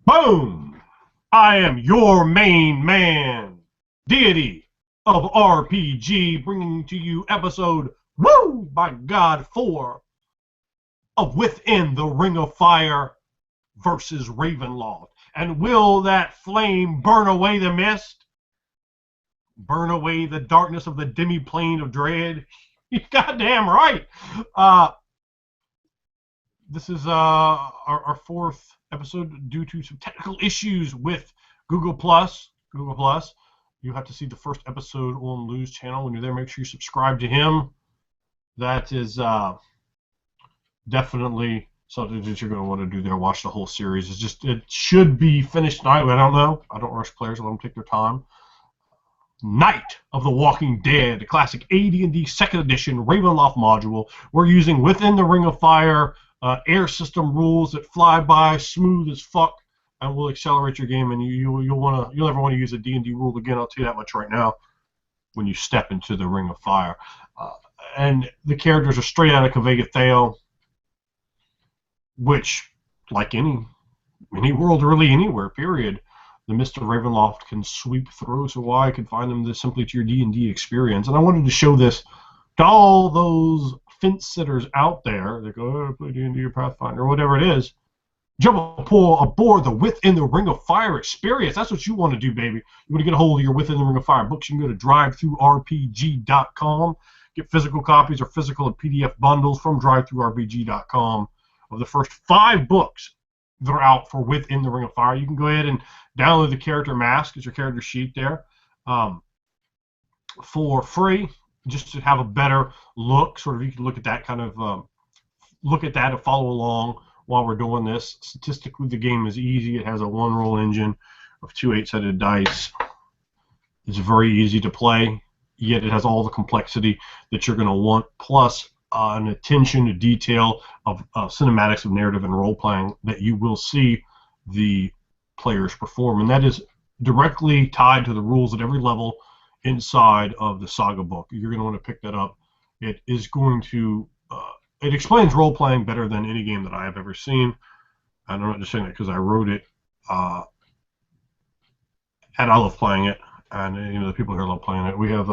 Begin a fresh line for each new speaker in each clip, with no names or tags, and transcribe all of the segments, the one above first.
Boom! I am your main man, deity of RPG, bringing to you episode, woo, by God, 4 of Within the Ring of Fire versus Ravenloft. And will that flame burn away the mist? Burn away the darkness of the demi-plane of dread? You're goddamn right. This is our fourth episode due to some technical issues with Google Plus. You have to see the first episode on Lou's channel. When you're there, make sure you subscribe to him. That is definitely something that you're going to want to do there. Watch the whole series. It should be finished tonight. I don't know. I don't rush players. I let them take their time. Night of the Walking Dead, the classic AD&D 2nd edition Ravenloft module. We're using Within the Ring of Fire air system rules that fly by smooth as fuck, and will accelerate your game. And you'll never want to use a D&D rule again. I'll tell you that much right now. When you step into the Ring of Fire, and the characters are straight out of Kavega, which, like any world, really anywhere, period, the Mist of Ravenloft can sweep through. So why I could find them this simply to your D&D experience. And I wanted to show this to all those fence sitters out there that go, oh, play D&D or Pathfinder or whatever it is. Jump aboard the Within the Ring of Fire experience. That's what you want to do, baby. You want to get a hold of your Within the Ring of Fire books. You can go to drivethrurpg.com. Get physical copies or physical and PDF bundles from drivethrurpg.com of the first 5 books that are out for Within the Ring of Fire. You can go ahead and download the character mask as your character sheet there for free, just to have a better look. Sort of, you can look at that and follow along while we're doing this. Statistically, the game is easy. It has a 1-roll engine of 2 8-sided dice. It's very easy to play, yet it has all the complexity that you're going to want, plus an attention to detail of cinematics of narrative and role-playing that you will see the players perform. And that is directly tied to the rules at every level inside of the Saga book. You're going to want to pick that up. It is going to it explains role-playing better than any game that I have ever seen. And I'm not just saying that because I wrote it. And I love playing it. And the people here love playing it. We have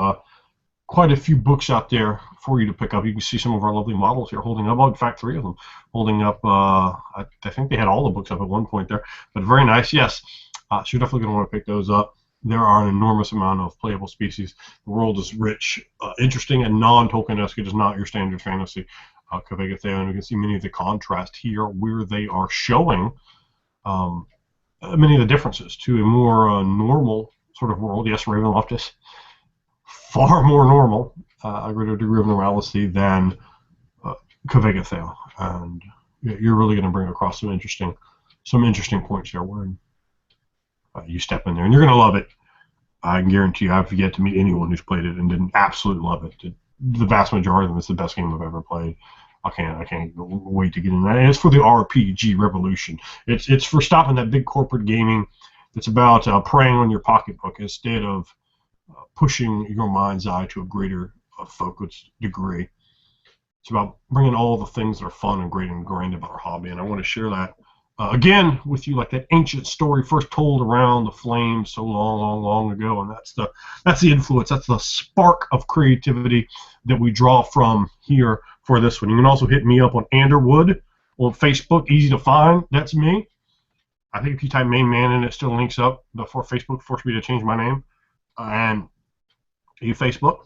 quite a few books out there for you to pick up. You can see some of our lovely models here holding up. Well, in fact, 3 of them holding up. I think they had all the books up at one point there. But very nice, yes. So you're definitely going to want to pick those up. There are an enormous amount of playable species. The world is rich, interesting, and non-Tolkien-esque. It is not your standard fantasy. Kavega, and you can see many of the contrast here where they are showing many of the differences to a more normal sort of world. Yes, Ravenloft is far more normal, a greater degree of normalcy than Kavega, and you're really going to bring across some interesting points here where you step in there, and you're going to love it. I can guarantee you. I've yet to meet anyone who's played it and didn't absolutely love it. The vast majority of them, it's the best game I've ever played. I can't wait to get in that. And it's for the RPG revolution. It's for stopping that big corporate gaming. It's about preying on your pocketbook instead of pushing your mind's eye to a greater focused degree. It's about bringing all the things that are fun and great and ingrained about our hobby. And I want to share that again with you, like that ancient story first told around the flames so long ago. And that's the influence. That's the spark of creativity that we draw from here for this one. You can also hit me up on Anderwood on Facebook. Easy to find. That's me. I think if you type main man in, it still links up before Facebook forced me to change my name. And you Facebook,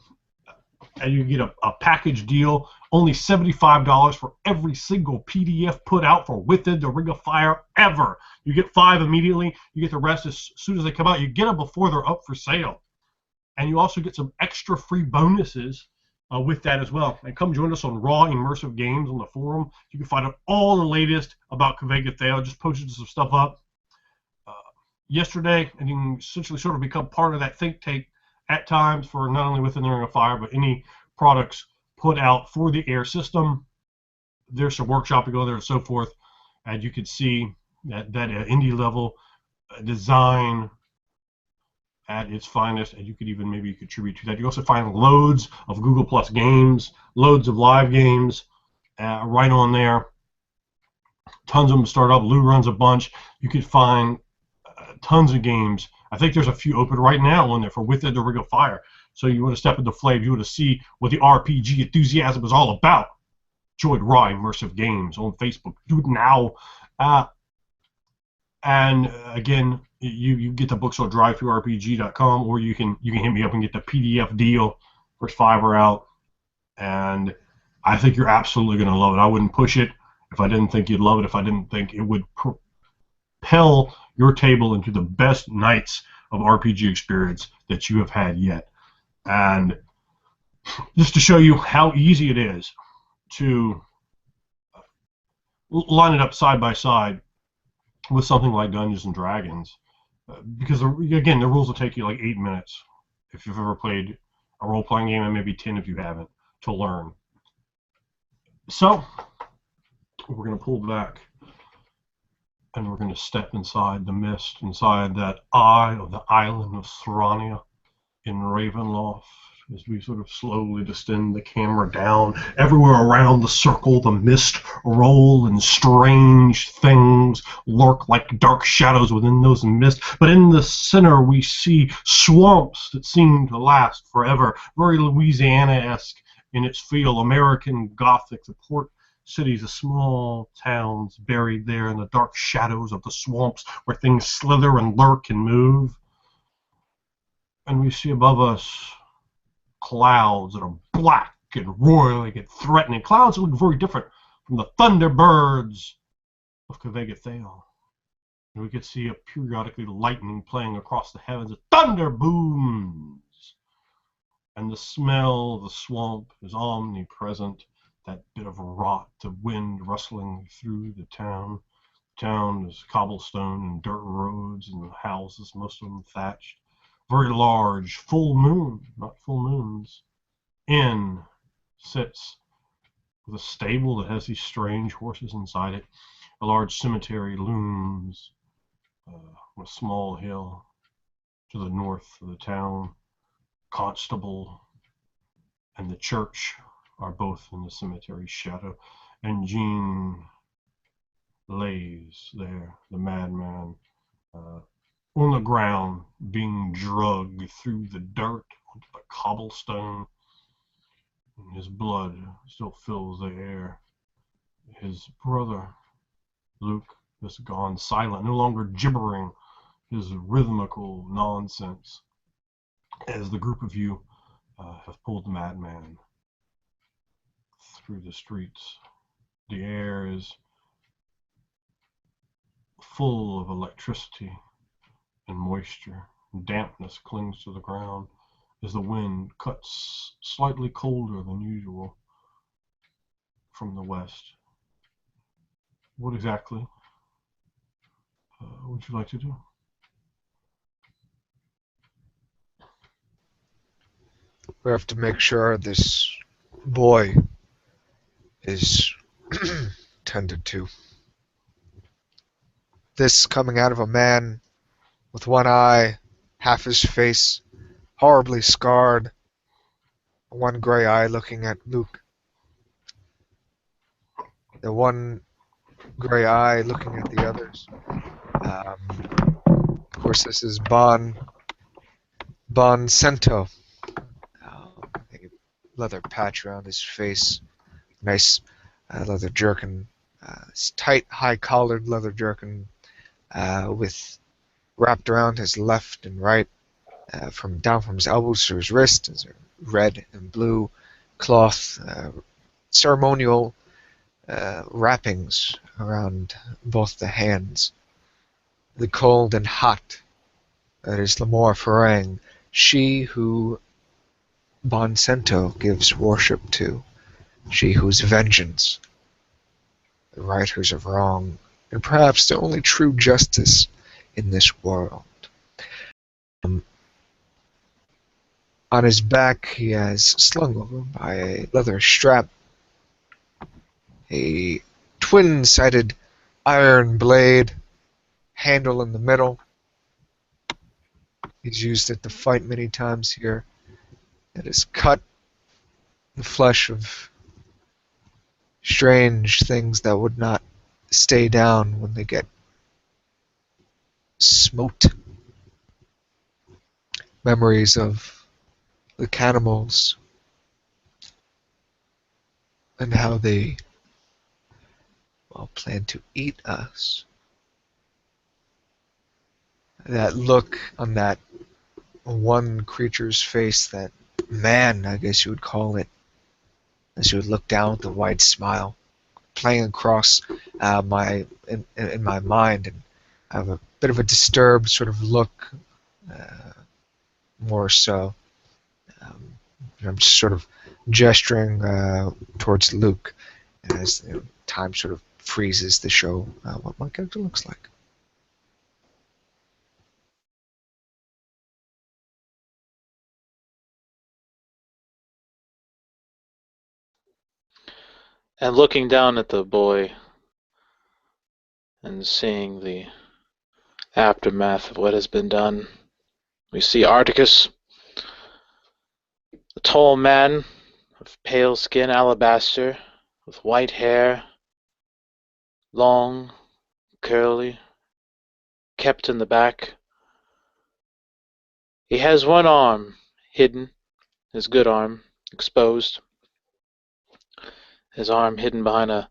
and you get a package deal, only $75 for every single PDF put out for Within the Ring of Fire ever. You get 5 immediately. You get the rest as soon as they come out. You get them before they're up for sale. And you also get some extra free bonuses with that as well. And come join us on Raw Immersive Games on the forum. You can find out all the latest about Kavega. I just posted some stuff up yesterday, and you can essentially sort of become part of that think tank at times for not only Within the Ring of Fire, but any products put out for the air system. There's some workshop to go there and so forth, and you can see that indie level design at its finest, and you could even maybe contribute to that. You also find loads of Google Plus games, loads of live games right on there. Tons of them start up. Lou runs a bunch. You could find tons of games. I think there's a few open right now on there for With It or Ring of Fire. So you want to step into Flav, you want to see what the RPG enthusiasm is all about. Join Raw Immersive Games on Facebook. Do it now. And again, you get the books on drive-through-rpg.com, or you can hit me up and get the PDF deal. First 5 are out, and I think you're absolutely going to love it. I wouldn't push it if I didn't think you'd love it, if I didn't think it would propel your table into the best nights of RPG experience that you have had yet. And just to show you how easy it is to line it up side by side with something like Dungeons and Dragons, because again, the rules will take you like 8 minutes if you've ever played a role-playing game, and maybe 10 if you haven't, to learn. So we're going to pull back, and we're going to step inside the mist, inside that eye of the island of Serrania in Ravenloft, as we sort of slowly descend the camera down. Everywhere around the circle, the mist roll, and strange things lurk like dark shadows within those mists. But in the center, we see swamps that seem to last forever, very Louisiana-esque in its feel, American Gothic. The port cities, the small towns buried there in the dark shadows of the swamps where things slither and lurk and move. And we see above us clouds that are black and roiling and threatening. Clouds that look very different from the thunderbirds of Kvegathale. And we could see a periodically lightning playing across the heavens. A thunder booms. And the smell of the swamp is omnipresent. That bit of rot, the wind rustling through the town. The town is cobblestone and dirt roads, and the houses, most of them thatched. Very large, full moon, not full moons, inn sits with a stable that has these strange horses inside it. A large cemetery looms on a small hill to the north of the town. Constable and the church are both in the cemetery's shadow, and Jean lays there, the madman, on the ground, being drugged through the dirt onto the cobblestone. And his blood still fills the air. His brother, Luke, has gone silent, no longer gibbering his rhythmical nonsense, as the group of you have pulled the madman through the streets. The air is full of electricity and moisture. Dampness clings to the ground as the wind cuts slightly colder than usual from the west. What exactly would you like to do?
We have to make sure this boy is tended to. This coming out of a man with one eye, half his face horribly scarred, one gray eye looking at Luke. The one gray eye looking at the others. Of course, this is Bon Cento. A leather patch around his face. Nice leather jerkin. Tight, high-collared leather jerkin with wrapped around his left and right, down from his elbows to his wrist, is a red and blue cloth, ceremonial wrappings around both the hands. The cold and hot, that is Lamore Farang, she who Bon Cento gives worship to, she whose vengeance, the righters of wrong, and perhaps the only true justice in this world. On his back he has, slung over by a leather strap, a twin-sided iron blade, handle in the middle. He's used it to fight many times here. It has cut the flesh of strange things that would not stay down when they get smote. Memories of the cannibals and how they, well, plan to eat us. That look on that one creature's face, that man, I guess you would call it, as you would look down with a wide smile, playing across in my mind, and I have a bit of a disturbed sort of look, more so. Um, I'm just sort of gesturing towards Luke as time sort of freezes to show what my character looks like.
And looking down at the boy and seeing the aftermath of what has been done, we see Articus, a tall man of pale skin, alabaster, with white hair, long, curly, kept in the back. He has one arm hidden, his good arm exposed, his arm hidden behind a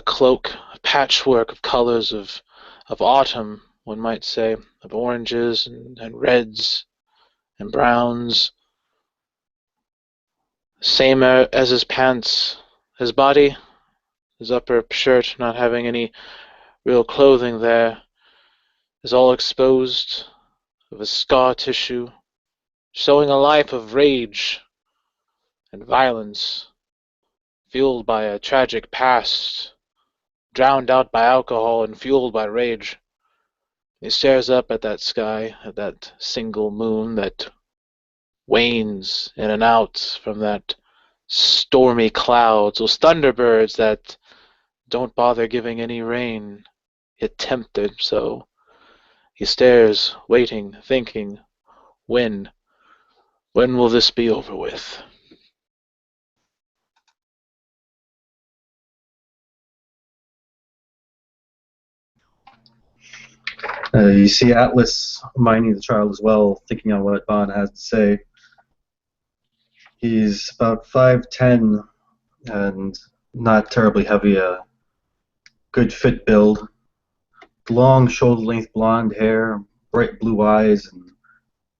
cloak, a patchwork of colors of autumn, one might say, of oranges and reds and browns. Same as his pants. His body, his upper shirt, not having any real clothing there, is all exposed of a scar tissue, showing a life of rage and violence, fueled by a tragic past, drowned out by alcohol and fueled by rage. He stares up at that sky, at that single moon that wanes in and out from that stormy clouds, those thunderbirds that don't bother giving any rain, yet tempt it so. He stares, waiting, thinking, when? When will this be over with?
You see Atlas mining the child as well, thinking on what Bond has to say. He's about 5'10" and not terribly heavy, a good fit build, long shoulder-length blonde hair, bright blue eyes, and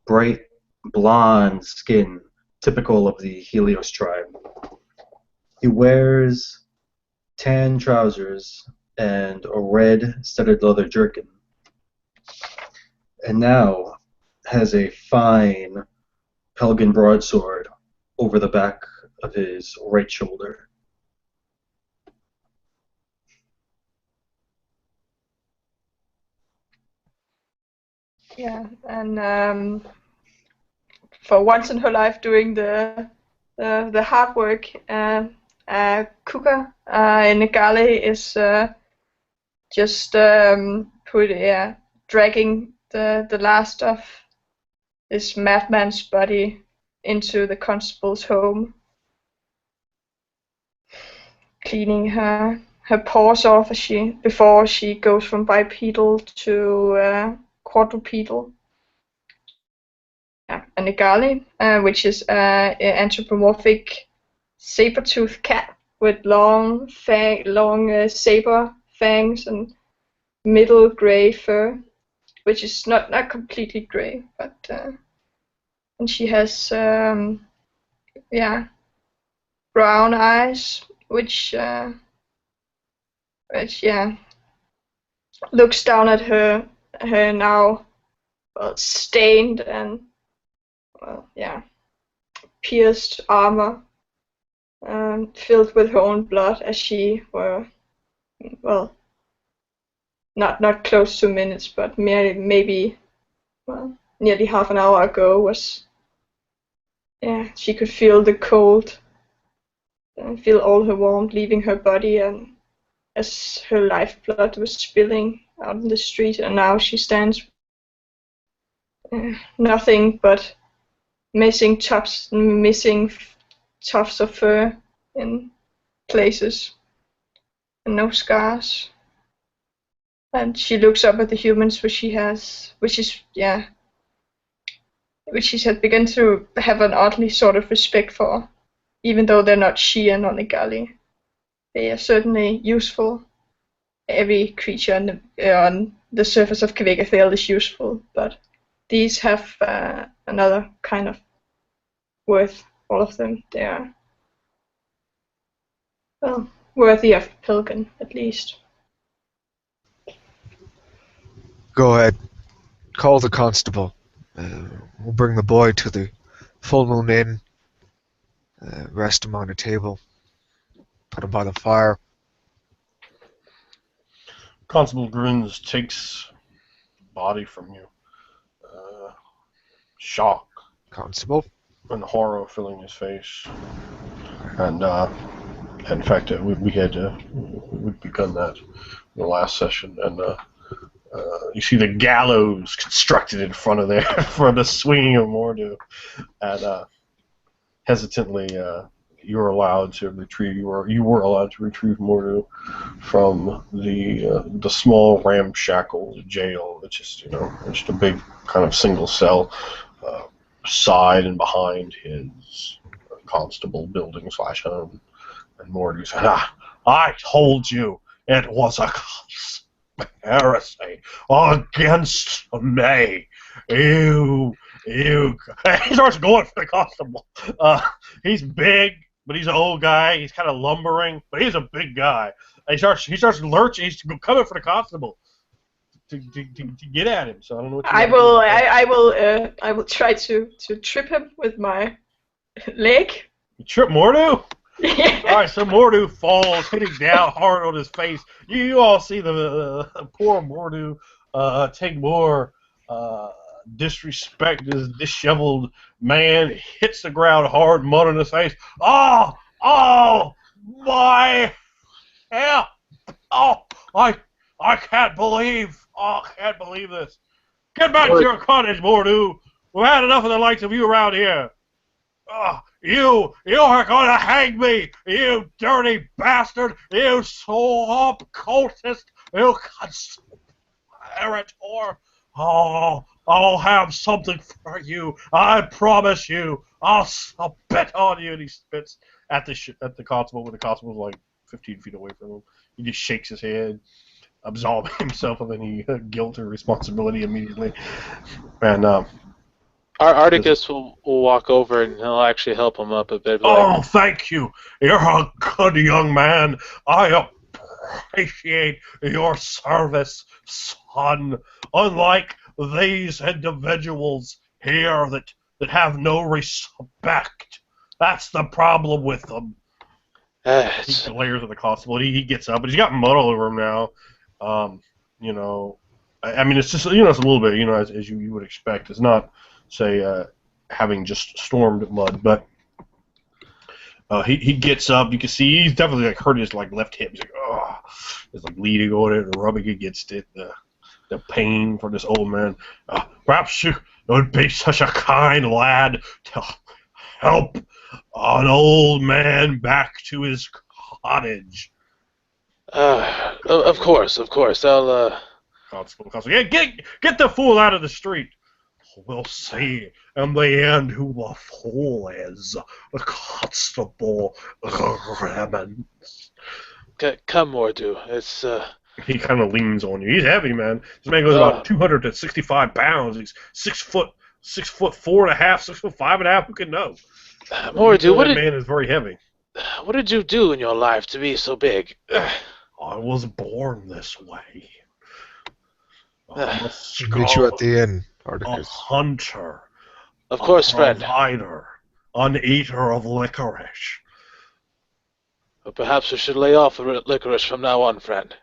bright blonde skin, typical of the Helios tribe. He wears tan trousers and a red studded leather jerkin, and now has a fine Pelgan broadsword over the back of his right shoulder.
Yeah, and for once in her life doing the hard work, Kuka in the galley is just dragging the last of this madman's body into the constable's home, cleaning her paws off before she goes from bipedal to quadrupedal. Yeah, a Nigali, which is an anthropomorphic saber-toothed cat with long saber fangs and middle gray fur, which is not completely gray, but and she has brown eyes, which looks down at her now, well, stained and pierced armor, filled with her own blood, as she were, well, not close to minutes, but maybe nearly half an hour ago was. Yeah, she could feel the cold and feel all her warmth leaving her body, and as her lifeblood was spilling out in the street, and now she stands nothing but missing tufts of fur in places, and no scars. And she looks up at the humans, which she has begun to have an oddly sort of respect for, even though they're not Shia nor Nigali. They are certainly useful. Every creature on the surface of Kvegafell is useful, but these have another kind of worth. All of them, they are, well, worthy of Pilgrim, at least.
Go ahead. Call the constable. We'll bring the boy to the Full Moon Inn. Rest him on a table. Put him by the fire.
Constable grins, takes the body from you. Shock
Constable.
and horror filling his face. And in fact, we'd begun that in the last session, and you see the gallows constructed in front of there for the swinging of Mordu, and hesitantly, you were allowed to retrieve. You were allowed to retrieve Mordu from the small ramshackle jail, which is just a big kind of single cell, side and behind his constable building / home. And Mordu said, I told you it was a conspiracy against me. He starts going for the constable. He's big, but he's an old guy. He's kind of lumbering, but he's a big guy. And he starts lurching. He's coming for the constable to get at him. So I don't know what
I will try to trip him with my leg.
You trip Mordu? All right, so Mordu falls, hitting down hard on his face. You all see the poor Mordu take more disrespect. This disheveled man hits the ground hard, mud on his face. Oh, my hell! Oh, I can't believe this. Get back to your cottage, Mordu. We've had enough of the likes of you around here. You are going to hang me, you dirty bastard, you swamp cultist, you conspirator. Oh, I'll have something for you. I promise you. I'll spit on you. And he spits at the constable when the constable's like 15 feet away from him. He just shakes his head, absolving himself of any guilt or responsibility immediately. And
Articus will walk over and he'll actually help him up a bit.
Oh, thank you. You're a good young man. I appreciate your service, son. Unlike these individuals here that have no respect. That's the problem with them. He glares at the constable. He gets up, but he's got mud all over him now. I mean, it's just, it's a little bit, as you would expect. It's not, say, having just stormed mud, but he gets up. You can see he's definitely hurt his left hip. He's it's bleeding on it and rubbing against it. The pain for this old man. Perhaps you would be such a kind lad to help an old man back to his cottage.
Of course. I'll.
Constable. Yeah, get the fool out of the street. We'll see in the end who the fool is. The Constable Raymond.
Come, Mordu. It's
He kind of leans on you. He's heavy, man. This man goes about 200 to 65 pounds. He's 6 foot 4.5, 6 foot 5.5. Who can know?
Mordu,
that man is very heavy.
What did you do in your life to be so big?
I was born this way.
Meet you at the inn, Articus.
A hunter.
Of course, friend.
A provider. An eater of licorice.
But perhaps we should lay off the licorice from now on, friend.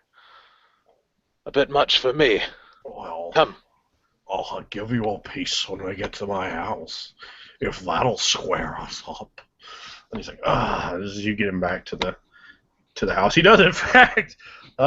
A bit much for me.
Well,
Come.
I'll give you a piece when we get to my house, if that'll square us up. And he's like, as you get him back to the house. He does, in fact,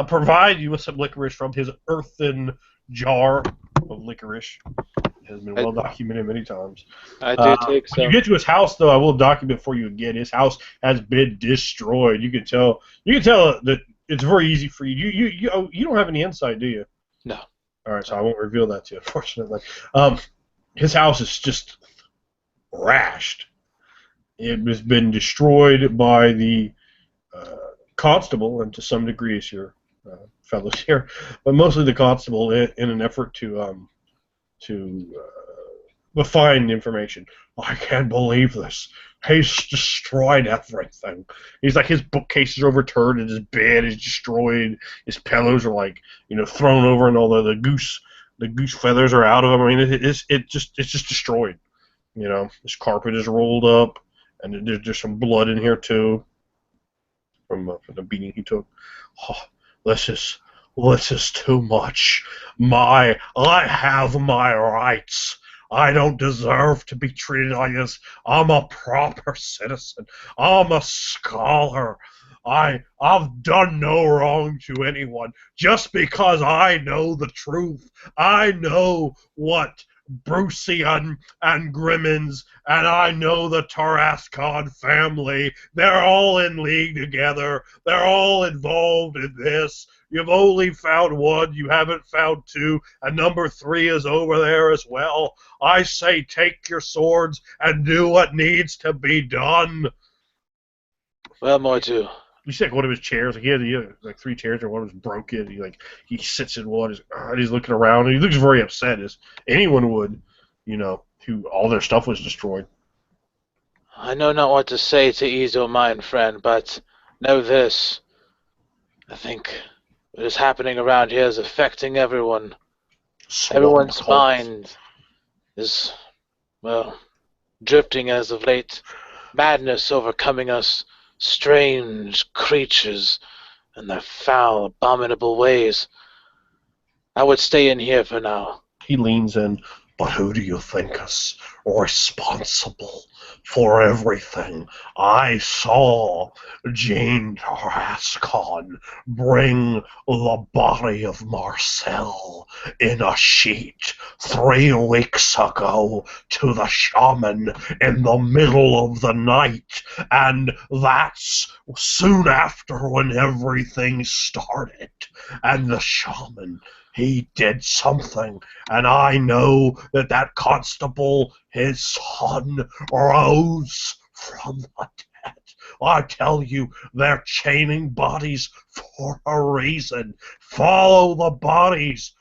provide you with some licorice from his earthen jar of licorice. It has been well documented many times.
I do take some.
When you get to his house, though, I will document for you again. His house has been destroyed. You can tell that it's very easy for you. You don't have any insight, do you?
No.
All right, so I won't reveal that to you, unfortunately. His house is just trashed. It has been destroyed by the constable, and to some degree, as your fellows here, but mostly the constable in an effort to find information. I can't believe this. He's destroyed everything. He's like, his bookcase is overturned and his bed is destroyed. His pillows are like, thrown over, and all the goose feathers are out of him. I mean, it's just destroyed. His carpet is rolled up, and there's some blood in here too from the beating he took. Oh, this is too much. I have my rights. I don't deserve to be treated like this. I'm a proper citizen. I'm a scholar. I've done no wrong to anyone. Just because I know the truth, I know what Brucian and Grimmins, and I know the Tarascon family. They're all in league together. They're all involved in this. You've only found one. You haven't found two. And number 3 is over there as well. I say take your swords and do what needs to be done.
Well, Mordu.
You see, like, one of his chairs, he had like 3 chairs, and one was broken. He sits in one, he's looking around, and he looks very upset, as anyone would, who all their stuff was destroyed.
I know not what to say to ease your mind, friend, but know this. I think what is happening around here is affecting everyone. Everyone's mind is, well, drifting as of late. Madness overcoming us. Strange creatures and their foul, abominable ways. I would stay in here for now.
He leans in. But who do you think is responsible for everything? I saw Jane Tarascon bring the body of Marcel in a sheet 3 weeks ago to the shaman in the middle of the night, and that's soon after when everything started. And the shaman, he did something, and I know that constable, his son, rose from the dead. I tell you, they're chaining bodies for a reason. Follow the bodies.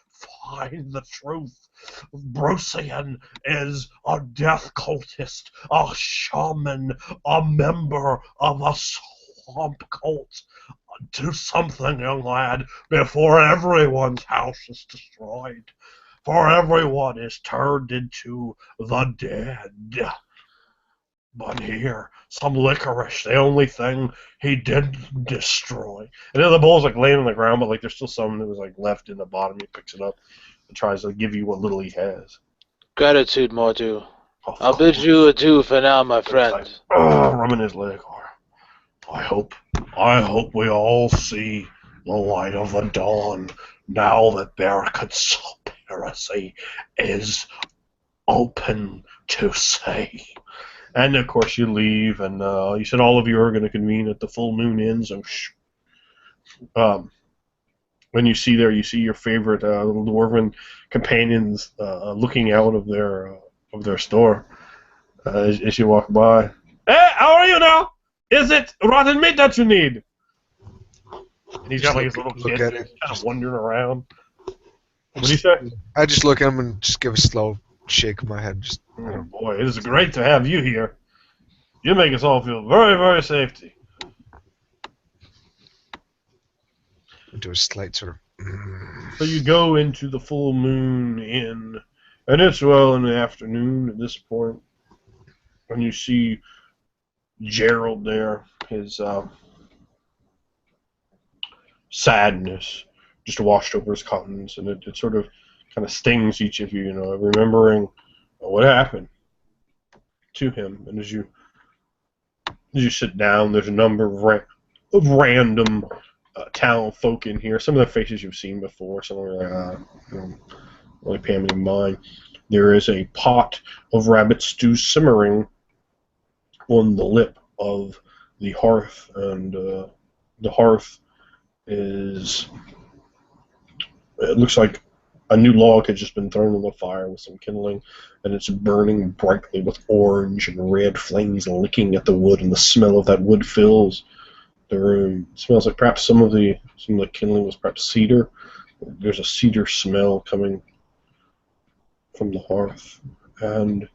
Find the truth. Brucian is a death cultist, a shaman, a member of a swamp cult. Do something, young lad, before everyone's house is destroyed. For everyone is turned into the dead. But here, some licorice, the only thing he didn't destroy. And then the bowl's like laying on the ground, but like there's still some that was like left in the bottom. He picks it up and tries to give you what little he has.
Gratitude, Mordu. I'll bid you adieu for now, my friend.
Rubbing his leg. I hope we all see the light of the dawn now that their conspiracy is open to see. And of course you leave, and you said all of you are going to convene at the Full Moon Inn. So, when you see your favorite little dwarven companions looking out of their store as you walk by. Hey, how are you now? Is it rotten meat that you need? And he's got like his little kid kind of wandering around. What do you say?
I just look at him and just give a slow shake of my head.
Oh boy, it is great to have you here. You make us all feel very, very safety.
Do a slight sort of.
So you go into the Full Moon Inn, and it's well in the afternoon at this point, when you see Gerald there, his sadness just washed over his countenance, and it sort of kind of stings each of you, remembering what happened to him. And as you sit down, there's a number of random town folk in here. Some of the faces you've seen before, some are really paying any mind. There is a pot of rabbit stew simmering on the lip of the hearth, and the hearth it looks like A new log had just been thrown on the fire with some kindling, and it's burning brightly with orange and red flames licking at the wood, and the smell of that wood fills the room. It smells like perhaps some of the kindling was perhaps cedar. There's a cedar smell coming from the hearth, and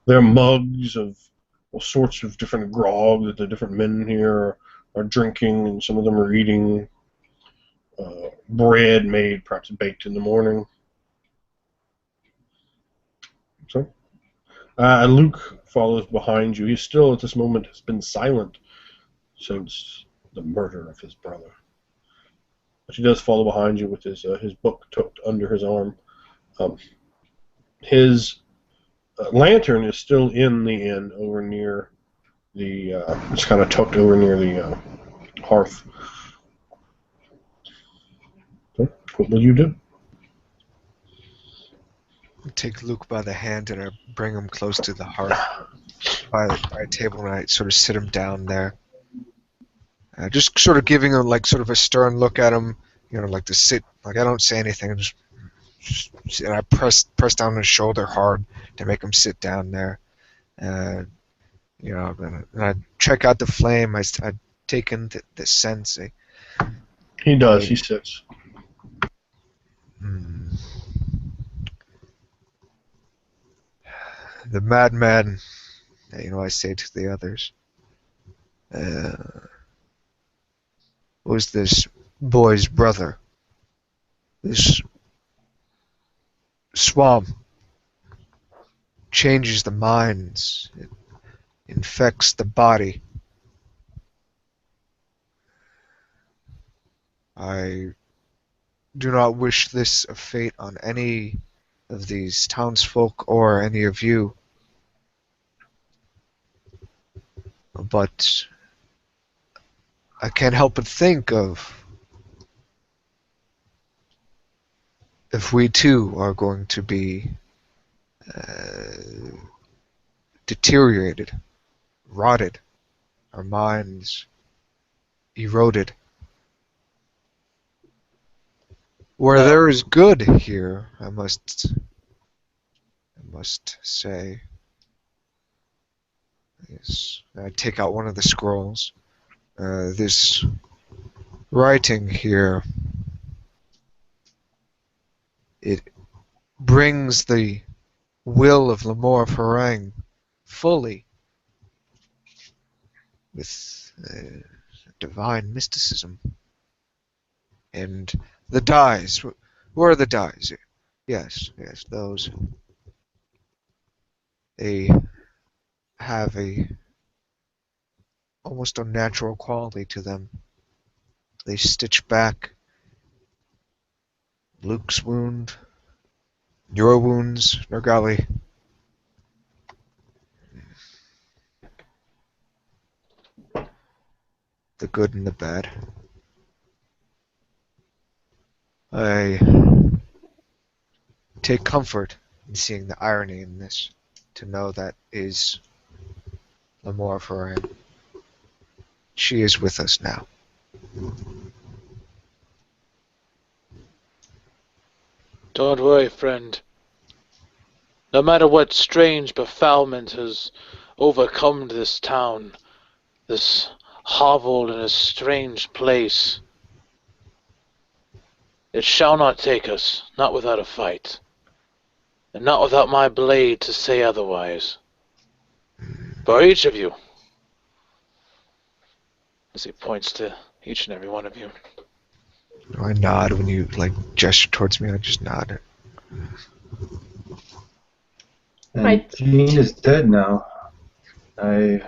there are mugs of all sorts of different grog that the different men here are drinking, and some of them are eating bread made, perhaps baked in the morning. So, Luke follows behind you. He still, at this moment, has been silent since the murder of his brother. But he does follow behind you with his book tucked under his arm. His lantern is still in the inn over near the, it's kind of tucked over near the hearth. So, what will you do?
I take Luke by the hand and I bring him close to the hearth by a table, and I sort of sit him down there. Just sort of giving him like sort of a stern look at him, like to sit. Like I don't say anything, and I press down his shoulder hard to make him sit down there. And I check out the flame. I take in the sense.
He does. He sits.
The madman, I say to the others, was this boy's brother. This swamp changes the minds. It infects the body. I do not wish this a fate on any of these townsfolk or any of you. But I can't help but think of if we too are going to be deteriorated, rotted, our minds eroded. Where there is good here, I must say. Yes, I take out one of the scrolls. This writing here, it brings the will of Lamor Farang fully with divine mysticism. And the dies, where are the dies? Yes, those. They have a almost unnatural quality to them. They stitch back Luke's wound, your wounds, Nergali. The good and the bad. I take comfort in seeing the irony in this, to know that is Lamor Farang. She is with us now.
Don't worry, friend. No matter what strange befoulment has overcome this town, this hovel in a strange place, it shall not take us, not without a fight, and not without my blade to say otherwise. For each of you, as he points to each and every one of you.
I nod when you gesture towards me. I just nod.
Right.
Jean is dead now. I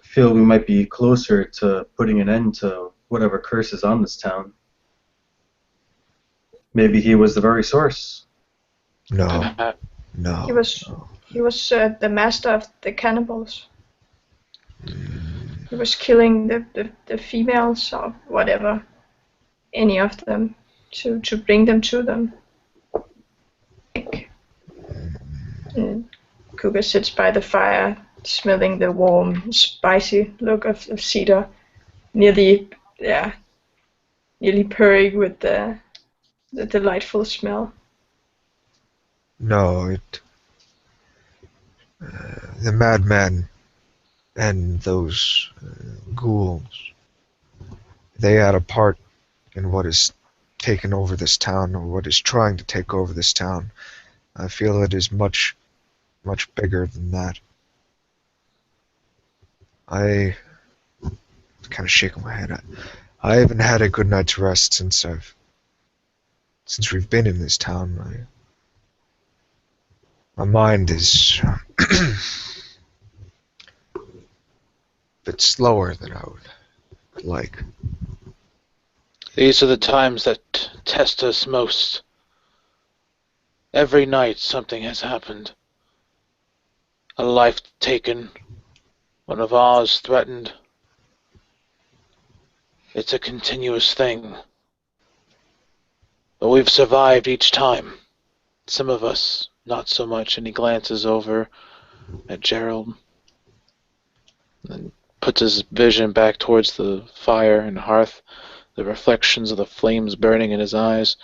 feel we might be closer to putting an end to whatever curse is on this town. Maybe he was the very source.
No.
He was the master of the cannibals. He was killing the females or whatever, any of them, to bring them to them. And Kuga sits by the fire, smelling the warm, spicy look of cedar, nearly purring with the delightful smell.
No, the madman and those ghouls, they had a part in what is taken over this town, or what is trying to take over this town. I feel it is much, much bigger than that. I kind of shaking my head. I haven't had a good night's rest since we've been in this town. My mind is a bit slower than I would like.
These are the times that test us most. Every night something has happened. A life taken, one of ours threatened. It's a continuous thing. But we've survived each time. Some of us, not so much, and he glances over at Gerald and puts his vision back towards the fire and hearth, the reflections of the flames burning in his eyes.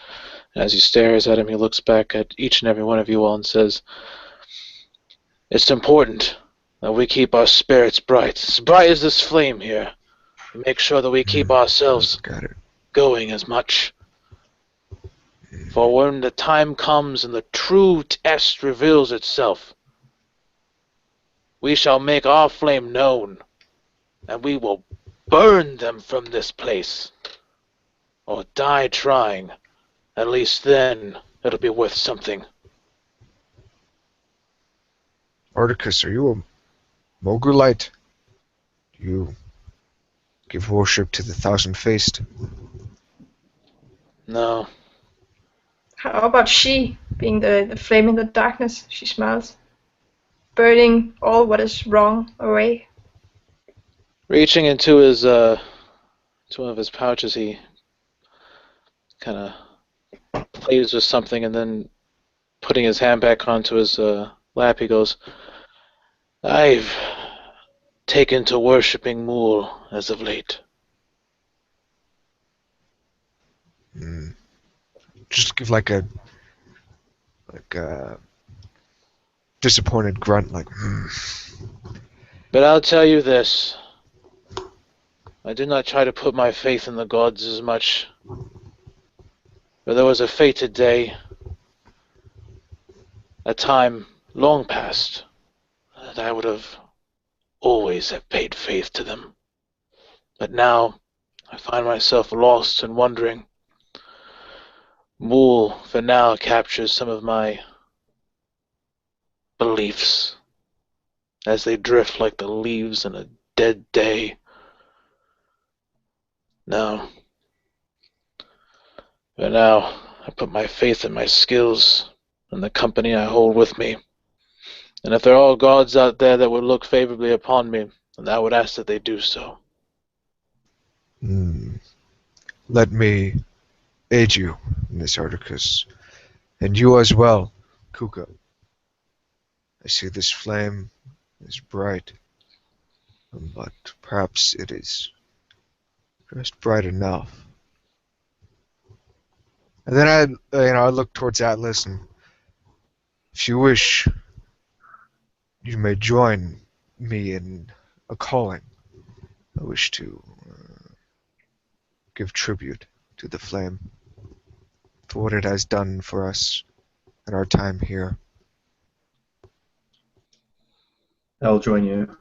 And as he stares at him, he looks back at each and every one of you all and says, "It's important that we keep our spirits bright, as bright as this flame here. Make sure that we keep ourselves
Got it.
going as much. For when the time comes and the true test reveals itself, we shall make our flame known, and we will burn them from this place, or die trying. At least then it'll be worth something."
Articus, are you a Mogulite? Do you give worship to the thousand-faced?
No,
How about she, being the flame in the darkness she smells, burning all what is wrong away?
reaching into his to one of his pouches, he kind of plays with something, and then putting his hand back onto his lap, he goes, "I've taken to worshipping Mool as of late."
Just give like a disappointed grunt, like.
But I'll tell you this. I did not try to put my faith in the gods as much. For there was a fated day, a time long past, that I would have always have paid faith to them. But now I find myself lost and wondering. Mool, for now, captures some of my beliefs as they drift like the leaves in a dead day. No. But now I put my faith in my skills and the company I hold with me. And if there are all gods out there that would look favorably upon me, then I would ask that they do so.
Let me aid you in this, Articus. And you as well, Kuka. I see this flame is bright, but perhaps it is just bright enough. And then I look towards Atlas, and if you wish, you may join me in a calling. I wish to give tribute to the flame for what it has done for us in our time here.
I'll join you.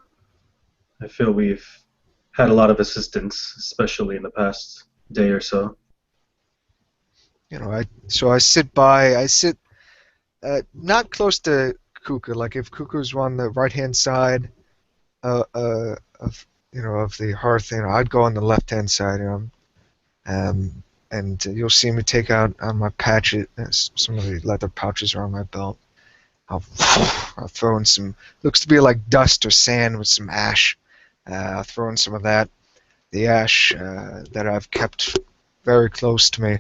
I feel we've had a lot of assistance, especially in the past day or so.
I sit by. I sit not close to Kuka. Like if Kuka's on the right hand side of the hearth, I'd go on the left hand side. And you'll see me take out on my patches. Some of the leather pouches are on my belt. I'll throw in some. Looks to be like dust or sand with some ash. I'll throw in some of that. The ash that I've kept very close to me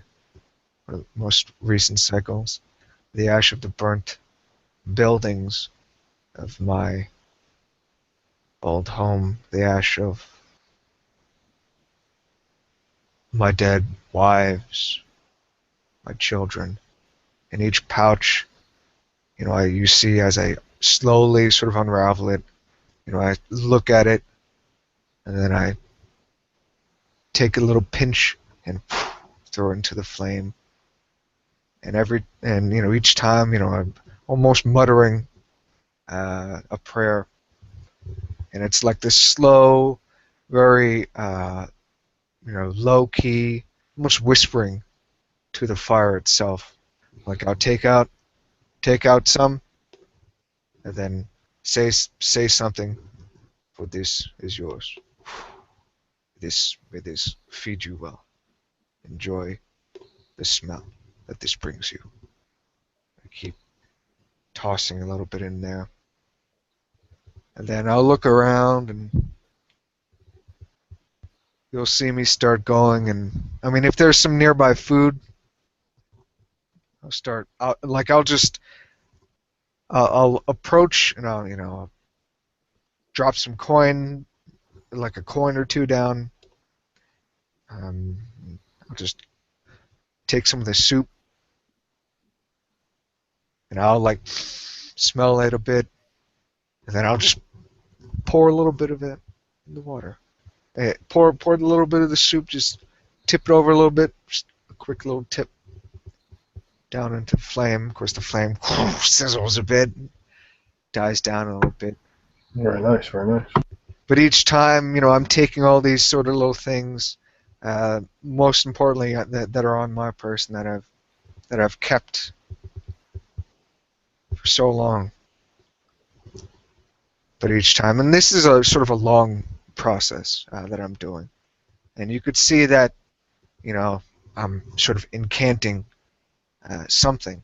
for the most recent cycles. The ash of the burnt buildings of my old home. The ash of my dead wives, my children. In each pouch You see as I slowly sort of unravel it, I look at it, and then I take a little pinch and throw it into the flame. And each time, I'm almost muttering a prayer, and it's like this slow, very low key, almost whispering to the fire itself. Like I'll take out some, and then say something. For this is yours. May this feed you well. Enjoy the smell that this brings you. I keep tossing a little bit in there. And then I'll look around and you'll see me start going. And I mean, if there's some nearby food, I'll approach and I'll drop some coin, like a coin or two down. I'll just take some of the soup and I'll smell it a bit, and then I'll just pour a little bit of it in the water. Pour a little bit of the soup, just tip it over a little bit, just a quick little tip down into the flame. Of course, the flame sizzles a bit, dies down a little bit.
Very nice, very nice.
But each time, I'm taking all these sort of little things, most importantly that are on my person that I've kept for so long. But each time, and this is a sort of a long process that I'm doing, and you could see that, I'm sort of incanting something,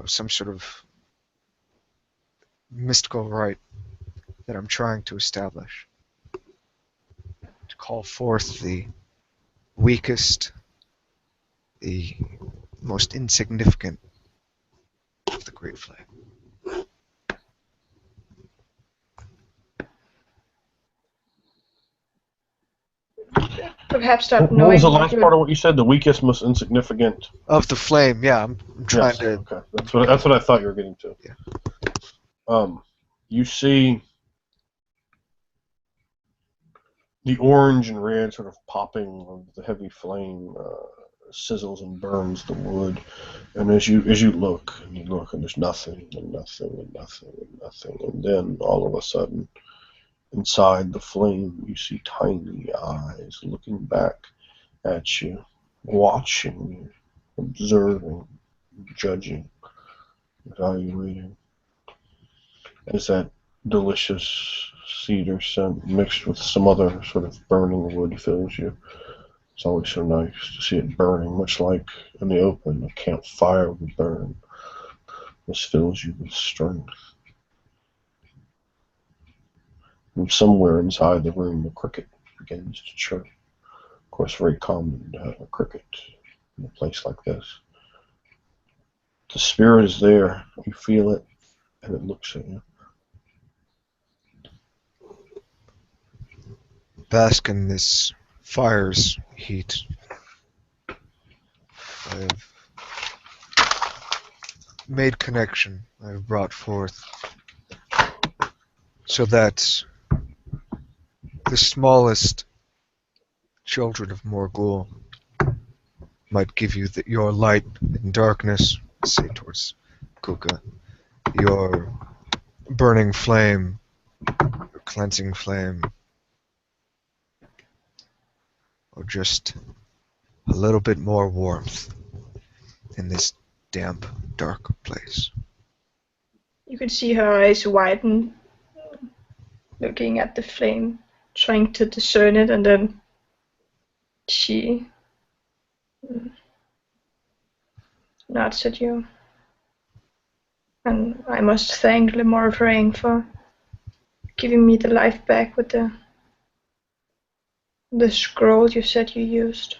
some sort of mystical rite that I'm trying to establish to call forth the weakest, the most insignificant of the Great Flame.
Perhaps not
What
knowing
was the
what
last
you're
part of what you said? The weakest, most insignificant.
Of the flame, yeah. I'm trying
Yes,
to.
Okay, that's what I thought you were getting to.
Yeah.
You see the orange and red sort of popping of the heavy flame sizzles and burns the wood, and as you look and there's nothing and nothing and nothing and nothing, and then all of a sudden, inside the flame, you see tiny eyes looking back at you, watching you, observing, judging, evaluating. As that delicious cedar scent mixed with some other sort of burning wood fills you. It's always so nice to see it burning, much like in the open, a campfire would burn. This fills you with strength. From somewhere inside the room, a cricket begins to chirp. Of course, very common to have a cricket in a place like this. The spirit is there. You feel it, and it looks at you.
Bask in this fire's heat. I've made connection. I've brought forth so that the smallest children of Morgul might give you your light in darkness, say towards Kuka, your burning flame, your cleansing flame, or just a little bit more warmth in this damp, dark place.
You could see her eyes widen, looking at the flame, trying to discern it, and then she nods at you. And I must thank Lemorvain for giving me the life back with the scroll you said you used.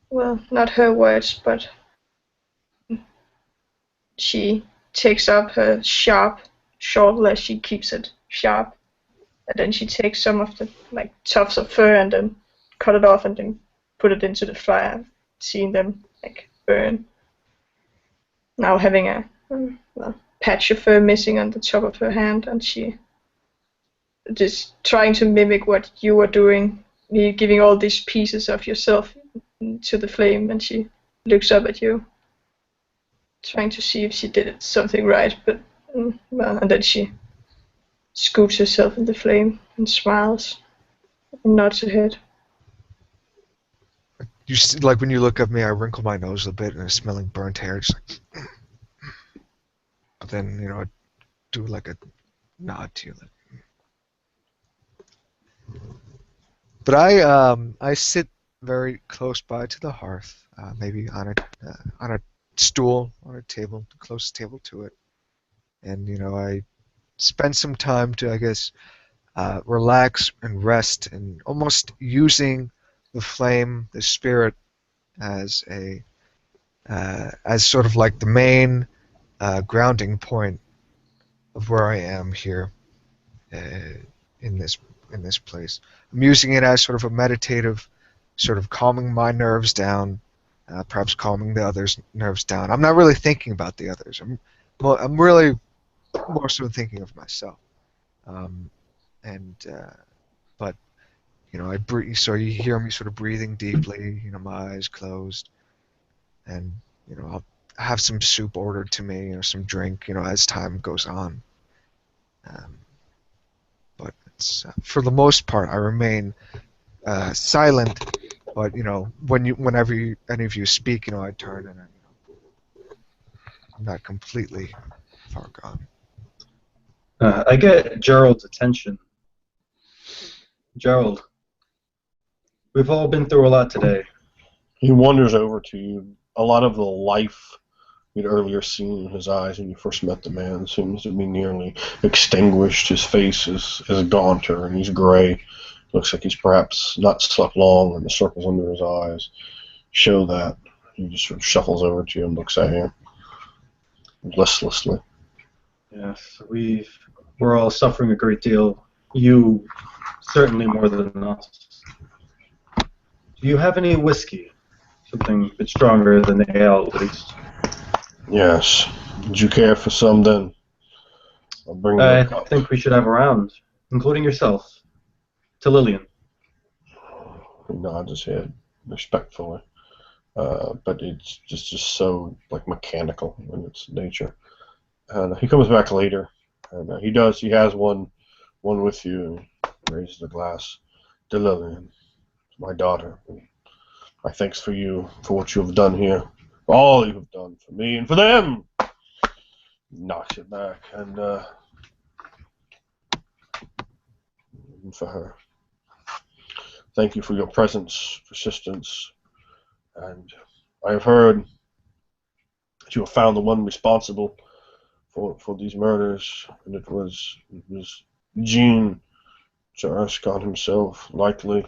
Well, not her words, but she takes up her sharp shovel as she keeps it sharp, and then she takes some of the tufts of fur and then cut it off and then put it into the fire, seeing them burn. now having a patch of fur missing on the top of her hand, and she just trying to mimic what you were doing, giving all these pieces of yourself to the flame, and she looks up at you, trying to see if she did something right, but and then she scoots herself in the flame and smiles and nods her head.
You see, like when you look at me, I wrinkle my nose a bit and I'm smelling burnt hair. Just like, but then I do like a nod to you. But I sit very close by to the hearth, maybe on a stool on a table, the closest table to it, and I spend some time to, I guess, relax and rest, and almost using the flame, the spirit, as as sort of like the main grounding point of where I am here in this place. I'm using it as sort of a meditative, sort of calming my nerves down, perhaps calming the others' nerves down. I'm not really thinking about the others. I'm really more so thinking of myself. But I breathe. So you hear me sort of breathing deeply. My eyes closed, and I'll have some soup ordered to me or some drink. As time goes on. But it's, for the most part, I remain silent. But whenever any of you speak, I turn and I'm not completely far gone.
I get Gerald's attention. Gerald, we've all been through a lot today.
He wanders over to you. A lot of the life you'd earlier seen in his eyes when you first met the man seems to be nearly extinguished. His face is gaunter and he's gray. Looks like he's perhaps not slept long, and the circles under his eyes show that. He just sort of shuffles over to you and looks at you listlessly.
Yes, we're all suffering a great deal. You certainly more than us. Do you have any whiskey? Something a bit stronger than the ale, at least.
Yes. Would you care for some then? I'll bring you
I
a cup.
think we should have a round, including yourself, to Lillian.
He nods his head respectfully. But it's just so like mechanical in its nature. And he comes back later, and he has one with you, and raises the glass. To Lillian, my daughter. My thanks for you, for what you have done here, for all you have done for me and for them. Knocks it back, and for her. Thank you for your presence, persistence, and I have heard that you have found the one responsible for these murders, and it was Jean Jarascon himself, likely.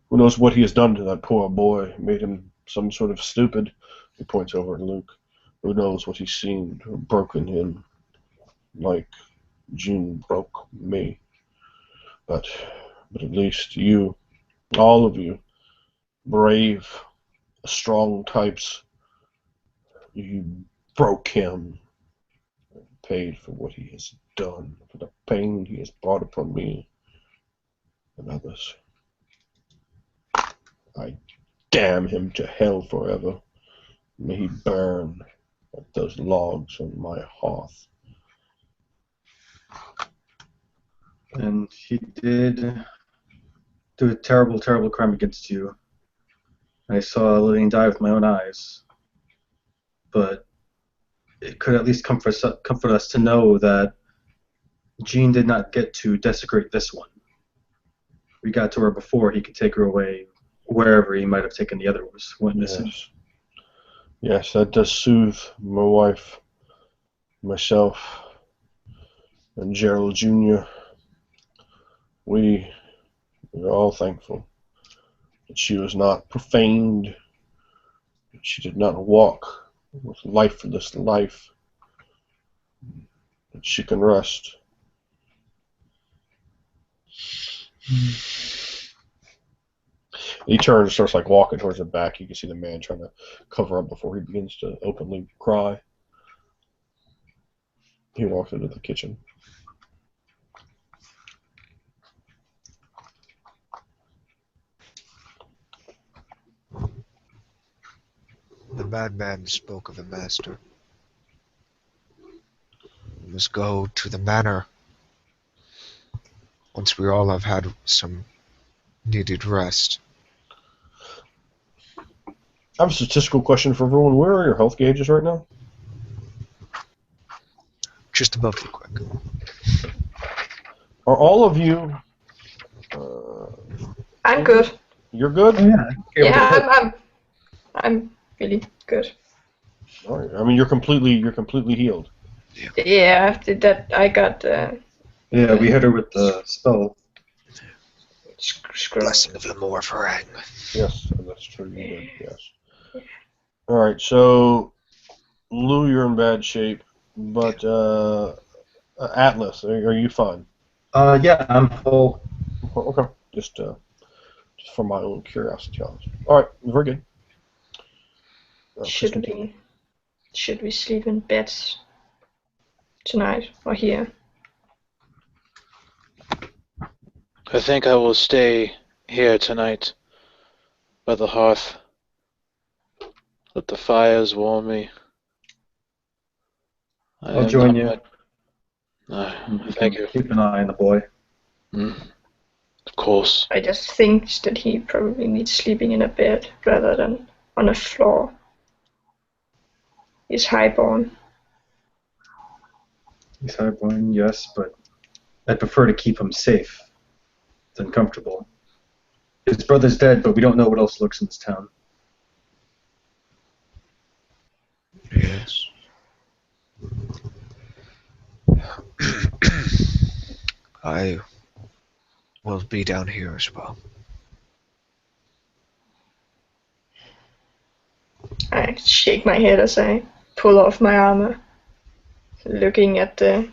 Who knows what he has done to that poor boy? Made him some sort of stupid. He points over at Luke. Who knows what he's seen or broken him, like Jean broke me. But at least you, all of you, brave, strong types, you broke him, paid for what he has done, for the pain he has brought upon me and others. I damn him to hell forever. May he burn like those logs on my hearth.
And he did do a terrible, terrible crime against you. I saw Lillian die with my own eyes. But it could at least comfort us to know that Jean did not get to desecrate this one. We got to her before he could take her away wherever he might have taken the other ones went missing.
Yes, that does soothe my wife, myself, and Gerald Jr. We're all thankful that she was not profaned, that she did not walk with lifeless life, that she can rest. He turns and starts like walking towards the back. You can see the man trying to cover up before he begins to openly cry. He walks into the kitchen.
The madman spoke of a master. We must go to the manor once we all have had some needed rest.
I have a statistical question for everyone. Where are your health gauges right now?
Just above the quick.
Are all of you...
I'm good.
You're good?
Oh, yeah.
Yeah, I'm really good.
All right. I mean, you're completely healed.
Yeah, after that I got
Yeah, we hit her with the spell.
screwed.
Blessing of the Morphering.
Yes, that's true. You did. Yes. All right. So, Lou, you're in bad shape, but Atlas, are you fine?
Yeah, I'm full.
Okay. Just for my own curiosity. All right. Very good. Please
Should
continue.
we sleep in beds tonight or here?
I think I will stay here tonight by the hearth. Let the fires warm me.
I'll join you.
Thank you.
Keep an eye on the boy.
Of course.
I just think that he probably needs sleeping in a bed rather than on a floor. He's highborn.
He's highborn, yes, but I'd prefer to keep him safe than comfortable. His brother's dead, but we don't know what else lurks in this town.
Yes. I will be down here as well.
I shake my head as I pull off my armor, looking at the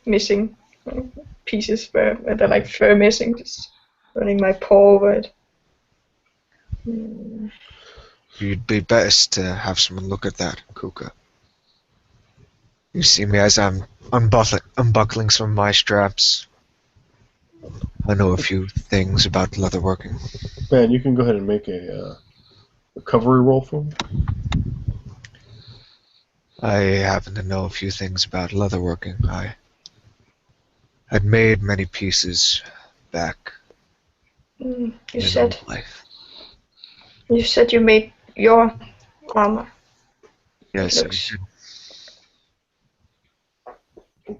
missing pieces where they're like fur missing, just running my paw over it.
You'd be best to have someone look at that, Kuka. You see me as I'm unbuckling some of my straps. I know a few things about leatherworking.
Man, you can go ahead and make a recovery roll for me.
I happen to know a few things about leatherworking. I had made many pieces back
You
in
said
old life.
you made your armor.
Yes,
It
I
looks-
did.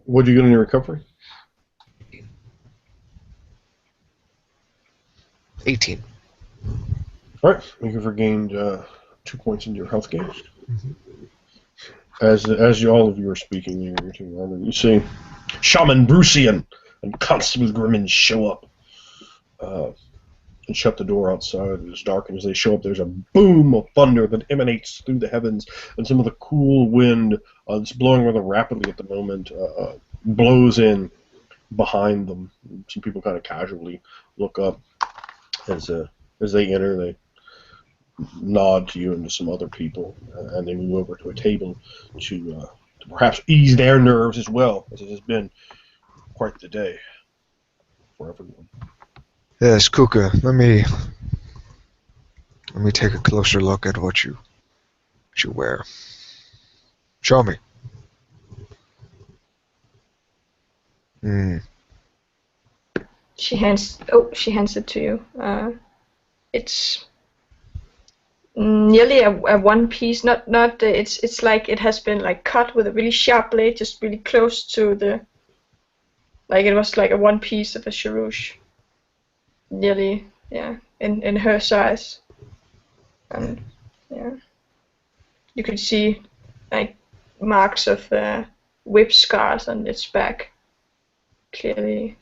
What'd you get on your recovery?
18.
All right, you've regained 2 points into your health gauge. As all of you are speaking, you see Shaman Brucian and Constable Grimmins show up and shut the door outside. It's dark, and as they show up, there's a boom of thunder that emanates through the heavens, and some of the cool wind that's blowing rather rapidly at the moment blows in behind them. Some people kind of casually look up as they enter. They nod to you and to some other people, and they move over to a table to perhaps ease their nerves as well, as it has been quite the day for everyone.
Yes, Kuka, let me take a closer look at what you wear. Show me.
She hands it to you. It's nearly a one piece. Not it's like it has been like cut with a really sharp blade, just really close to the. Like it was like a one piece of a cherouche. Nearly, yeah, in her size. And yeah, you can see like marks of whip scars on its back. Clearly,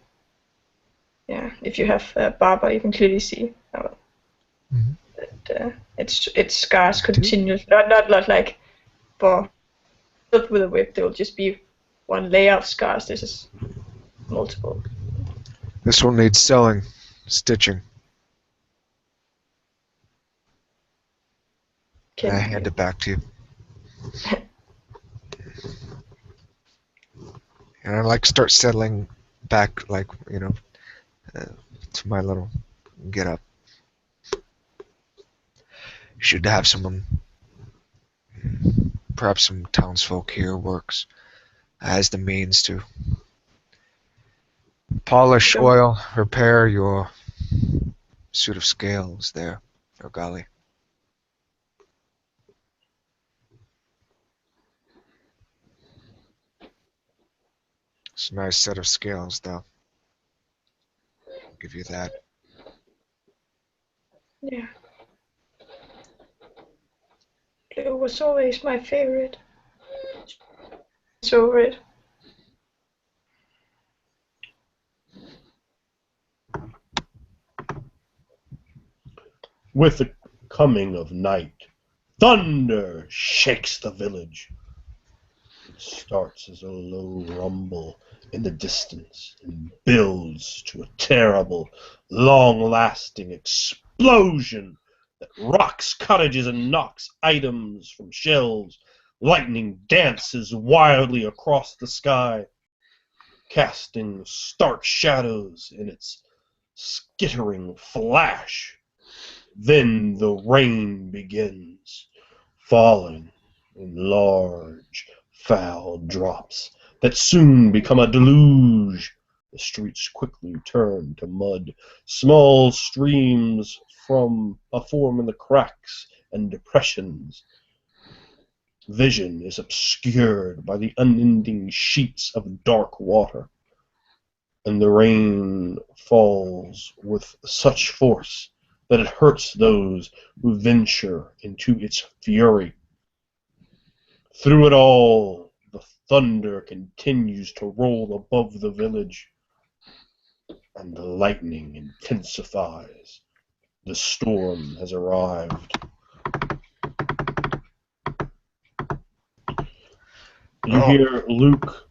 yeah. If you have barber, you can clearly see that its scars continue. Not like for with a whip. There will just be one layer of scars. This is multiple.
This one needs sewing, stitching. I hand it back to you. And I like start settling back, like, you know, to my little get up. Should have someone, perhaps some townsfolk here works as the means to polish,
So,
oil, repair your suit of scales there, Golly. It's a nice set of scales, though. I'll give you that.
yeah, Leo was always my favorite. It's over it.
With the coming of night, thunder shakes the village. It starts as a low rumble in the distance and builds to a terrible, long-lasting explosion that rocks cottages and knocks items from shelves. Lightning dances wildly across the sky, casting stark shadows in its skittering flash. Then the rain begins, falling in large, foul drops that soon become a deluge. The streets quickly turn to mud. Small streams form in the cracks and depressions. Vision is obscured by the unending sheets of dark water, and the rain falls with such force that it hurts those who venture into its fury. Through it all, the thunder continues to roll above the village, and the lightning intensifies. The storm has arrived. You hear Luke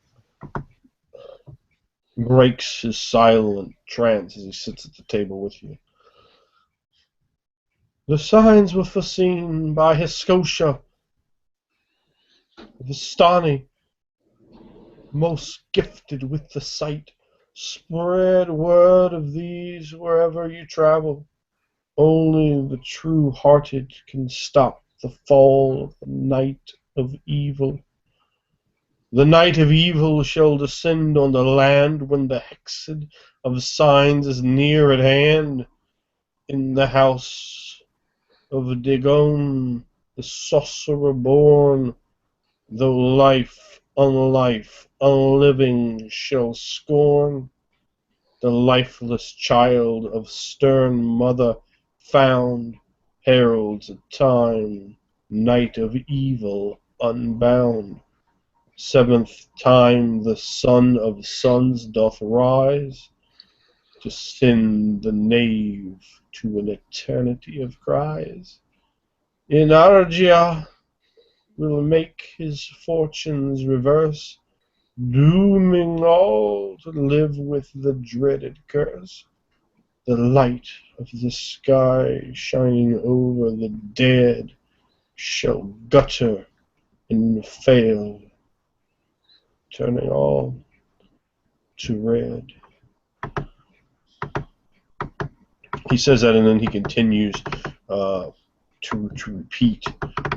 breaks his silent trance as he sits at the table with you. The signs were foreseen by Hiscotia, Vistani, most gifted with the sight. Spread word of these wherever you travel. Only the true-hearted can stop the fall of the night of evil. The night of evil shall descend on the land when the hexed of signs is near at hand. In the house of Dagon, the sorcerer born, though life, unliving shall scorn. The lifeless child of stern mother found heralds a time, night of evil unbound. Seventh time the Son of Sons doth rise, to send the knave to an eternity of cries. In Argia will make his fortunes reverse, dooming all to live with the dreaded curse. The light of the sky shining over the dead shall gutter and fail, turning all to red. He says that, and then he continues to repeat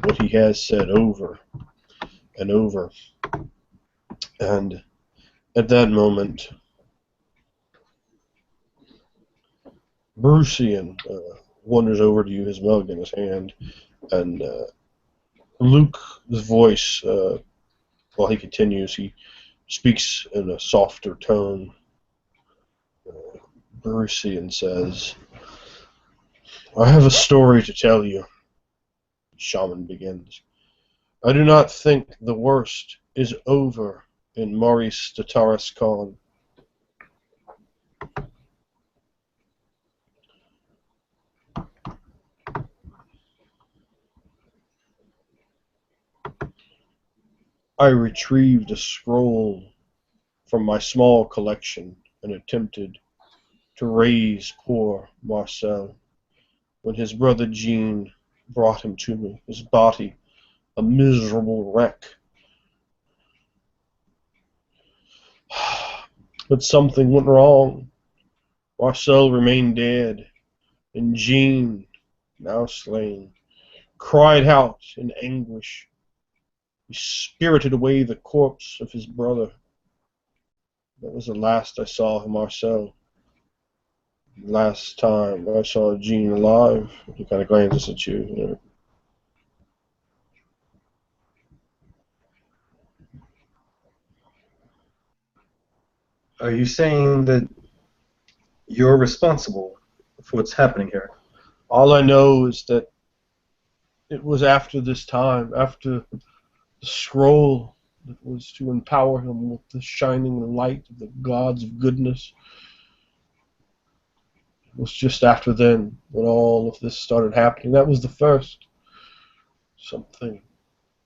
what he has said over and over. And at that moment, Brucian wanders over to you, his mug in his hand, and Luke's voice, while he continues, he speaks in a softer tone. Brucian says, I have a story to tell you. Shaman begins. I do not think the worst is over in Maurice Stataris Khan. I retrieved a scroll from my small collection and attempted to raise poor Marcel when his brother Jean brought him to me, his body a miserable wreck. But something went wrong. Marcel remained dead, and Jean, now slain, cried out in anguish. He spirited away the corpse of his brother. That was the last I saw of Marcel. Last time I saw Jean alive. He kind of glances at you.
Are you saying that you're responsible for what's happening here?
All I know is that it was after this time, after the scroll that was to empower him with the shining light of the gods of goodness. It was just after then when all of this started happening. That was the first. Something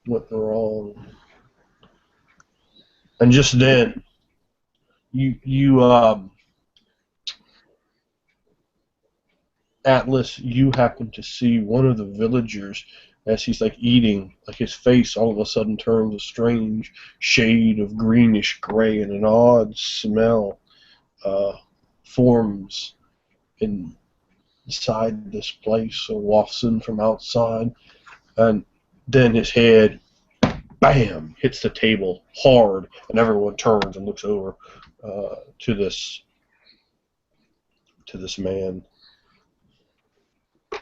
went wrong. And just then, Atlas, you happen to see one of the villagers as he's like eating, like his face all of a sudden turns a strange shade of greenish gray, and an odd smell forms inside this place, or wafts in from outside, and then his head, bam, hits the table hard, and everyone turns and looks over to this man.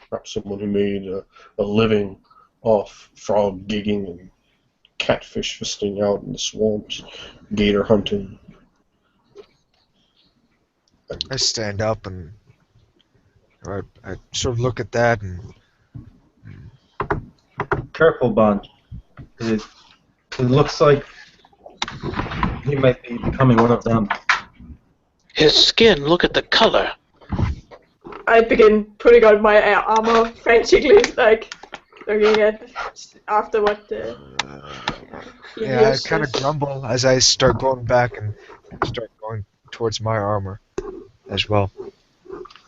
Perhaps someone who made a living off frog gigging and catfish fisting out in the swamps, gator hunting.
I stand up and I sort of look at that and
Careful, Bond. It looks like he might be becoming one of them.
His skin, look at the color.
I begin putting on my armor frantically, like looking at after what
yeah, I kind of grumble as I start going back and start going towards my armor as well.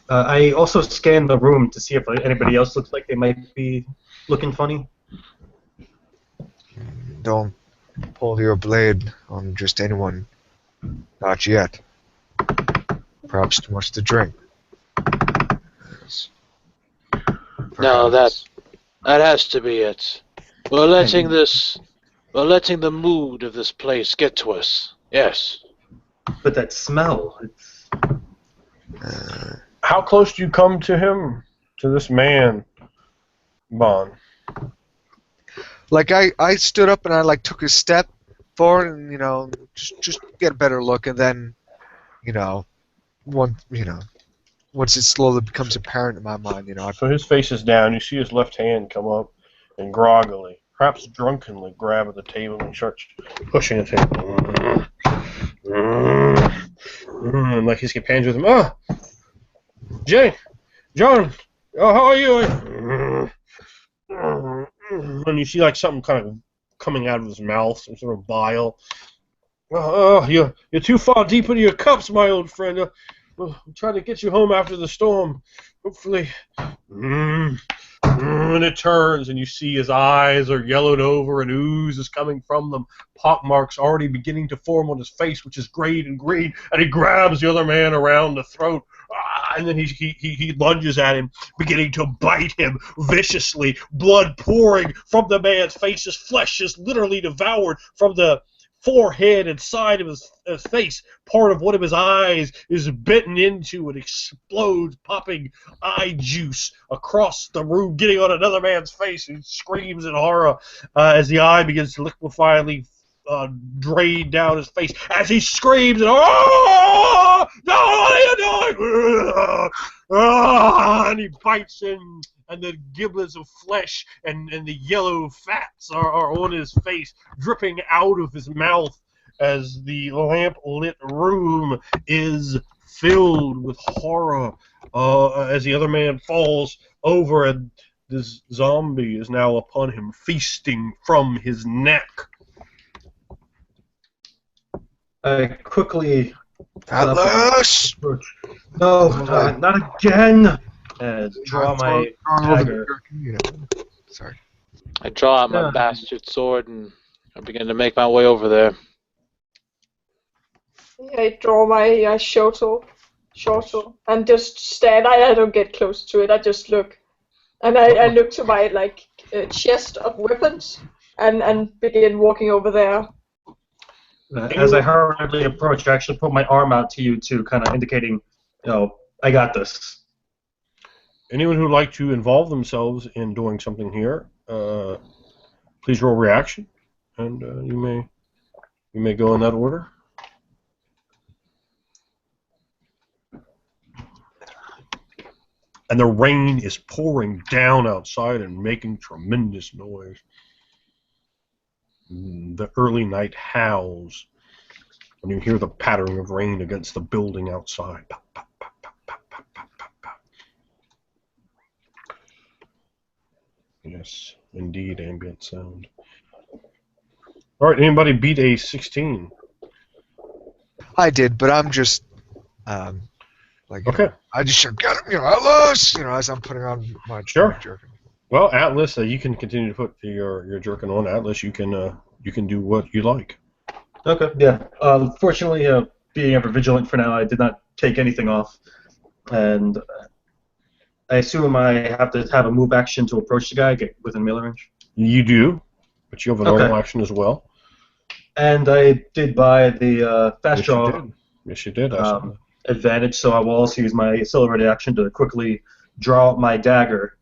I also scan the room to see if anybody else looks like they might be looking funny.
Don't pull your blade on just anyone. Not yet. Perhaps too much to drink. Yes.
No,
Perhaps.
that has to be it. We're letting the mood of this place get to us. Yes.
But that smell, it's...
How close do you come to him, to this man, Bon?
Like I stood up and I like took a step forward and just get a better look, and then once it slowly becomes apparent in my mind,
So his face is down. You see his left hand come up and groggily, perhaps drunkenly, grab at the table and starts pushing the table. And like his companions with him, Jane, John, how are you? And you see like something kind of coming out of his mouth, some sort of bile. You're too far deep into your cups, my old friend. We'll try to get you home after the storm. Hopefully. And it turns, and you see his eyes are yellowed over, and ooze is coming from them. Pockmarks already beginning to form on his face, which is grayed and green. And he grabs the other man around the throat. And then he lunges at him, beginning to bite him viciously. Blood pouring from the man's face. His flesh is literally devoured from the forehead and side of his face. Part of one of his eyes is bitten into and explodes, popping eye juice across the room, getting on another man's face, who screams in horror as the eye begins to liquefy, drain down his face as he screams and no, what are you doing? And he bites him, and the giblets of flesh and the yellow fats are on his face, dripping out of his mouth as the lamp-lit room is filled with horror as the other man falls over, and this zombie is now upon him, feasting from his neck.
I quickly...
Atlas!
No, not again! Draw my dagger.
Sorry.
I draw out my bastard sword and I begin to make my way over there.
I draw my shorto, and just stand. I don't get close to it. I just look, and I look to my chest of weapons, and begin walking over there.
As I hurriedly approach, I actually put my arm out to you too, kind of indicating, I got this.
Anyone who'd like to involve themselves in doing something here, please roll reaction, and you may go in that order. And the rain is pouring down outside and making tremendous noise. The early night howls when you hear the pattering of rain against the building outside. Pop, pop, pop, pop, pop, pop, pop, pop, pop. Yes, indeed, ambient sound. All right, anybody beat a 16?
I did, but I'm just
Okay.
I just should get him, Atlas, as I'm putting on my jerkin.
Well, Atlas, you can continue to put your jerkin on. Atlas, you can do what you like.
Okay, yeah. Fortunately, being ever vigilant for now, I did not take anything off, and I assume I have to have a move action to approach the guy, get within melee range.
You do, but you have a normal action as well.
And I did buy the fast draw.
Yes, you did. I saw that.
Advantage, so I will also use my accelerated action to quickly draw out my dagger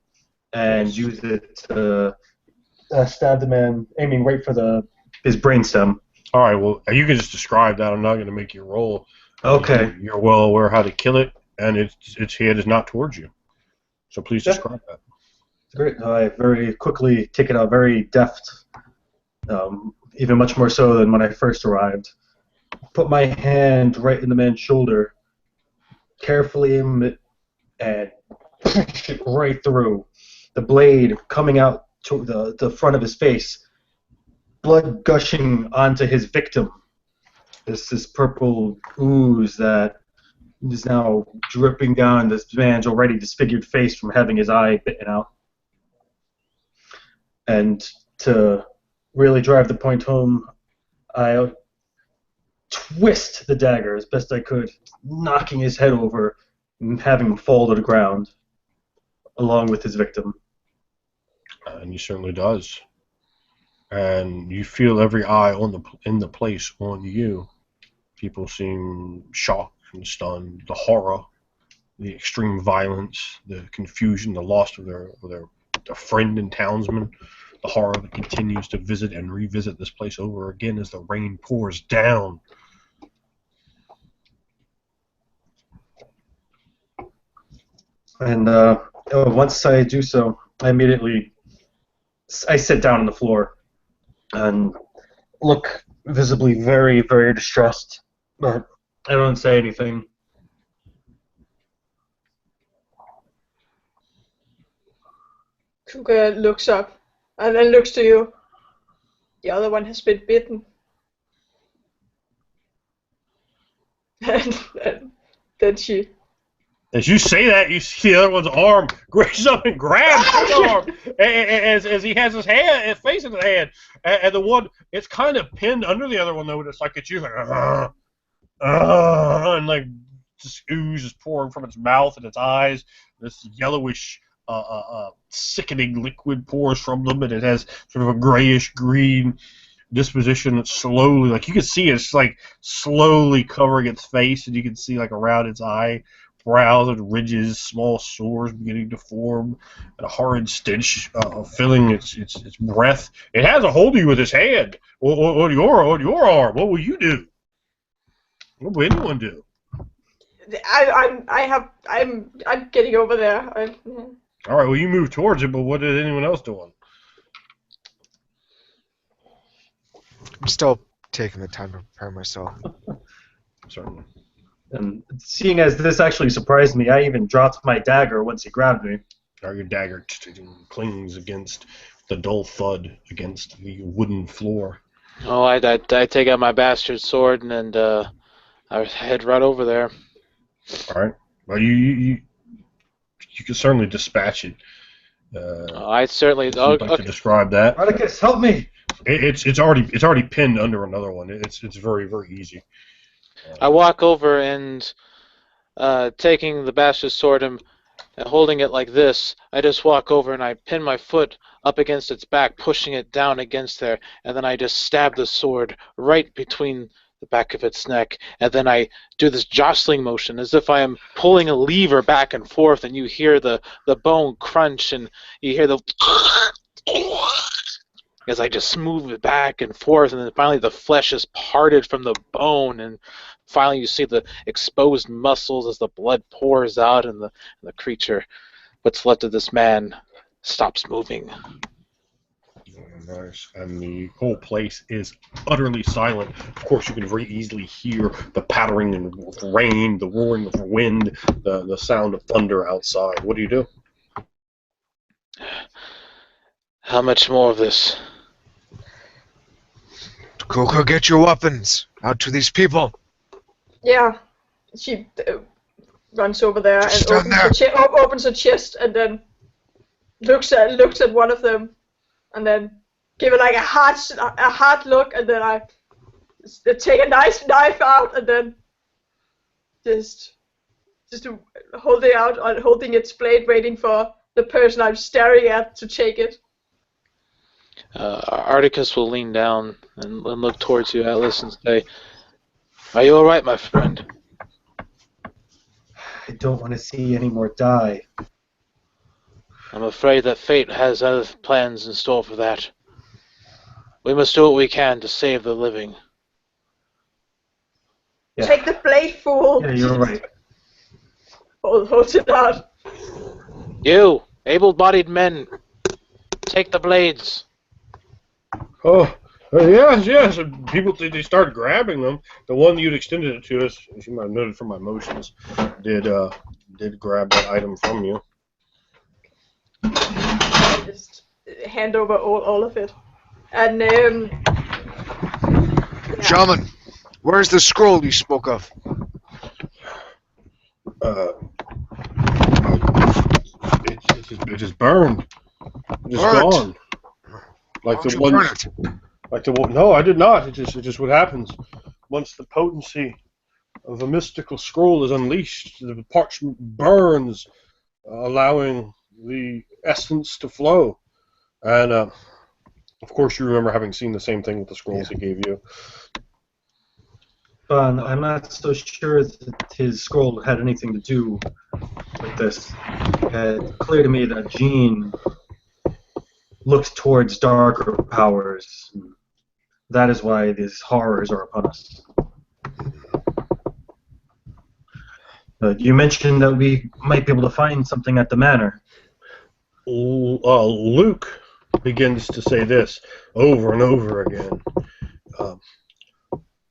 and use it to stab the man, aiming right for his brainstem.
All right, well, you can just describe that. I'm not going to make you roll.
Okay.
You're well aware how to kill it, and its head is not towards you. So please describe that.
Great. I very quickly take it out, very deft, even much more so than when I first arrived. Put my hand right in the man's shoulder, carefully aim it, and push it right through. The blade coming out to the front of his face, blood gushing onto his victim. This purple ooze that is now dripping down this man's already disfigured face from having his eye bitten out. And to really drive the point home, I twist the dagger as best I could, knocking his head over and having him fall to the ground along with his victim.
And he certainly does. And you feel every eye in the place on you. People seem shocked and stunned. The horror, the extreme violence, the confusion, the loss of their friend and townsman. The horror that continues to visit and revisit this place over again as the rain pours down.
And once I do so, I sit down on the floor and look visibly very, very distressed. But I don't say anything.
Kuga looks up and then looks to you. The other one has been bitten. And then she...
As you say that, you see the other one's arm reaches up and grabs his arm as he has his face in his hand. And the one, it's kind of pinned under the other one, though, and it's like it's you, like, and like just ooze is pouring from its mouth and its eyes. This yellowish, sickening liquid pours from them, and it has sort of a grayish green disposition that's slowly, like you can see it's like slowly covering its face, and you can see like around its eyebrows and ridges, small sores beginning to form, and a horrid stench filling its breath. It has a hold of you with its hand on your arm. What will you do? What will anyone do?
I'm getting over there.
All right. Well, you move towards it, but what is anyone else doing?
I'm still taking the time to prepare myself.
Certainly.
And seeing as this actually surprised me, I even dropped my dagger once he grabbed me.
Your dagger clings against the dull thud against the wooden floor.
Oh, I take out my bastard sword and I head right over there.
All right. Well, you can certainly dispatch it.
I certainly.
If you'd like to describe that.
Radicus, help me!
It's already pinned under another one. It's very, very easy.
I walk over and, taking the bastard's sword and holding it like this, I just walk over and I pin my foot up against its back, pushing it down against there, and then I just stab the sword right between the back of its neck, and then I do this jostling motion as if I am pulling a lever back and forth, and you hear the bone crunch, and you hear the as I just move it back and forth, and then finally the flesh is parted from the bone, and finally you see the exposed muscles as the blood pours out, and the creature, what's left of this man, stops moving.
Nice. And the whole place is utterly silent. Of course, you can very easily hear the pattering of rain, the roaring of wind, the sound of thunder outside. What do you do?
How much more of this?
Go get your weapons out to these people.
Yeah. She runs over there
Just
and opens her chest and then looks at one of them and then give it like a hard look, and then I take a nice knife out and then just holding its blade, waiting for the person I'm staring at to take it.
Articus will lean down and look towards you, Atlas, and say, "Are you all right, my friend?"
I don't want to see any more die.
I'm afraid that fate has other plans in store for that. We must do what we can to save the living.
Yeah.
Take the blade, fool!
Yeah, you're right.
Hold it out.
You, able-bodied men, take the blades.
Oh, yes. And people, they started grabbing them. The one you'd extended it to us, as you might have noted from my motions, did grab that item from you.
I just hand over all of it. And,
Shaman, where's the scroll you spoke of?
It is burned. It is gone. Like
Why don't
the
you
one.
burn it?
Like the one. No, I did not. It just what happens once the potency of a mystical scroll is unleashed. The parchment burns, allowing the essence to flow. And of course, you remember having seen the same thing with the scrolls he gave you.
But I'm not so sure that his scroll had anything to do with this. It's clear to me that Jean looks towards darker powers. That is why these horrors are upon us. You mentioned that we might be able to find something at the manor.
Luke begins to say this over and over again.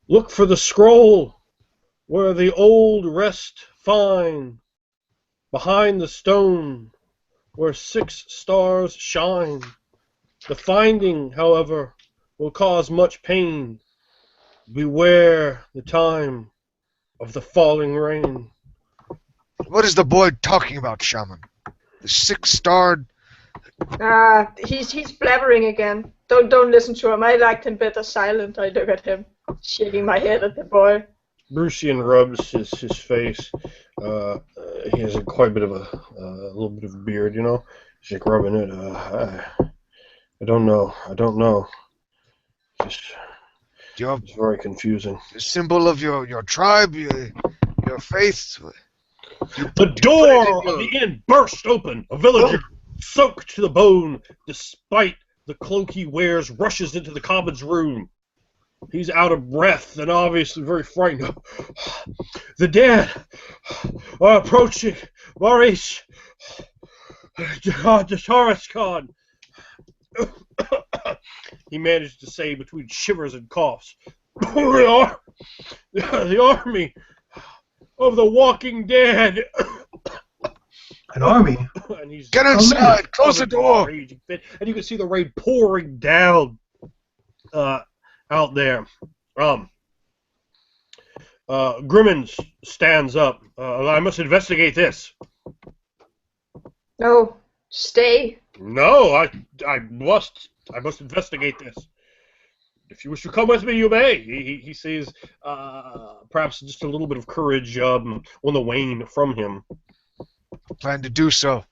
Look for the scroll where the old rest fine, behind the stone where 6 stars shine. The finding, however, will cause much pain. Beware the time of the falling rain.
What is the boy talking about, Shaman? The 6-starred...
he's blabbering again. Don't listen to him. I liked him better silent. I look at him, shaking my head at the boy.
Brucian rubs his face. He has quite a bit of a little bit of a beard, you know. He's like rubbing it. I don't know. It's very confusing.
The symbol of your tribe, your faith.
The door of the inn burst open. A villager, soaked to the bone, despite the cloak he wears, rushes into the common's room. He's out of breath and obviously very frightened. The dead are approaching. Maurice, Taurus Khan. He managed to say between shivers and coughs. The army of the Walking Dead.
An army?
And he's
Get inside! Close the door!
And you can see the rain pouring down out there. Grimmins stands up. I must investigate this.
No, stay.
No, I must investigate this. If you wish to come with me, you may. He says, perhaps just a little bit of courage on the wane from him.
Plan to do so.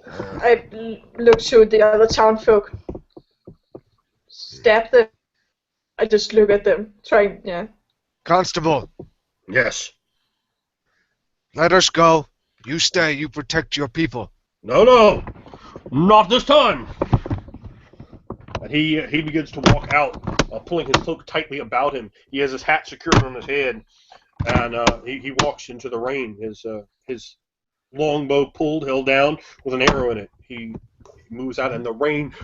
I look to the other townfolk. Stab them. I just look at them, trying, yeah.
Constable,
Yes.
let us go. You stay. You protect your people.
No, not this time. And he begins to walk out, pulling his cloak tightly about him. He has his hat secured on his head, and he walks into the rain. His longbow held down with an arrow in it. He moves out, and the rain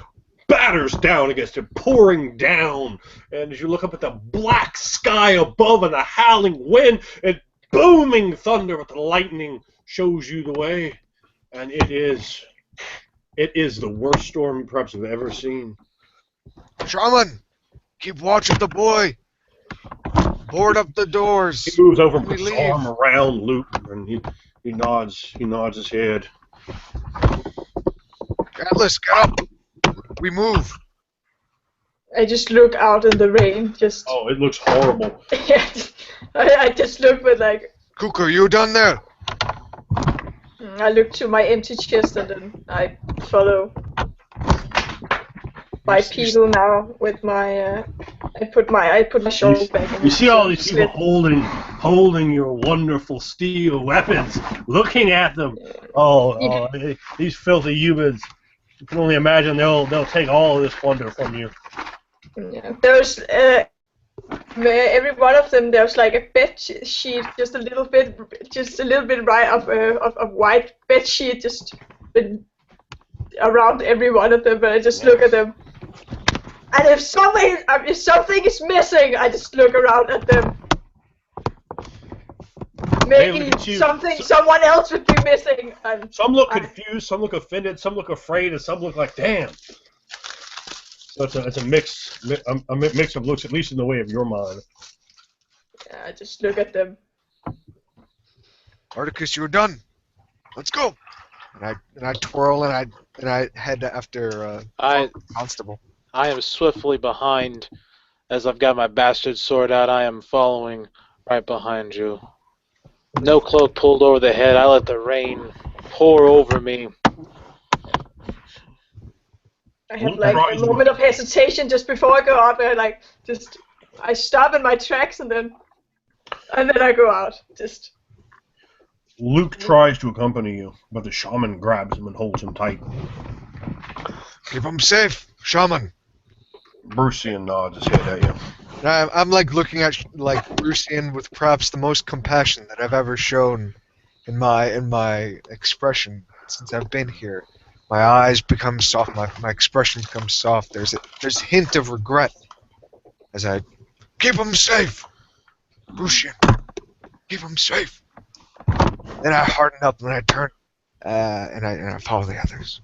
batters down against him, pouring down. And as you look up at the black sky above and the howling wind and booming thunder with the lightning shows you the way. And it is the worst storm perhaps I've ever seen.
Shaman, keep watch of the boy. Board up the doors.
He moves over and
We
puts his
leave.
arm around Luke, and he nods his head.
Atlas, get up. We move.
I just look out in the rain, just...
Oh, it looks horrible.
Yeah, I just look with like...
Kuka, you done there?
I look to my empty chest and then I follow my people now with my... I put my shoulder back in.
You see all these people holding your wonderful steel weapons, looking at them. These filthy humans. You can only imagine they'll take all of this plunder from you.
Yeah. There's every one of them. There's like a bed sheet, just a little bit right of white bed sheet, just around every one of them. But I just look at them, and if something is missing, I just look around at them. Maybe someone else would be missing.
Some look confused, some look offended, some look afraid, and some look like, damn. So it's a mix of looks, at least in the way of your mind.
Yeah, I just look at them.
Articus, you're done. Let's go. And I twirl and I head after Constable.
I am swiftly behind, as I've got my bastard sword out. I am following right behind you. No cloak pulled over the head. I let the rain pour over me.
I have like a moment of hesitation just before I go out there. I stop in my tracks and then I go out. Just.
Luke tries to accompany you, but the shaman grabs him and holds him tight.
Keep him safe, shaman.
Brucian nods his head at you.
I'm like looking at Brucian with perhaps the most compassion that I've ever shown in my expression since I've been here. My eyes become soft. My expression becomes soft. There's a hint of regret as I keep him safe, Brucian. Keep him safe. Then I harden up and I turn and I follow the others.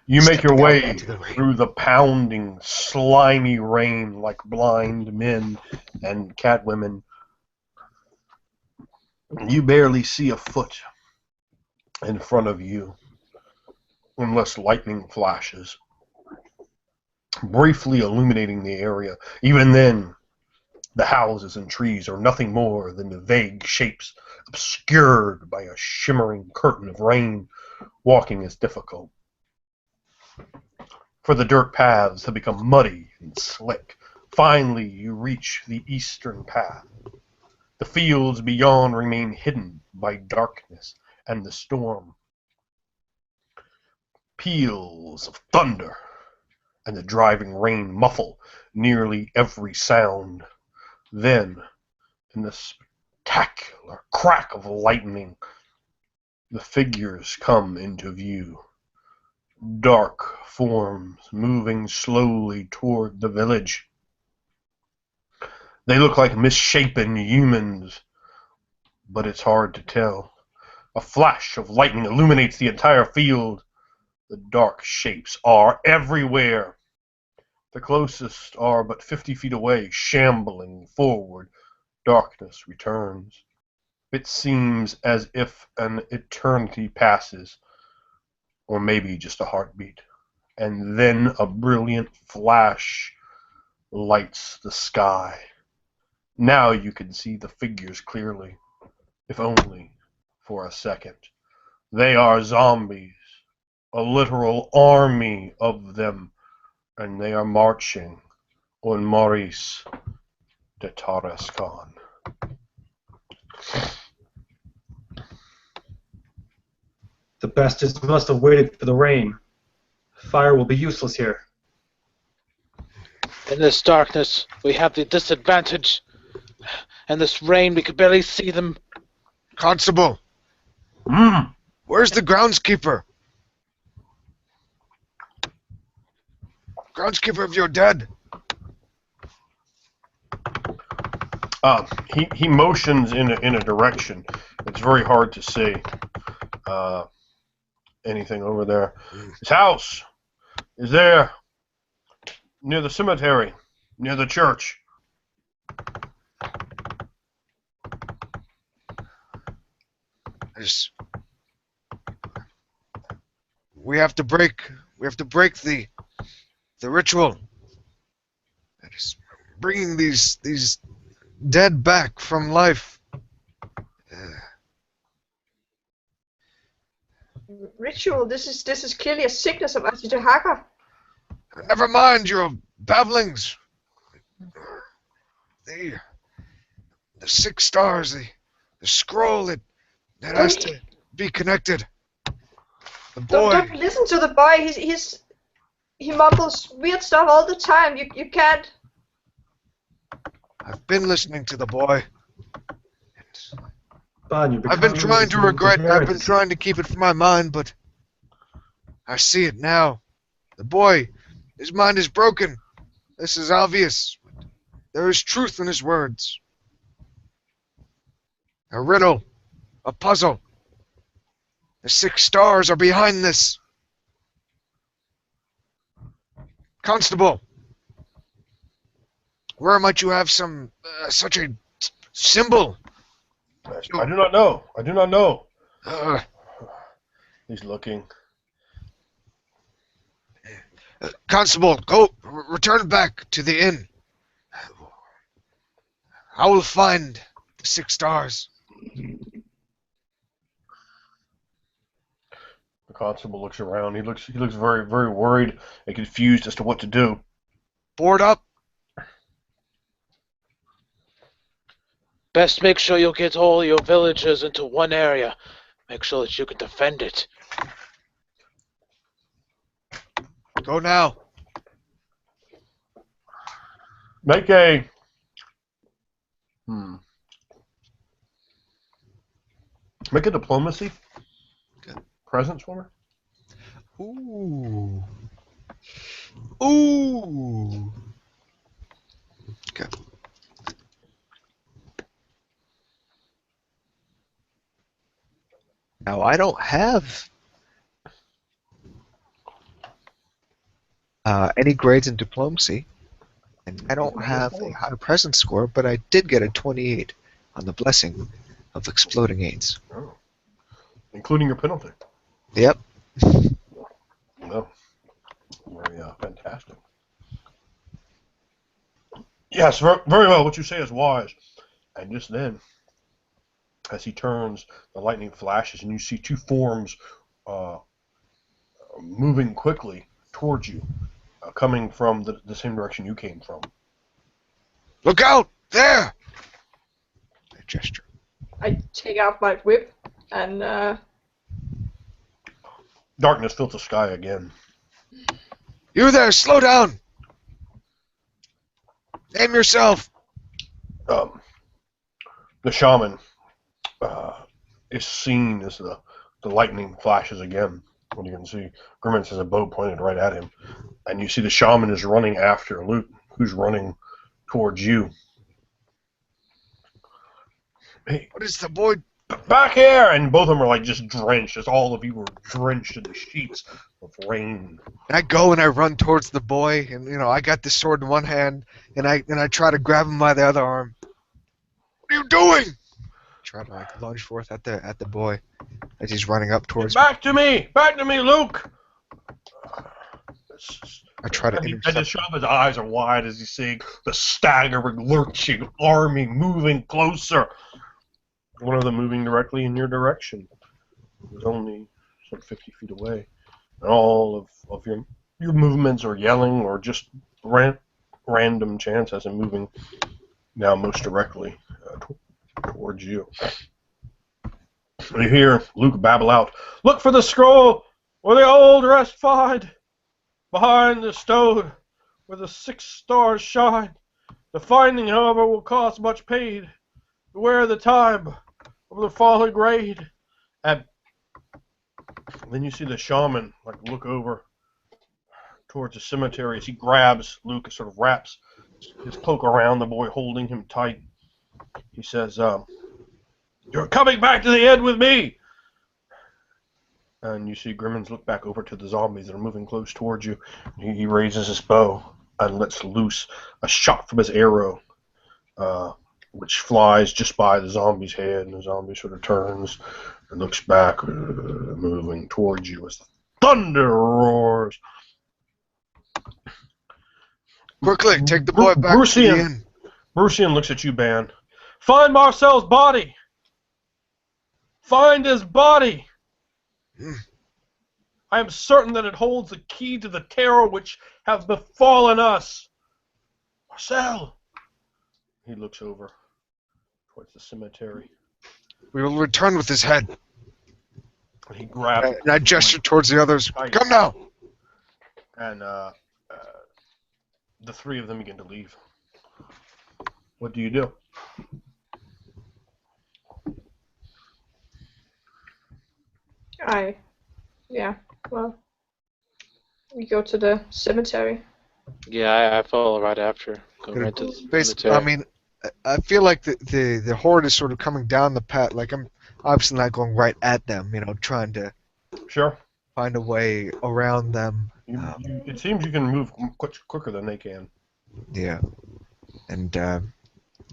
You make your way through the pounding, slimy rain like blind men and catwomen. You barely see a foot in front of you, unless lightning flashes, briefly illuminating the area. Even then, the houses and trees are nothing more than the vague shapes obscured by a shimmering curtain of rain. Walking is difficult, for the dirt paths have become muddy and slick. Finally, you reach the eastern path. The fields beyond remain hidden by darkness and the storm. Peals of thunder and the driving rain muffle nearly every sound. Then, in the spectacular crack of lightning, the figures come into view. Dark forms moving slowly toward the village. They look like misshapen humans, but it's hard to tell. A flash of lightning illuminates the entire field. The dark shapes are everywhere. The closest are but 50 feet away, shambling forward. Darkness returns. It seems as if an eternity passes, or maybe just a heartbeat. and then a brilliant flash lights the sky. Now you can see the figures clearly, if only for a second. They are zombies, a literal army of them, and they are marching on Maurice de Tarascon.
The bastards must have waited for the rain. Fire will be useless here.
In this darkness, we have the disadvantage. And this rain, we could barely see them.
Constable, where's the groundskeeper? Groundskeeper of your dead.
He motions in a direction. It's very hard to see anything over there. His house is there, near the cemetery, near the church.
We have to break the ritual. Just bringing these dead back from life.
Ritual. This is clearly a sickness of Ashitahaka.
Never mind your babblings. The 6 stars, the scroll that has to be connected. The boy.
Don't listen to the boy. He mumbles weird stuff all the time. You can't.
I've been listening to the boy.
Bon,
I've been trying to regret. I've been trying to keep it from my mind, but I see it now. The boy, his mind is broken. This is obvious. There is truth in his words. A riddle, a puzzle. The 6 stars are behind this. Constable, where might you have some such a symbol?
I do not know. I do not know. He's looking.
Constable, go return back to the inn. I will find the 6 stars.
The constable looks around. He looks very, very worried and confused as to what to do.
Board up.
Best make sure you get all your villagers into one area. Make sure that you can defend it.
Go now.
Make a Make a diplomacy.
Okay.
Presence for me.
Ooh. Ooh. Okay. Now I don't have any grades in diplomacy, and I don't have a high presence score, but I did get a 28 on the blessing of exploding aids.
Oh. Including your penalty.
Yep.
No. Very fantastic. Yes, very well. What you say is wise. And just then, as he turns, the lightning flashes, and you see 2 forms moving quickly towards you, coming from the same direction you came from.
Look out! There! I gesture.
I take out my whip and
Darkness fills the sky again.
You there! Slow down! Name yourself!
The shaman is seen as the lightning flashes again. What you can see, Grimmins has a bow pointed right at him, and you see the shaman is running after Luke, who's running towards you. Hey,
What is the boy?
back here! And both of them are like just drenched, as all of you were drenched in the sheets of rain.
And I go and I run towards the boy, and I got the sword in one hand, and I try to grab him by the other arm. What are you doing? Try to lunge forth at the boy as he's running up towards me.
Back to me, Luke!
I try to
And
intercept.
the shaman's eyes are wide as he's seeing the staggering, lurching army moving closer. One of them moving directly in your direction. It was only some 50 feet away. And all of your movements or yelling or just random chance as I'm moving now most directly towards you. You hear Luke babble out, "Look for the scroll where the old rest find, behind the stone where the 6 stars shine. The finding, however, will cost much pain. Beware the time of the falling rain." And then you see the shaman look over towards the cemetery as he grabs Luke and sort of wraps his cloak around the boy, holding him tight. He says, "You're coming back to the end with me." And you see Grimmins look back over to the zombies that are moving close towards you. He raises his bow and lets loose a shot from his arrow, which flies just by the zombie's head, and the zombie sort of turns and looks back, moving towards you as the thunder roars.
Quickly, take the boy back to the inn.
Brucian looks at you, Ban. "Find Marcel's body! Find his body! I am certain that it holds the key to the terror which have befallen us. Marcel!" He looks over towards the cemetery.
We will return with his head.
And he grabs
And I gesture towards the others. Come now!
And the 3 of them begin to leave. What do you do?
Well, we go to the cemetery.
Yeah, I follow right after. Go right to the
Basically,
cemetery.
I mean, I feel like the horde is sort of coming down the path. Like, I'm obviously not going right at them, trying to
Sure.
find a way around them.
It seems you can move quicker than they can.
Yeah. And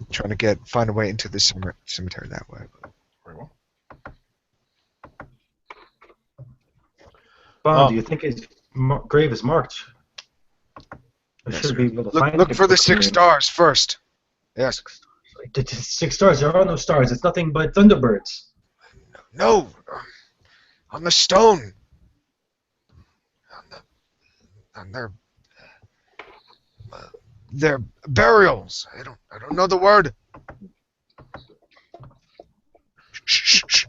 trying to find a way into the cemetery that way.
Very well.
Bond, do you think his grave is marked? I should be able to find it.
Look for the 6 stars first. Yes.
6 stars. There are no stars. It's nothing but thunderbirds.
No. On the stone. On their burials. I don't know the word. Shh.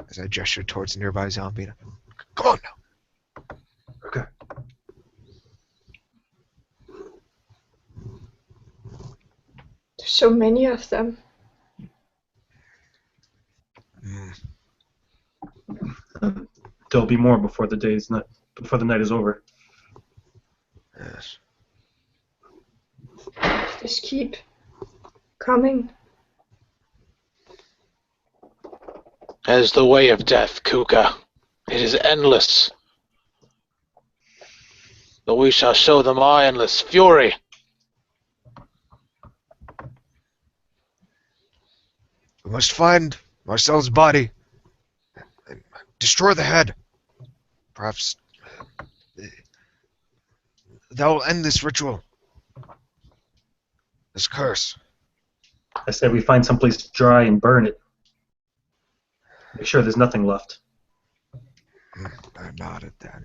As I gesture towards the nearby zombie. Come on now.
Okay.
There's so many of them.
There'll be more before the night is over.
Yes.
Just keep coming.
As the way of death, Kuka. It is endless. But we shall show them our endless fury.
We must find Marcel's body and destroy the head. Perhaps that will end this ritual. This curse.
I said we find someplace dry and burn it. Make sure there's nothing left.
I nodded that,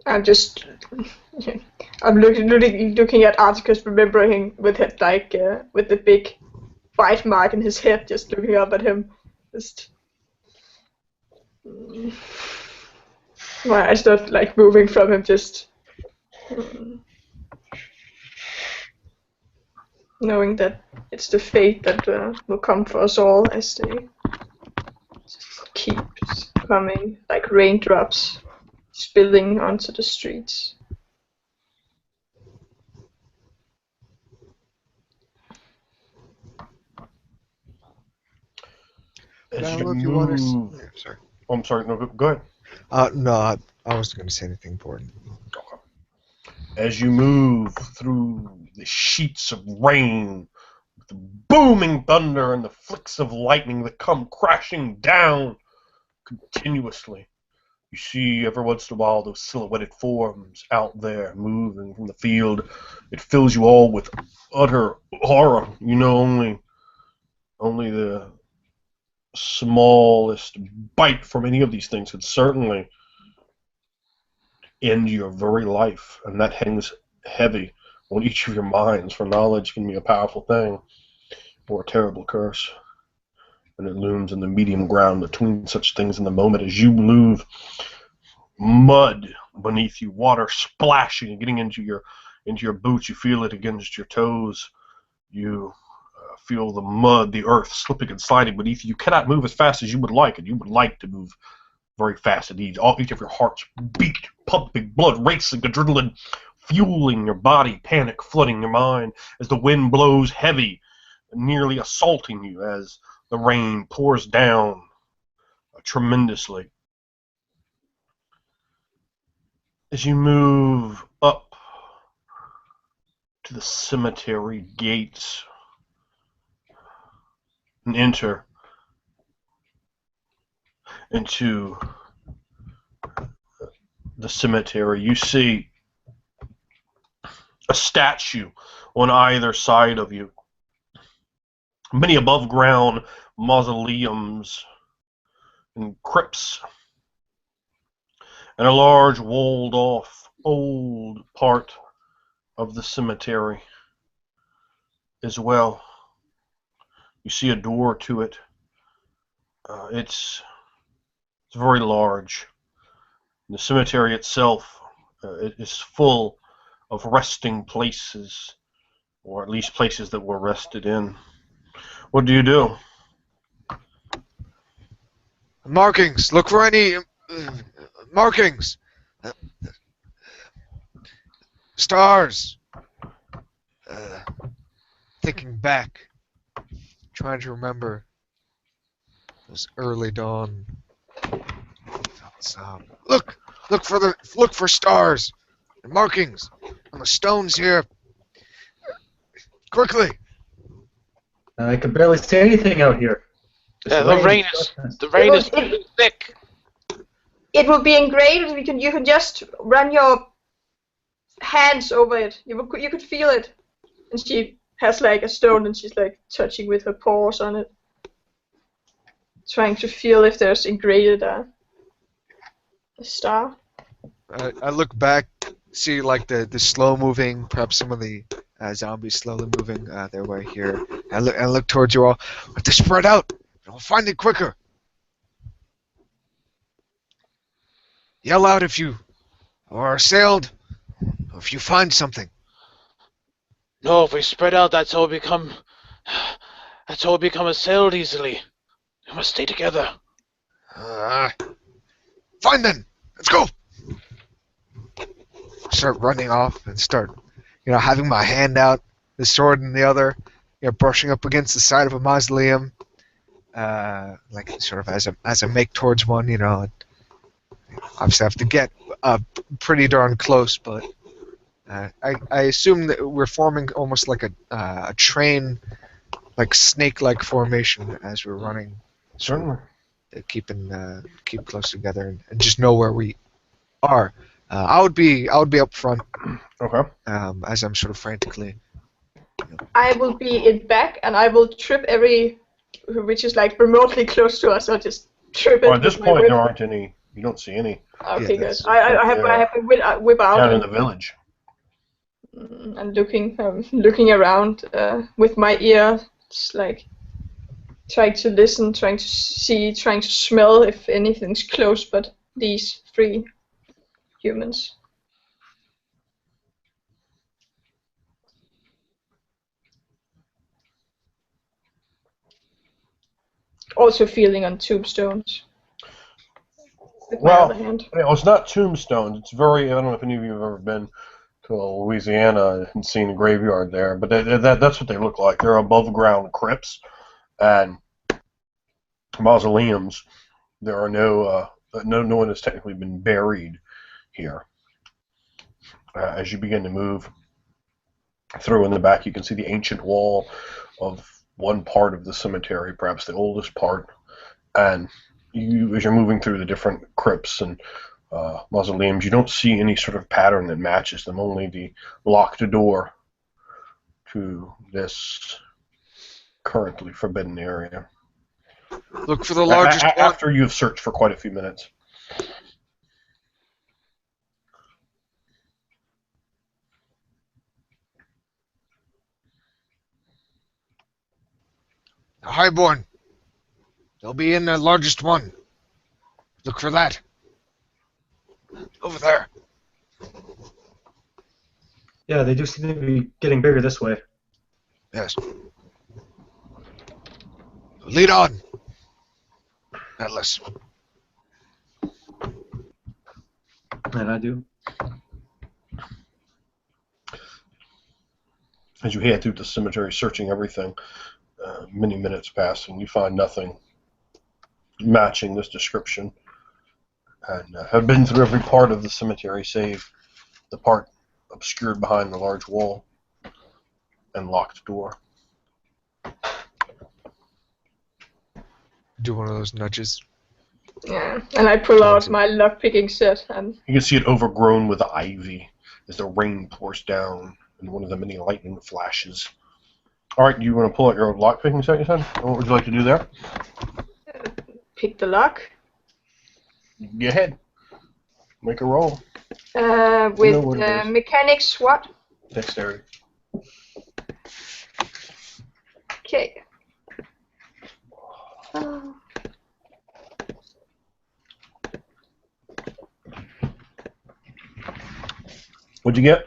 I'm looking at Articus, remembering with the big bite mark in his head, just looking up at him. My eyes not moving from him, just knowing that it's the fate that will come for us all as they just keep coming like raindrops spilling onto the streets.
As
I don't
you
know if you want to.
move...
Yeah, sorry.
Oh, I'm sorry. No, go ahead.
No, I wasn't going to say anything important.
As you move through the sheets of rain, with the booming thunder and the flicks of lightning that come crashing down continuously, You see every once in a while those silhouetted forms out there moving from the field. It fills you all with utter horror. You know only the smallest bite from any of these things could certainly end your very life, and that hangs heavy on each of your minds, for knowledge can be a powerful thing or a terrible curse, and it looms in the medium ground between such things in the moment as you move. Mud beneath you, water splashing and getting into your boots. You feel it against your toes. You feel the mud, the earth slipping and sliding beneath you. You cannot move as fast as you would like, and you would like to move very fast indeed. Each of your hearts beat, pumping, blood racing, adrenaline fueling your body, panic flooding your mind as the wind blows heavy, nearly assaulting you as the rain pours down tremendously. As you move up to the cemetery gates and enter into the cemetery, you see a statue on either side of you. Many above ground mausoleums and crypts, and a large walled off old part of the cemetery as well. You see a door to it. It's very large. The cemetery itself is full of resting places, or at least places that were rested in. What do you do?
Markings. Look for any markings. Stars. Thinking back, trying to remember those early dawn. Look for stars and markings on the stones here. Quickly.
I can barely see anything out here.
Yeah, the rain is too thick.
It would be great if you can just run your hands over it. You could feel it. And she has like a stone and she's like touching with her paws on it. Trying to feel if there's engraved a star.
I look back, see like the slow moving, perhaps some of the zombies slowly moving their way here. I look towards you all. We have to spread out. We'll find it quicker. Yell out if you are assailed, or if you find something.
No, if we spread out, that's how we become assailed easily. We must stay together.
Fine then. Let's go. Start running off and start, having my hand out, the sword in the other, brushing up against the side of a mausoleum, like sort of as I make towards one, Obviously, I have to get pretty darn close, but I assume that we're forming almost like a train, like snake-like formation as we're running.
Certainly.
Keep close together and just know where we are. I would be up front.
Okay.
As I'm sort of frantically.
I will be in back, and I will trip which is like remotely close to us. I'll just trip it.
Well, at this point, there aren't any. You don't see any.
Okay, good. I have a whip out.
Down in the village.
And looking around with my ear, just like trying to listen, trying to see, trying to smell if anything's close. But these three humans. Also feeling on tombstones.
Well, it's not tombstones. It's very. I don't know if any of you have ever been to Louisiana and seen a graveyard there, but that's what they look like. They're above ground crypts and mausoleums. There are no one has technically been buried here. As you begin to move through in the back, you can see the ancient wall of one part of the cemetery, perhaps the oldest part, and as you're moving through the different crypts and mausoleums, you don't see any sort of pattern that matches them. Only the locked door to this currently forbidden area.
Look for the largest one.
After you've searched for quite a few minutes.
The Highborn. They'll be in the largest one. Look for that. Over there.
Yeah, they do seem to be getting bigger this way.
Yes. Lead on. Atlas.
And I do.
As you head through the cemetery, searching everything, many minutes pass, and you find nothing matching this description. And have been through every part of the cemetery, save the part obscured behind the large wall and locked door.
Do one of those nudges.
Yeah, and I pull out my lockpicking set and
You can see it overgrown with ivy as the rain pours down and one of the many lightning flashes. All right, you want to pull out your lockpicking set, you said? What would you like to do there?
pick the lock.
Go ahead. Make a roll.
With
what it is.
mechanics, what?
Dexterity.
Okay.
What'd you get?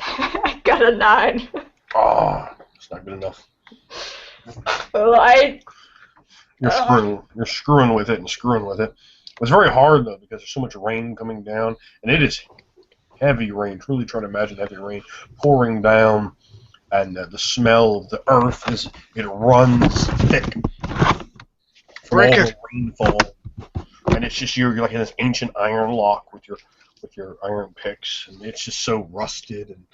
I got a 9.
Oh, it's not good enough.
Well,
You're screwing with it and screwing with it. It's very hard though because there's so much rain coming down, and it is heavy rain. Truly try to imagine heavy rain pouring down, and the smell of the earth as it runs thick from all the rainfall. And it's just you're like in this ancient iron lock with your iron picks, and it's just so rusted, and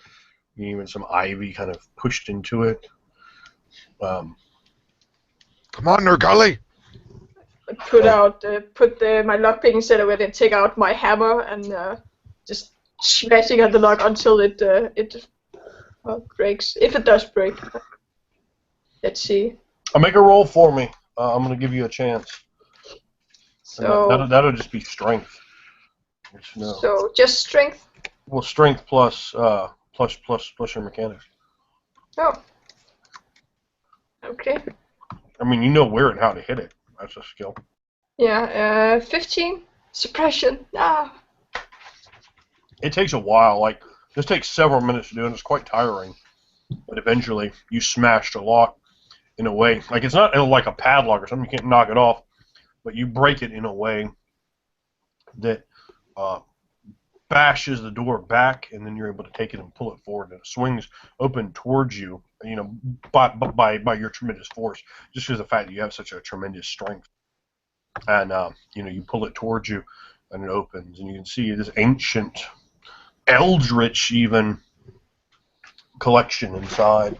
even some ivy kind of pushed into it.
Come on, Nergali.
put my lockpicking set away, then take out my hammer and just smashing at the lock until it breaks. If it does break. Let's see.
Make a roll for me. I'm going to give you a chance.
So
That'll just be strength. No.
So just strength.
Well, strength plus your mechanics.
Oh. Okay.
I mean, you know where and how to hit it. That's a skill.
Yeah. 15 suppression. Ah.
It takes a while. Like this takes several minutes to do, and it's quite tiring. But eventually, you smash the lock in a way like it's not like a padlock or something. You can't knock it off, but you break it in a way that bashes the door back, and then you're able to take it and pull it forward, and it swings open towards you. You know, by your tremendous force, just because of the fact that you have such a tremendous strength, and you pull it towards you, and it opens, and you can see this ancient, eldritch even collection inside.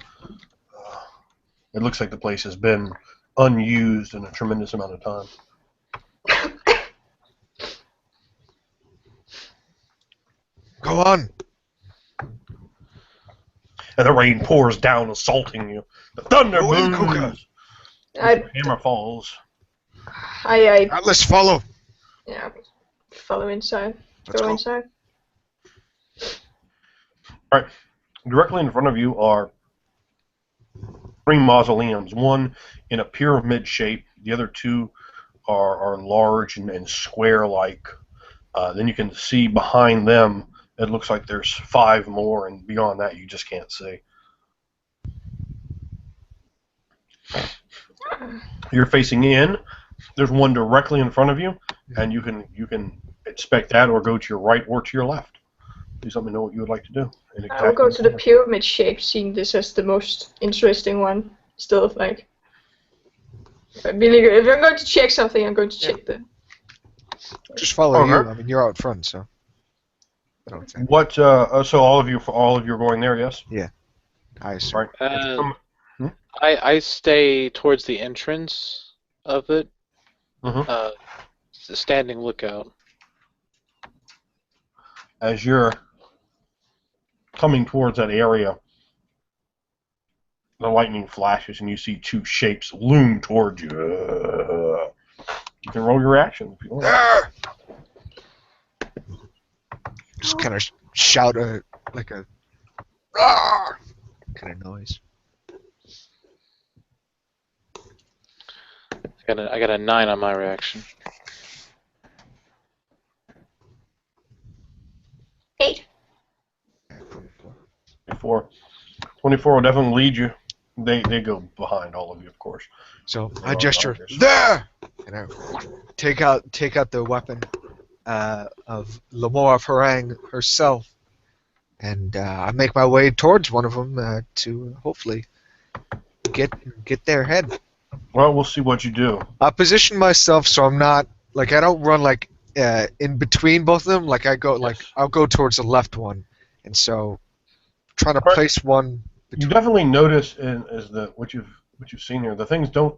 It looks like the place has been unused in a tremendous amount of time.
Go on.
And the rain pours down, assaulting you. The thunder booms. The hammer falls.
Atlas, follow.
Yeah. Follow inside.
Let's go.
Inside.
All right. Directly in front of you are 3 mausoleums. One in a pyramid shape. The other 2 are large and square-like. Then you can see behind them. It looks like there's 5 more, and beyond that, you just can't see. You're facing in. There's one directly in front of you, and you can inspect that, or go to your right or to your left. Please let me know what you would like to do.
I'll go to the pyramid shape, seeing this as the most interesting one. Still, like, if I'm going to check something, I'm going to check the.
Just follow you. I mean, you're out front, so.
What? So all of you are going there, yes?
Yeah. I assume.
Right.
I stay towards the entrance of it. Standing lookout.
As you're coming towards that area, the lightning flashes and you see two shapes loom towards you. You can roll your reaction if you want.
Just kind of shout like a kind of noise.
I got a 9 on my reaction.
8.
24 will definitely lead you. They go behind all of you, of course.
So
They
I
are
gesture
riders.
there, and I take out the weapon of Lamora Harang herself, and I make my way towards one of them to hopefully get their head.
Well, we'll see what you do.
I position myself so I'm not I don't run in between both of them. Like I go I'll go towards the left one, and so trying to
Right.
place one.
You definitely notice what you've seen here. The things don't.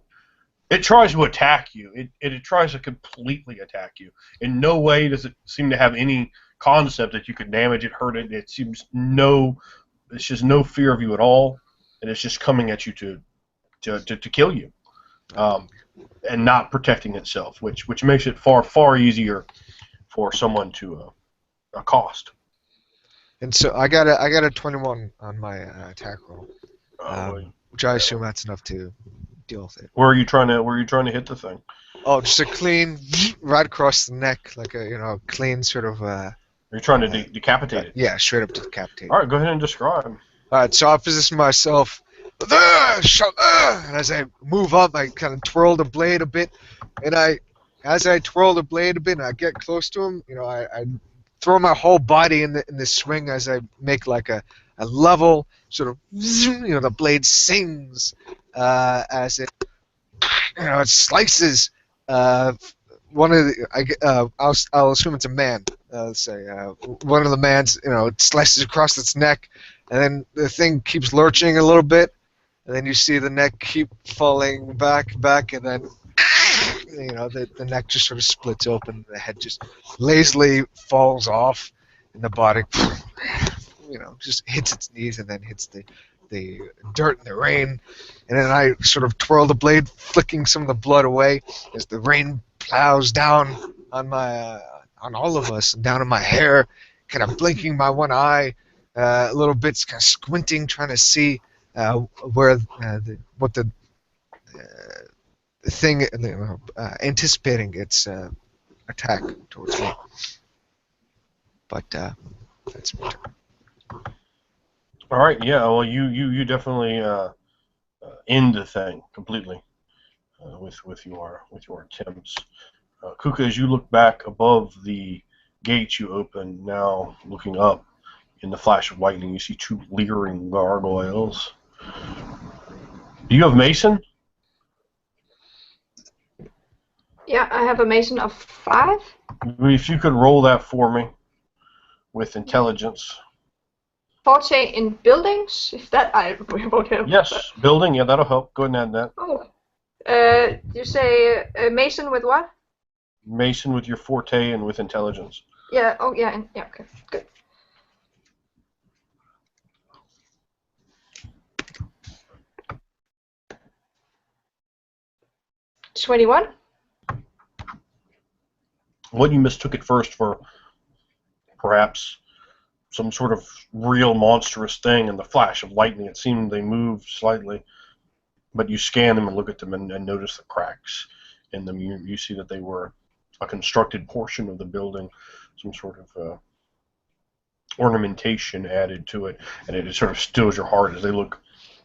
It tries to attack you. It tries to completely attack you. In no way does it seem to have any concept that you could damage it, hurt it. It seems it's just no fear of you at all, and it's just coming at you to kill you, and not protecting itself, which makes it far easier for someone to accost.
And so I got a 21 on my attack roll, which I assume that's enough to deal with it.
Where are you trying to hit the thing?
Oh, just a clean right across the neck, like a clean sort of.
You're trying to decapitate it.
Yeah, straight up to decapitate.
All right, go ahead and describe.
All right, so I position myself, and as I move up, I kind of twirl the blade a bit, and as I twirl the blade a bit, and I get close to him, I throw my whole body in the swing as I make like a level sort of, the blade sings as it, it slices one of the. I'll assume it's a man. Let's say one of the man's. It slices across its neck, and then the thing keeps lurching a little bit, and then you see the neck keep falling back, and then the neck just sort of splits open, the head just lazily falls off, and the body, just hits its knees and then hits the dirt and the rain, and then I sort of twirl the blade, flicking some of the blood away as the rain plows down on on all of us, and down on my hair, kind of blinking my one eye a little bit, kind of squinting, trying to see where what the thing, anticipating its attack towards me. But that's my turn.
All right, yeah. Well, you definitely end the thing completely with your attempts. Kuka, as you look back above the gates you opened, now looking up in the flash of lightning, you see two leering gargoyles. Do you have Mason?
Yeah, I have a Mason of 5.
If you could roll that for me with intelligence.
Forte in buildings, if that I won't help.
Yes, building. Yeah, that'll help. Go ahead and add that.
Oh, you say Mason with what?
Mason with your forte and with intelligence.
Yeah. Oh, yeah. Yeah. Okay. Good. $21.
What you mistook at first for perhaps some sort of real monstrous thing in the flash of lightning. It seemed they moved slightly, but you scan them and look at them and notice the cracks in them. You see that they were a constructed portion of the building, some sort of ornamentation added to it, and it sort of stills your heart as they look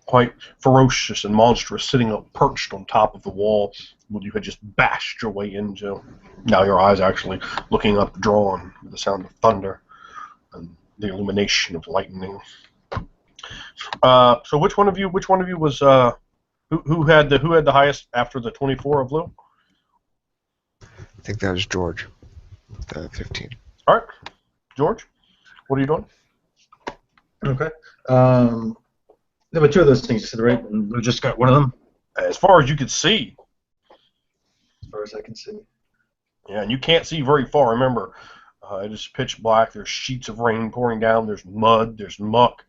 quite ferocious and monstrous, sitting up perched on top of the wall what you had just bashed your way into. Now your eyes actually looking up, drawn with the sound of thunder and the illumination of lightning. So which one of you was who had the highest after the 24 of Lou?
I think that was George, the 15.
All right, George, what are you doing?
Okay. There were two of those things you said, right? And we just got one of them.
As far as you could see.
far as I can see.
Yeah, and you can't see very far. Remember, it is pitch black. There's sheets of rain pouring down. There's mud. There's muck.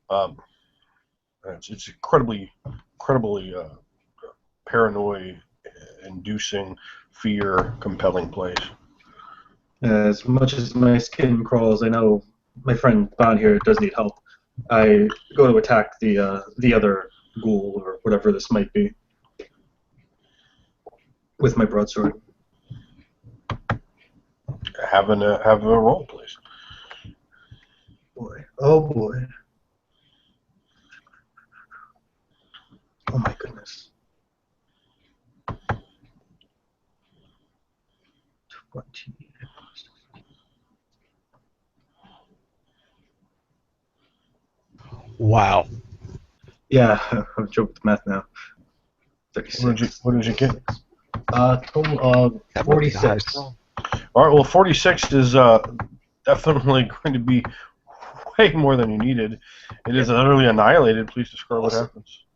Um, it's incredibly paranoid-inducing, fear-compelling place.
As much as my skin crawls, I know my friend Bond here does need help. I go to attack the other ghoul or whatever this might be with my broadsword.
Have a roll, please.
Boy, oh boy, oh my goodness. 20.
Wow.
Yeah, I'm joking with the math now. 36.
What did you get?
Total of
That might be the
46.
highest roll.
All right. Well, 46 is definitely going to be way more than you needed. It is utterly annihilated. Please describe what happens.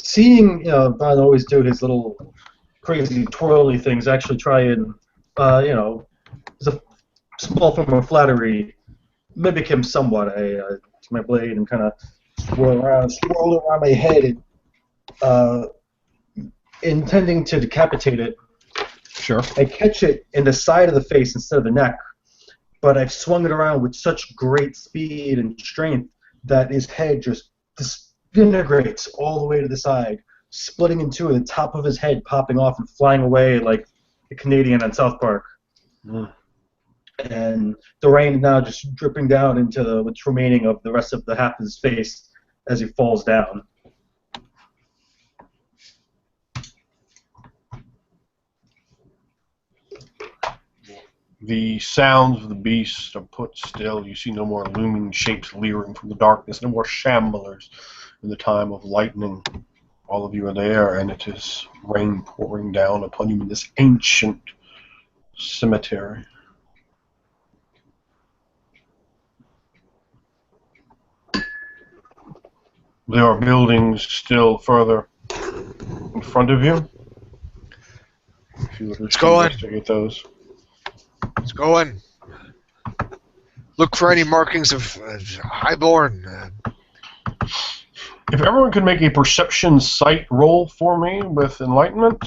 Seeing Bond always do his little crazy twirly things, actually try and as a small form of flattery, mimic him somewhat. I take my blade and kind of swirl around my head, intending to decapitate it.
Sure.
I catch it in the side of the face instead of the neck, but I've swung it around with such great speed and strength that his head just disintegrates all the way to the side, splitting in two, and the top of his head popping off and flying away like the Canadian on South Park.
Mm.
And the rain now just dripping down into what's remaining of the rest of the half of his face as he falls down.
The sounds of the beast are put still. You see no more looming shapes leering from the darkness, no more shamblers in the time of lightning. All of you are there, and it is rain pouring down upon you in this ancient cemetery. There are buildings still further in front of you. If you would wish to investigate those.
Let's go in. Look for any markings of highborn.
If everyone could make a perception sight roll for me with enlightenment.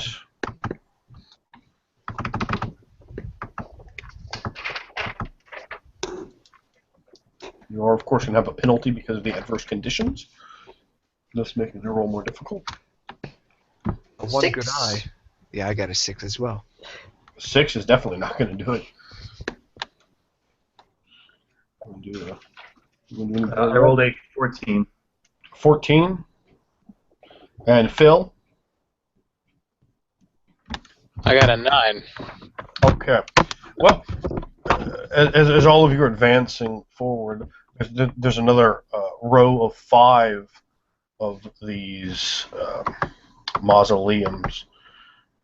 You are, of course, going to have a penalty because of the adverse conditions, thus making the roll more difficult.
A one good eye. Yeah, I got a 6 as well.
6 is definitely not going to do it.
I rolled a 14.
14. And Phil?
I got a 9.
Okay. Well, as all of you are advancing forward, there's another row of 5 of these mausoleums,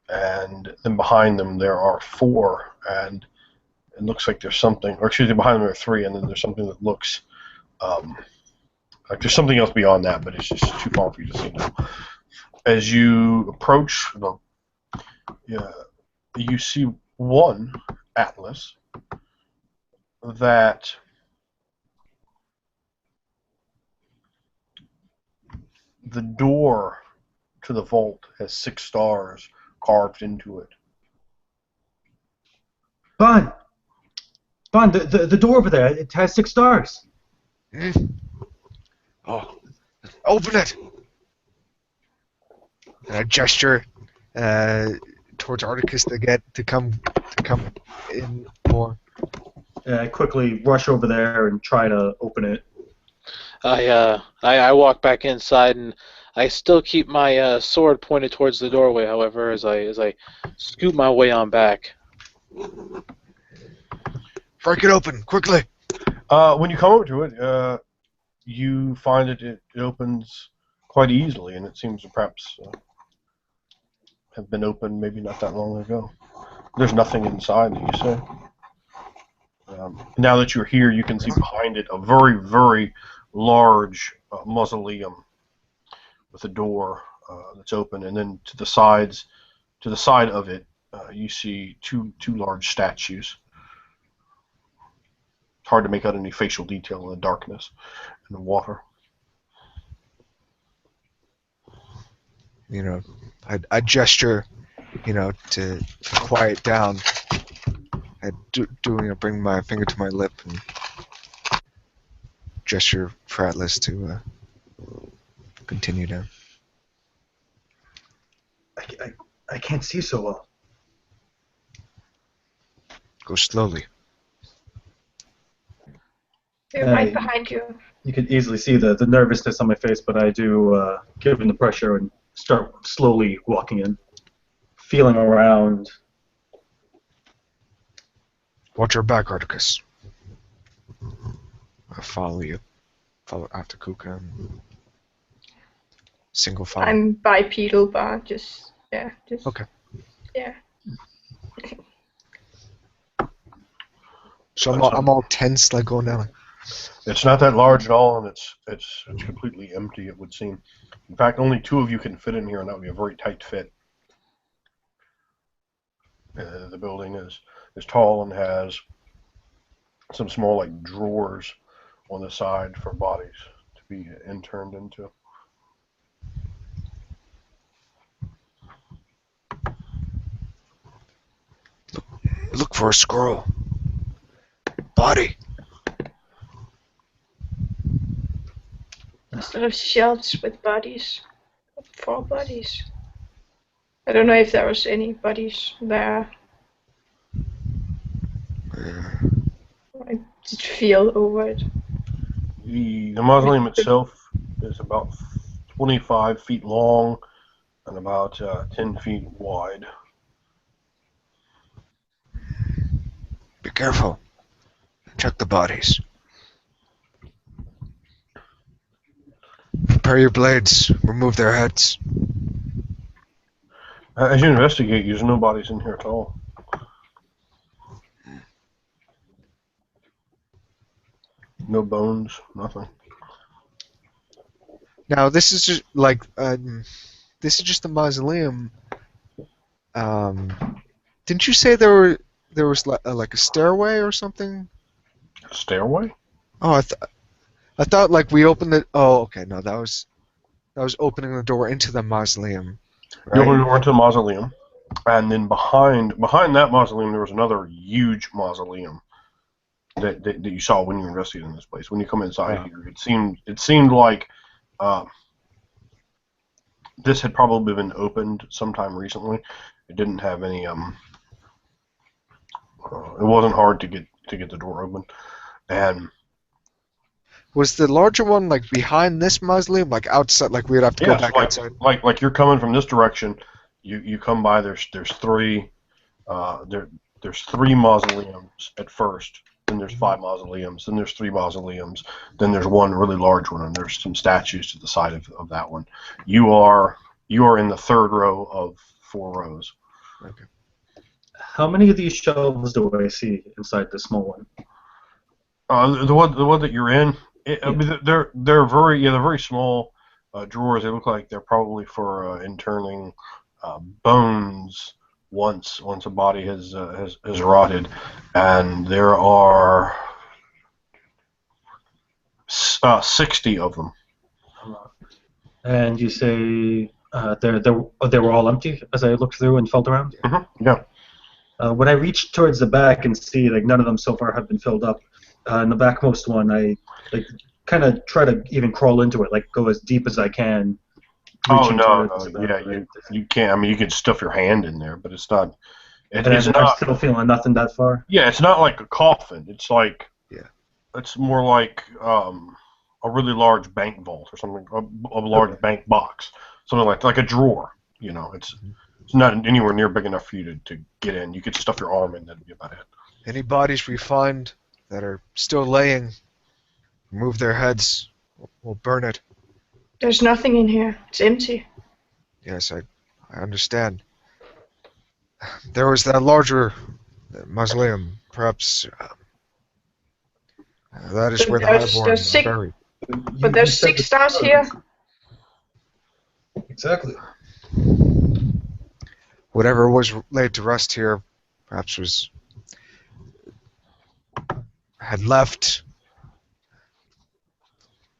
and then behind them there are 4, and it looks like there's something, or excuse me, behind them there are 3, and then there's something that looks like there's something else beyond that, but it's just too far for you to see now. As you approach, you see one atlas that the door to the vault has 6 stars carved into it.
Bond, the door over there, it has 6 stars.
Oh, open it! And I gesture towards Articus to come in more.
I quickly rush over there and try to open it.
I walk back inside, and I still keep my sword pointed towards the doorway. However, as I scoot my way on back.
Break it open quickly!
When you come over to it, you find that it opens quite easily, and it seems to perhaps have been opened maybe not that long ago. There's nothing inside that you say. Now that you're here, you can see behind it a very, very large mausoleum with a door that's open, and then to the sides to the side of it, you see two large statues. It's hard to make out any facial detail in the darkness and the water.
You know, I gesture, you know, to quiet down. I bring my finger to my lip and gesture for Atlas to continue down.
I can't see so well.
Go slowly.
They're right behind you.
You can easily see the nervousness on my face, but I do give in the pressure and start slowly walking in, feeling around.
Watch your back, Articus. I follow you. Follow after Kuka. Single file.
I'm bipedal, but just
Okay.
Yeah.
So I'm all tense, like going down.
It's not that large at all, and it's completely empty. It would seem. In fact, only 2 of you can fit in here, and that would be a very tight fit. The building is tall and has some small like drawers on the side for bodies to be interned into.
Look for a scroll. Body.
Sort of shelves with bodies. 4 bodies. I don't know if there was any bodies there. I just feel over it.
The mausoleum itself is about 25 feet long and about 10 feet wide.
Be careful. Check the bodies. Prepare your blades. Remove their heads.
As you investigate, there's no bodies in here at all. No bones, nothing.
Now this is just like this is just a mausoleum. Didn't you say there was like a stairway or something?
A stairway?
Oh, I thought like we opened it. Oh, okay. No, that was opening the door into the mausoleum. Right?
You open the door into the mausoleum, and then behind that mausoleum there was another huge mausoleum that you saw when you investigated in this place. When you come inside here, it seemed like this had probably been opened sometime recently. It didn't have any. It wasn't hard to get the door open, and.
Was the larger one like behind this mausoleum, like outside? Like we'd have to go back outside.
Like you're coming from this direction, you come by. There's 3 there's 3 mausoleums at first. Then there's 5 mausoleums. Then there's 3 mausoleums. Then there's one really large one, and there's some statues to the side of that one. You are in the 3rd row of 4 rows.
Okay.
How many of these shelves do I see inside the small one?
The one that you're in. I mean, they're very small drawers. They look like they're probably for interning bones once a body has rotted, and there are 60 of them.
And you say they were all empty as I looked through and felt around?
Mm-hmm. Yeah.
When I reach towards the back and see like none of them so far have been filled up, in the backmost one, I like kind of try to even crawl into it, like go as deep as I can.
Oh no, yeah, you can't. I mean, you can stuff your hand in there, but it's not. It's not.
I'm still feeling nothing that far.
Yeah, it's not like a coffin. It's like it's more like a really large bank vault or something, a large bank box, something like a drawer. You know, it's not anywhere near big enough for you to get in. You could stuff your arm in, that'd be about it.
Any bodies we find that are still laying, remove their heads. We'll burn it.
There's nothing in here. It's empty.
Yes, I understand. There was that larger mausoleum. Perhaps that is where the Highborn are buried.
But there's 6 stars here.
Exactly.
whatever was laid to rest here, perhaps had left.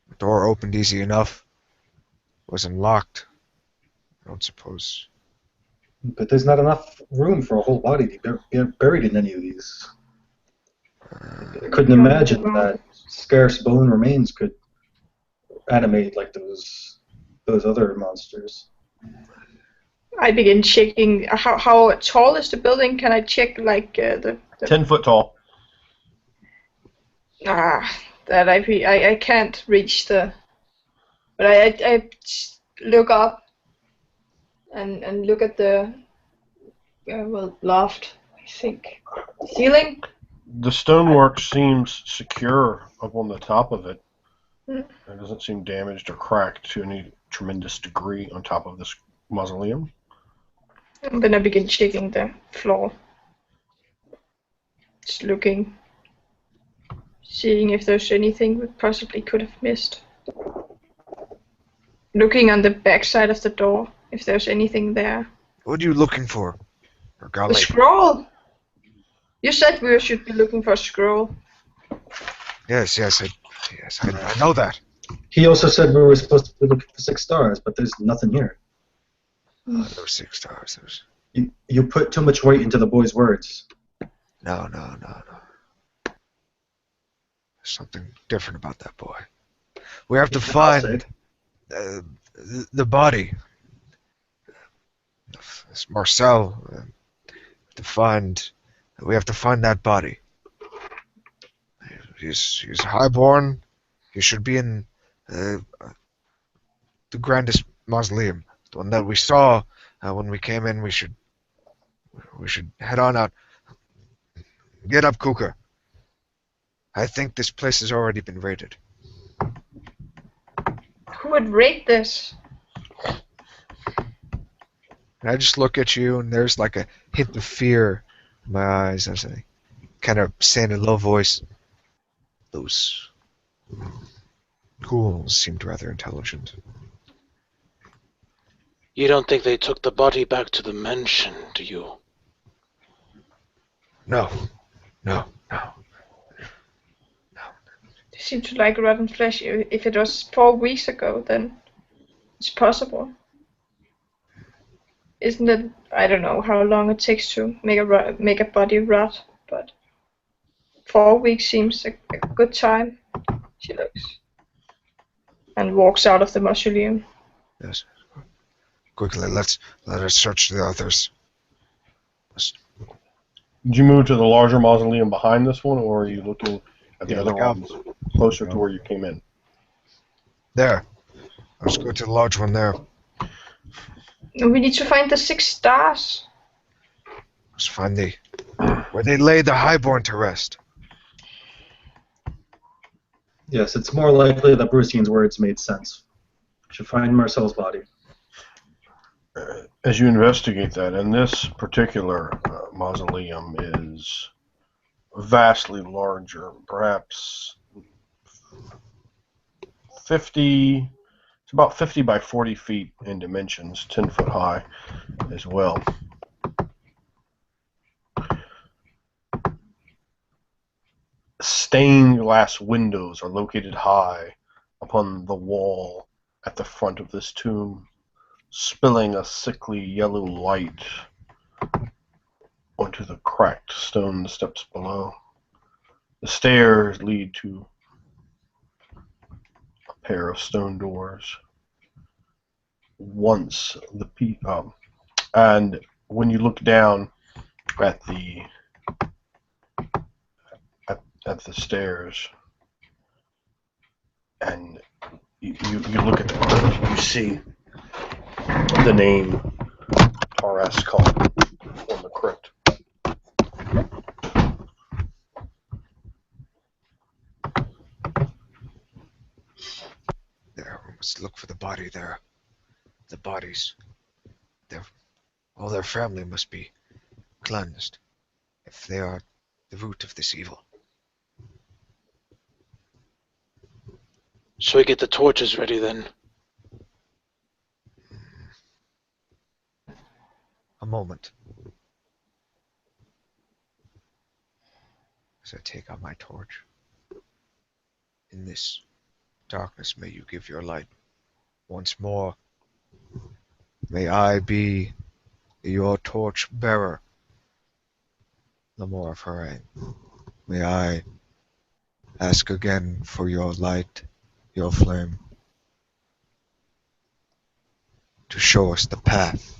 The door opened easy enough. Wasn't locked. I don't suppose.
But there's not enough room for a whole body to be buried in any of these. I couldn't imagine that scarce bone remains could animate like those other monsters.
I begin checking. How tall is the building? Can I check like the
10 foot tall.
that I can't reach the. But I look up and look at the loft. I think ceiling.
The stonework seems secure up on the top of it.
Hmm.
It doesn't seem damaged or cracked to any tremendous degree on top of this mausoleum.
And then I begin checking the floor. Just looking, seeing if there's anything we possibly could have missed. Looking on the back side of the door, if there's anything there.
What are you looking for?
The scroll! You said we should be looking for a scroll.
Yes, I know that.
He also said we were supposed to be looking for 6 stars, but there's nothing here.
Those 6 stars.
You put too much weight into the boy's words.
No. There's something different about that boy. We have to find the body. It's Marcel. We have to find that body. He's highborn. He should be in the grandest mausoleum, the one that we saw when we came in. We should head on out. Get up, Kuka. I think this place has already been raided.
Who would raid this?
And I just look at you, and there's like a hint of fear in my eyes as I kind of say in a low voice, those ghouls seemed rather intelligent.
You don't think they took the body back to the mansion, do you?
No.
They seem to like rotten flesh. If it was 4 weeks ago, then it's possible. Isn't it? I don't know how long it takes to make a body rot, but 4 weeks seems a good time. She looks and walks out of the mausoleum.
Yes. Quickly, let us search the others.
Did you move to the larger mausoleum behind this one, or are you looking at the other ones closer to where you came in?
There. Let's go to the large one there.
We need to find the 6 stars.
Let's find where they lay the highborn to rest.
Yes, it's more likely that Brucine's words made sense. We should find Marcel's body.
As you investigate that, and this particular mausoleum is vastly larger, perhaps 50, it's about 50 by 40 feet in dimensions, 10 foot high as well. Stained glass windows are located high upon the wall at the front of this tomb, spilling a sickly yellow light onto the cracked stone steps below. The stairs lead to a pair of stone doors. And when you look down at the stairs, and you look at the, you see the name Tarascon on the crypt.
There, we must look for the body there. The bodies. All their family must be cleansed, if they are the root of this evil.
Shall we get the torches ready then?
a moment. As I take out my torch. In this darkness, may you give your light once more. May I be your torch bearer, Lamore of Hooray. May I ask again for your light, your flame, to show us the path.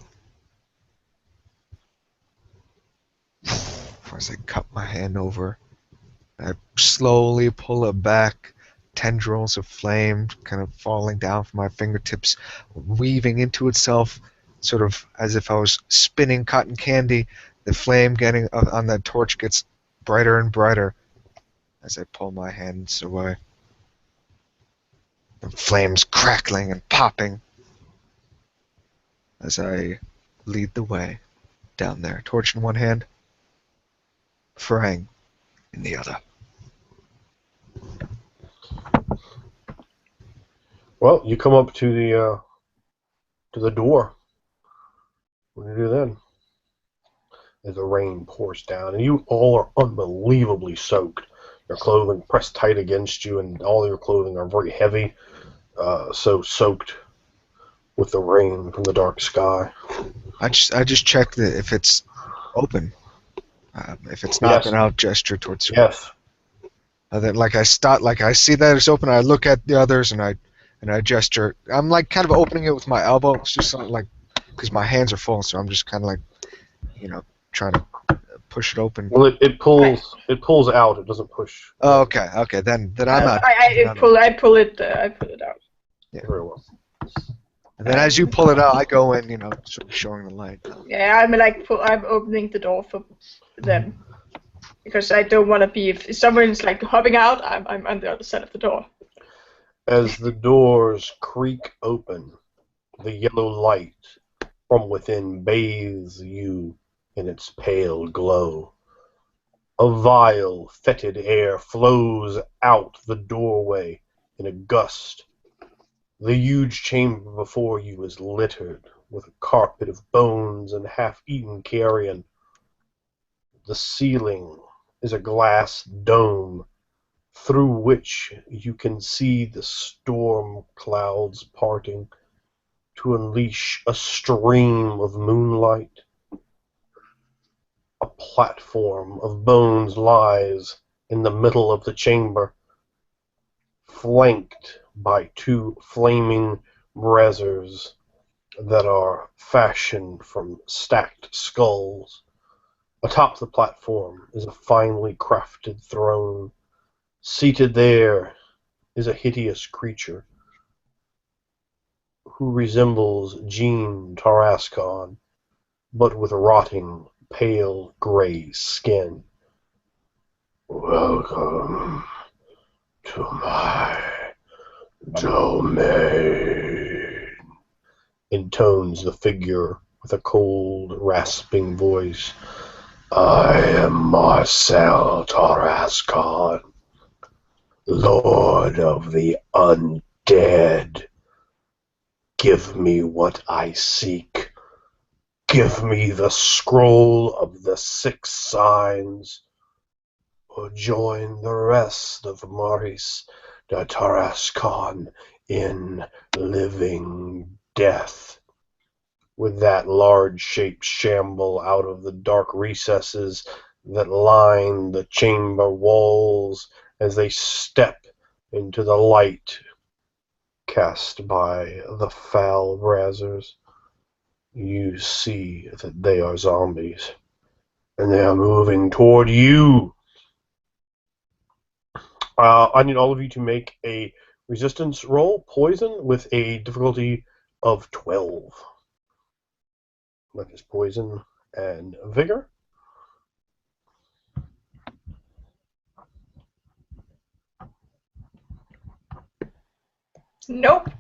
As I cut my hand over, I slowly pull it back, tendrils of flame kind of falling down from my fingertips, weaving into itself, sort of as if I was spinning cotton candy. The flame getting on that torch gets brighter and brighter as I pull my hands away. The flames crackling and popping as I lead the way down there. Torch in one hand, Farang in the other.
Well, you come up to the door. What do you do then? As the rain pours down, and you all are unbelievably soaked. Your clothing pressed tight against you, and all your clothing are very heavy, so soaked with the rain from the dark sky.
I just check that if it's open. If it's not,
Yes.
then I'll gesture towards.
Yes.
Then, like I see that it's open. I look at the others and I gesture. I'm like kind of opening it with my elbow. It's just like because my hands are full, so I'm just kind of like, trying to push it open.
Well, it pulls out. It doesn't push.
Oh, okay. Then I'm out.
I pull it out.
Yeah.
Very well.
And then as you pull it out, I go in, sort of showing the light.
Yeah, I'm opening the door for them because I don't want to be if someone's like hopping out. I'm on the other side of the door.
As the doors creak open, the yellow light from within bathes you in its pale glow. A vile, fetid air flows out the doorway in a gust. The huge chamber before you is littered with a carpet of bones and half-eaten carrion. The ceiling is a glass dome through which you can see the storm clouds parting to unleash a stream of moonlight. A platform of bones lies in the middle of the chamber, flanked by two flaming braziers that are fashioned from stacked skulls. Atop the platform is a finely crafted throne. Seated there is a hideous creature who resembles Jean Tarascon, but with rotting, pale gray skin. Welcome to my domain, intones the figure with a cold, rasping voice. I am Marcel Tarascon, Lord of the Undead. Give me what I seek. Give me the scroll of the 6 signs, or join the rest of Maurice de Tarascon in living death. With that large-shaped shamble out of the dark recesses that line the chamber walls as they step into the light cast by the foul braziers, you see that they are zombies, and they are moving toward you. I need all of you to make a resistance roll, poison, with a difficulty of 12. That is poison and vigor.
Nope.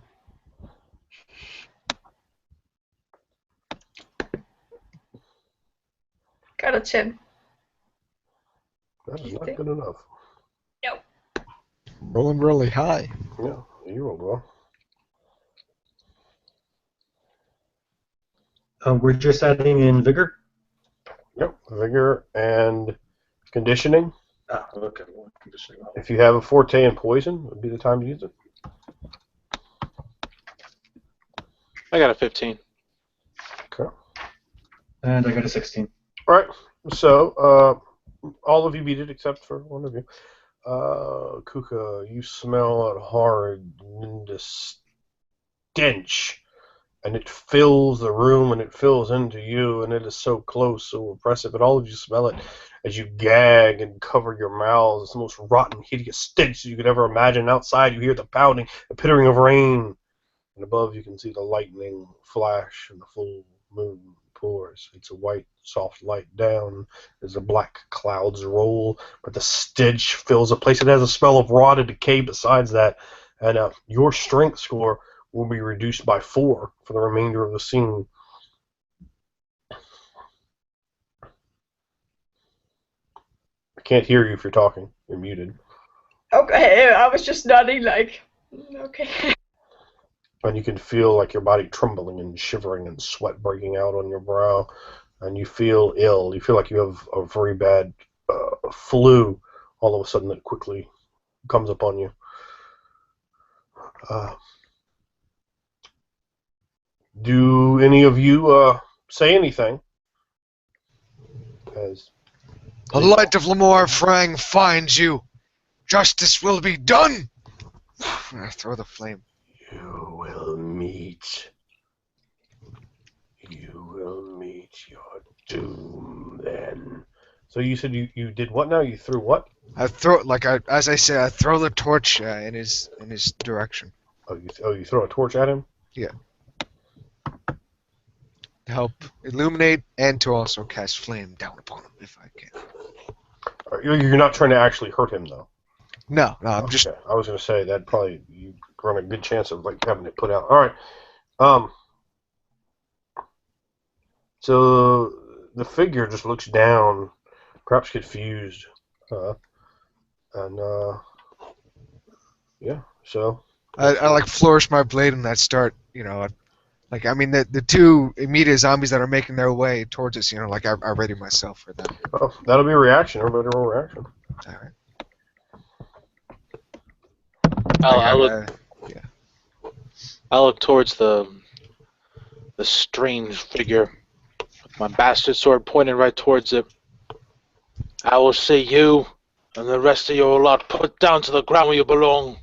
Got a 10.
That is not good enough.
Nope.
Rolling really high.
Yeah, you rolled well.
We're just adding in vigor.
Yep, vigor and conditioning.
Ah, okay. Well, conditioning.
If you have a forte in poison, would be the time to use it.
I got a 15.
Okay.
And I got a 16.
All right. So, all of you beat it except for one of you. Kuka, you smell a horrid stench, and it fills the room, and it fills into you, and it is so close, so oppressive, and all of you smell it as you gag and cover your mouths. It's the most rotten, hideous stench you could ever imagine. Outside, you hear the pounding, the pittering of rain, and above you can see the lightning flash, and the full moon pours. It's a white, soft light down as the black clouds roll, but the stench fills the place. It has a smell of rotted decay besides that, and your strength score will be reduced by 4 for the remainder of the scene. I can't hear you if you're talking. You're muted.
Okay, I was just nodding like, okay.
And you can feel like your body trembling and shivering and sweat breaking out on your brow. And you feel ill. You feel like you have a very bad flu all of a sudden that quickly comes upon you. Do any of you say anything? As
The light of Lamore Frang finds you. Justice will be done. And I throw the flame.
you will meet your doom then. So you said you did what now? You threw what?
I throw as I say, I throw the torch in his direction.
Oh, you throw a torch at him?
Yeah. To help illuminate and to also cast flame down upon him if I can.
You're not trying to actually hurt him though.
No, I'm just.
Okay. I was going to say that probably you run a good chance of like having it put out. All right. So the figure just looks down, perhaps confused, yeah. So
I like flourish my blade and I start, the two immediate zombies that are making their way towards us, I ready myself for them.
well, that'll be a reaction. Everybody roll a reaction.
All right.
I'll look towards the strange figure with my bastard sword pointed right towards it. I will say you and the rest of your lot put down to the ground where you belong.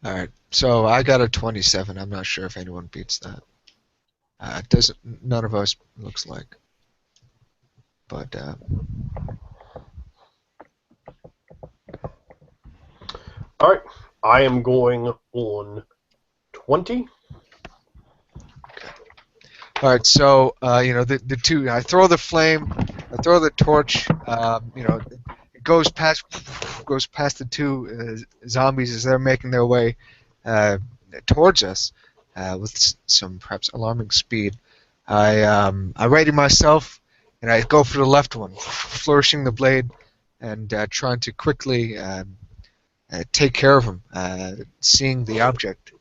All right. So I got a 27. I'm not sure if anyone beats that. It doesn't. None of us looks like. But
All right. I am going on 20.
all right. So the two. I throw the flame. I throw the torch. It goes past the two zombies as they're making their way towards us with some perhaps alarming speed. I ready myself and I go for the left one, flourishing the blade and trying to quickly take care of him, seeing the object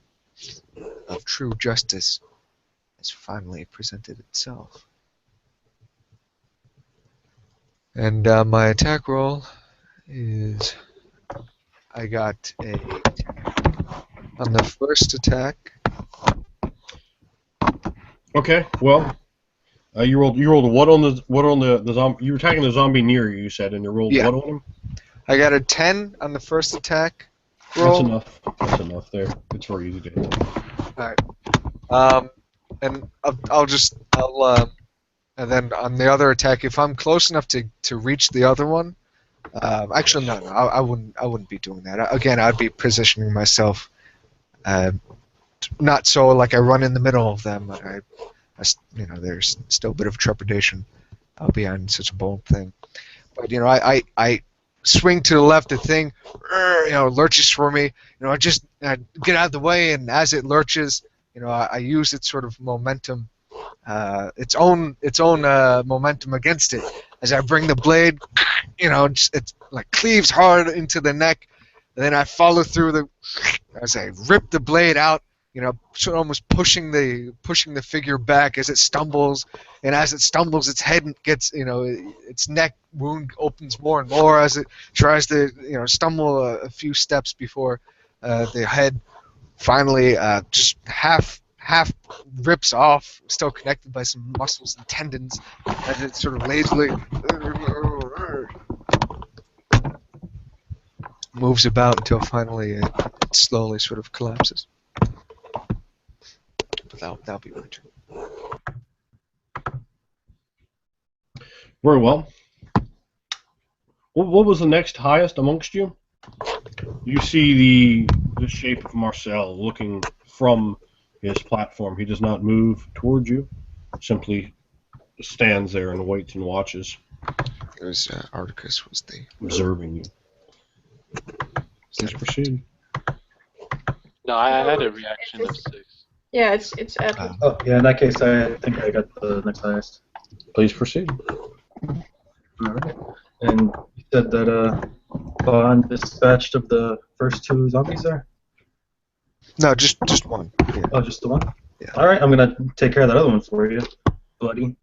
of true justice has finally presented itself. And my attack roll is I got a 10 on the first attack.
Okay. Well, you rolled what on the zombie? You were attacking the zombie near you. You said, and you rolled what on him?
I got a 10 on the first attack roll.
That's enough. That's enough there. It's very easy to hit.
Alright. And and then on the other attack, if I'm close enough to reach the other one, actually no, I wouldn't be doing that. Again, I'd be positioning myself, not so like I run in the middle of them. There's still a bit of trepidation behind such a bold thing. But I swing to the left. The thing, lurches for me. I just get out of the way, and as it lurches, I use its sort of momentum its own momentum against it. As I bring the blade, it's like cleaves hard into the neck, and then I follow through as I rip the blade out, sort of almost pushing the figure back as it stumbles, and as it stumbles, its head gets, its neck wound opens more and more as it tries to, stumble a few steps before the head finally just half rips off, still connected by some muscles and tendons, as it sort of lazily moves about until finally it slowly sort of collapses. But that'll be my turn.
Very well. What was the next highest amongst you? You see the shape of Marcel looking from his platform. He does not move towards you, simply stands there and waits and watches.
It was Articus was the
observing you. Please proceed.
No, I had a reaction of 6.
Yeah, it's at.
Oh, yeah, in that case, I think I got the next highest.
Please proceed.
Alright. And you said that Bond dispatched of the first 2 zombies there?
No, just one. Yeah.
Oh, just the one?
Yeah.
Alright, I'm gonna take care of that other one for you, buddy.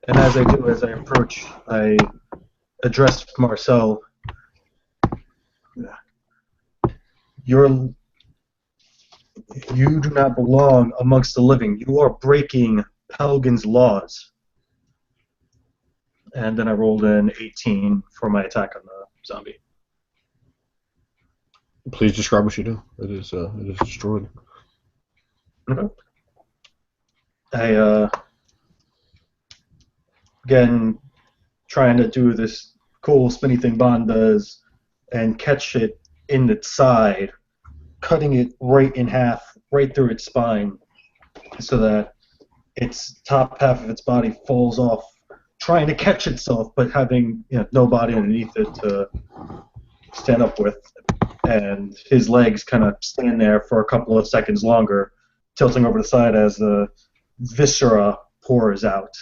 And as I do, as I approach, I address Marcel. You do not belong amongst the living. You are breaking Pelgan's laws. And then I rolled an 18 for my attack on the zombie.
Please describe what you do. It is destroyed.
Okay. I again trying to do this cool spinny thing Bond does and catch it in its side, cutting it right in half, right through its spine, so that its top half of its body falls off, trying to catch itself, but having no body underneath it to stand up with. And his legs kind of stand there for a couple of seconds longer, tilting over the side as the viscera pours out.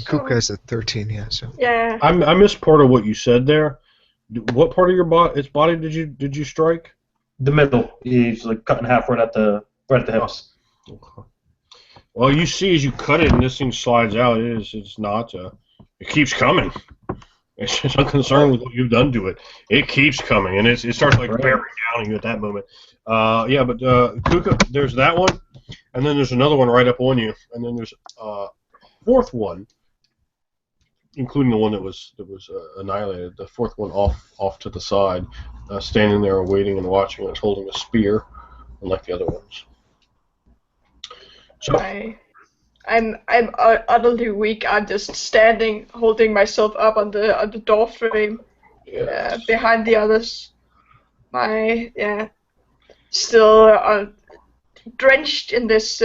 Kuka is at 13, yeah. So.
Yeah.
I missed part of what you said there. What part of its body did you strike?
The middle. He's like cut in half right at the hips.
Okay. Well, you see as you cut it and this thing slides out, it's not. It keeps coming. It's just unconcerned with what you've done to it. It keeps coming, and it starts like bearing down on you at that moment. Yeah, but Kuka, there's that one, and then there's another one right up on you, and then there's a fourth one, including the one that was annihilated. The fourth one off to the side, standing there waiting and watching. It's holding a spear, unlike the other ones. So.
I'm utterly weak. I'm just standing, holding myself up on the door frame, behind the others. Still drenched in this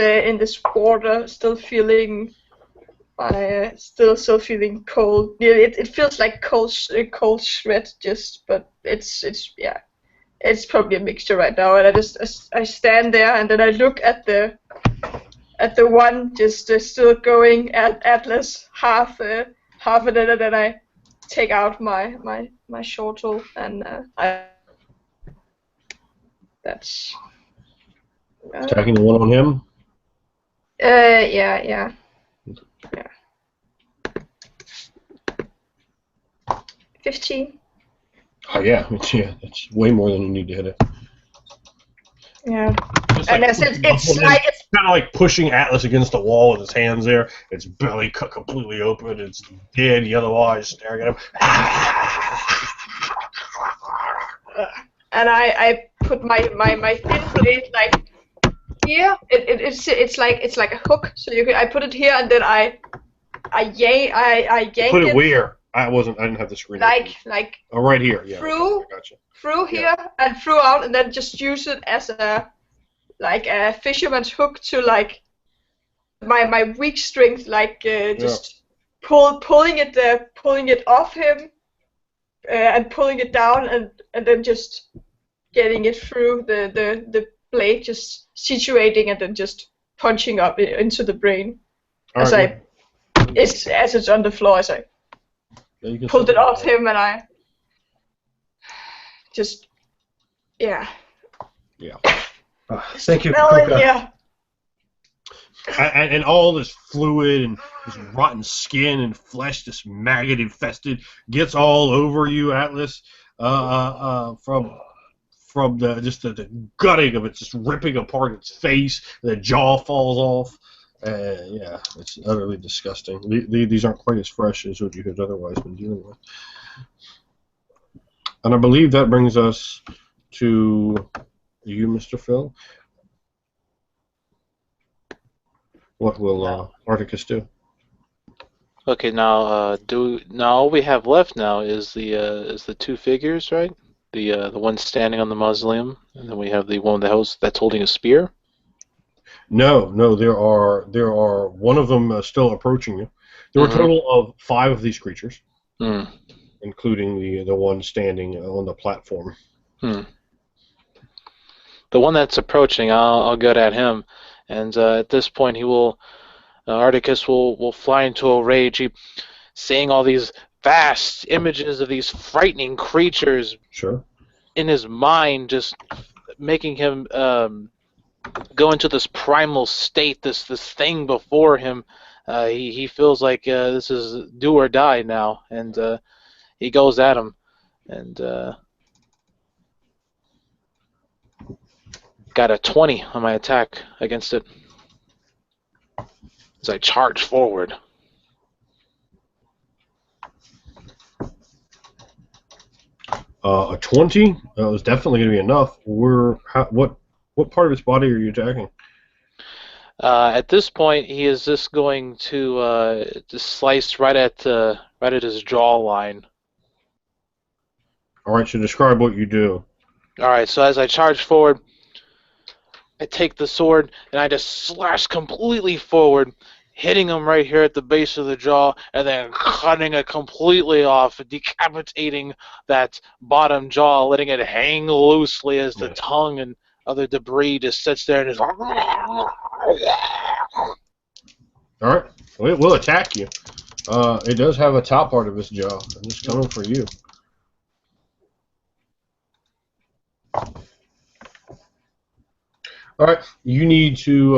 water, still feeling cold. It feels like cold sweat, but it's probably a mixture right now. And I stand there and then I look at the one just still going at Atlas half a minute, and then I take out my short tool and that's
attacking the one on him.
Yeah. 15.
Oh yeah, it's way more than you need to hit it.
Yeah.
It's
And
like
it's
kind of like pushing Atlas against the wall with his hands there. Its belly cut completely open. It's dead. The other eye is staring at him.
And I put my thin blade like here. It's like a hook. So I put it here and then I yank
Put it
it.
where? I didn't have the screen.
Like
oh, right here. Yeah.
through
Okay, gotcha.
through here and through out, and then just use it as a fisherman's hook to my weak strength, like just pulling it off him, and pulling it down, and then just getting it through the blade, just situating, and then just punching up into the brain as it's on the floor. As I pulled it off him, and I just
Yeah.
Thank you.
Yeah.
And all this fluid and this rotten skin and flesh, this maggot infested, gets all over you, Atlas. From the gutting of it, just ripping apart its face, the jaw falls off. Yeah, it's utterly disgusting. These aren't quite as fresh as what you had otherwise been dealing with. And I believe that brings us to you, Mr. Phil. What will Articus do? Okay,
now all we have left now is the two figures, right? The one standing on the mausoleum, and then we have the one that's holding a spear.
No, there are one of them still approaching you. There are a total of 5 of these creatures, including the one standing on the platform.
The one that's approaching, I'll get at him, and at this point, Articus will fly into a rage. Seeing all these vast images of these frightening creatures in his mind, just making him go into this primal state, this thing before him. He feels like this is do or die now, and he goes at him, and got a 20 on my attack against it as I charge forward.
A 20 is definitely going to be enough. What part of its body are you attacking?
At this point, he is just going to just slice right at his jawline.
All right, so describe what you do.
All right, so as I charge forward, I take the sword and I just slash completely forward, hitting him right here at the base of the jaw, and then cutting it completely off, decapitating that bottom jaw, letting it hang loosely as the tongue and other debris just sits there and is.
All right, it will attack you. It does have a top part of its jaw, and it's coming for you. All right, you need to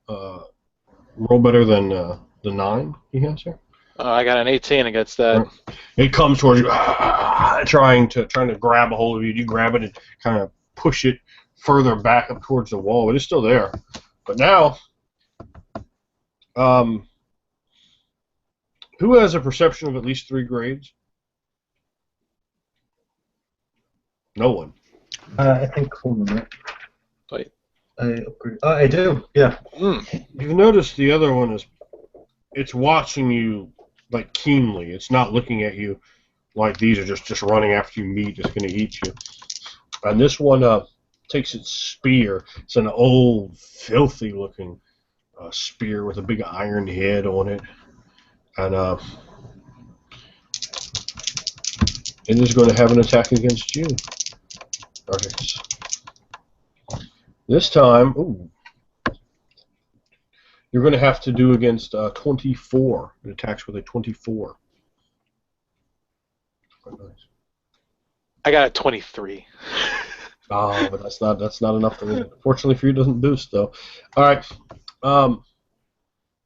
roll better than the 9 he has here.
I got an 18 against that.
Right. It comes towards you, trying to grab a hold of you. You grab it and kind of push it further back up towards the wall, but it's still there. But now, who has a perception of at least 3 grades? No one.
I think. Hold on.
Wait.
I do. Yeah.
You've noticed the other one it's watching you like keenly. It's not looking at you like these are just running after you meat, just going to eat you. And this one takes its spear. It's an old, filthy-looking spear with a big iron head on it, and it is going to have an attack against you. Articus. This time, you're going to have to do against 24. It attacks with a 24. Quite nice.
I got a 23.
Oh, but that's not enough to win. Fortunately for you, it doesn't boost though. All right.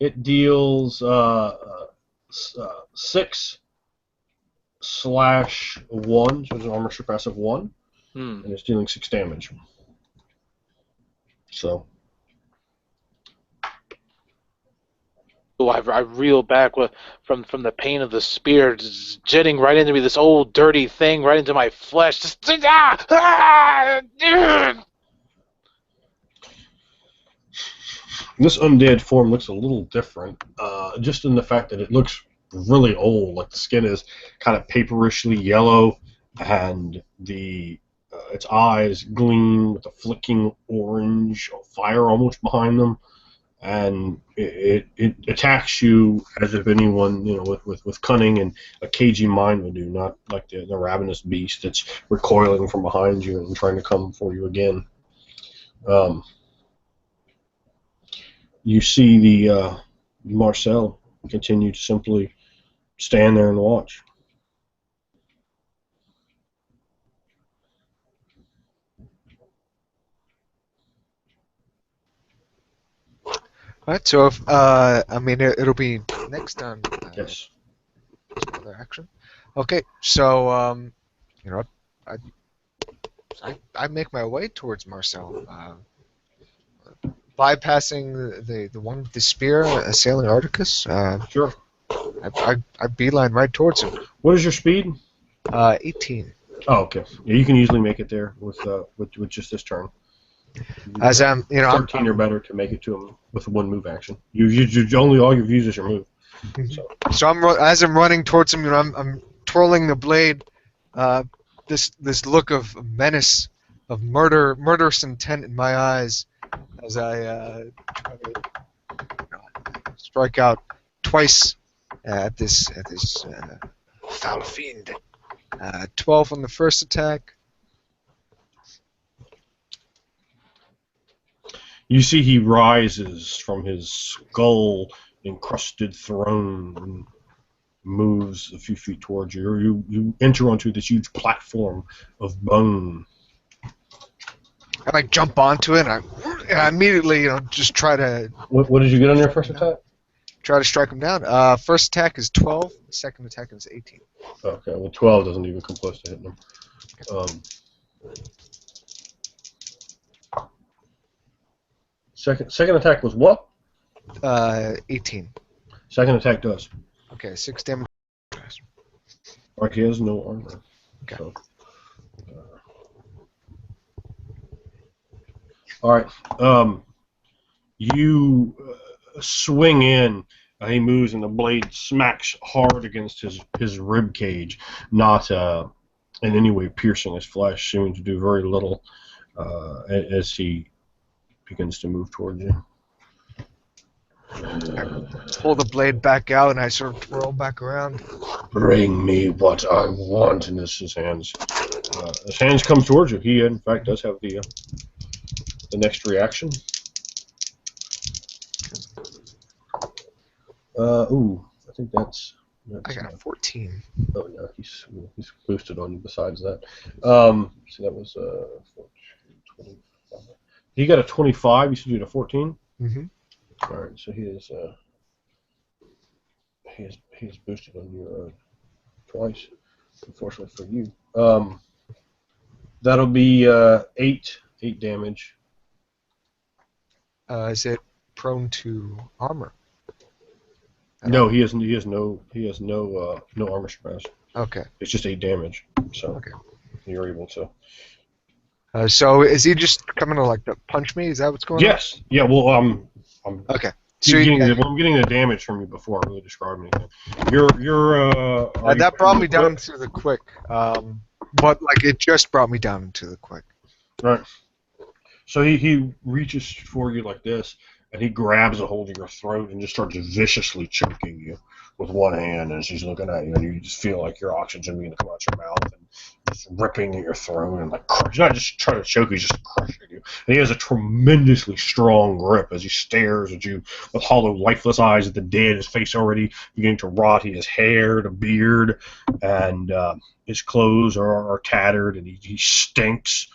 It deals 6/1, so it's an armor surpass of 1, and it's dealing 6 damage. So.
Oh, I reel back from the pain of the spear, just jetting right into me, this old dirty thing right into my flesh. Just
This undead form looks a little different, just in the fact that it looks really old. Like the skin is kind of paperishly yellow, and its eyes gleam with a flicking orange fire almost behind them. and it attacks you as if anyone, with cunning and a cagey mind would do, not like the ravenous beast that's recoiling from behind you and trying to come for you again. You see the Marcel continue to simply stand there and watch.
Alright, so if, I mean, it'll be next on
Yes.
another action. Okay, so, you know, I make my way towards Marcel, bypassing the one with the spear, assailing Articus.
Sure.
I beeline right towards him.
What is your speed?
18.
Oh, okay. Yeah, you can easily make it there with just this turn.
As I'm,
13 or better to make it to him with one move action. You only all you've used is your move.
So as I'm running towards him, I'm twirling the blade. This look of menace, of murderous intent in my eyes, as I try to strike out twice at this foul fiend. 12 on the first attack.
You see he rises from his skull-encrusted throne and moves a few feet towards you. Or you enter onto this huge platform of bone.
I jump onto it, and I immediately, just try to...
What did you get on your first attack?
Try to strike him down. First attack is 12, second attack is 18.
Okay, well 12 doesn't even come close to hitting him. Second attack was what?
18.
Second attack does.
Okay, 6 damage.
Alright, he has no armor.
Okay.
So, alright. You swing in. He moves, and the blade smacks hard against his rib cage, not in any way piercing his flesh, seeming to do very little as he begins to move towards you.
I pull the blade back out, and I sort of twirl back around.
Bring me what I want. And his hands come towards you. He, in fact, does have the next reaction. I think that's
I got a 14.
Oh yeah, he's boosted on you. Besides that, so that was 25. He got a 25. You said you had a 14.
Mm-hmm.
All right, so he is boosted on you twice. Unfortunately for you, that'll be 8 damage.
Is it prone to armor?
No, he has no armor stress.
Okay.
It's just 8 damage. So
okay.
You're able to.
So is he just coming to punch me? Is that what's going on?
Yes. Yeah. Well, I'm
okay.
So I'm getting the damage from you before I really describe anything.
That brought me down to the quick. But it just brought me down to the quick.
Right. So he reaches for you like this, and he grabs a hold of your throat and just starts viciously choking you with one hand as he's looking at you, and you just feel like your oxygen beginning to come out your mouth and just ripping at your throat and he's not just trying to choke you, he's just crushing you. And he has a tremendously strong grip as he stares at you with hollow, lifeless eyes at the dead, his face already beginning to rot. He has hair and a beard, and his clothes are tattered, and he stinks.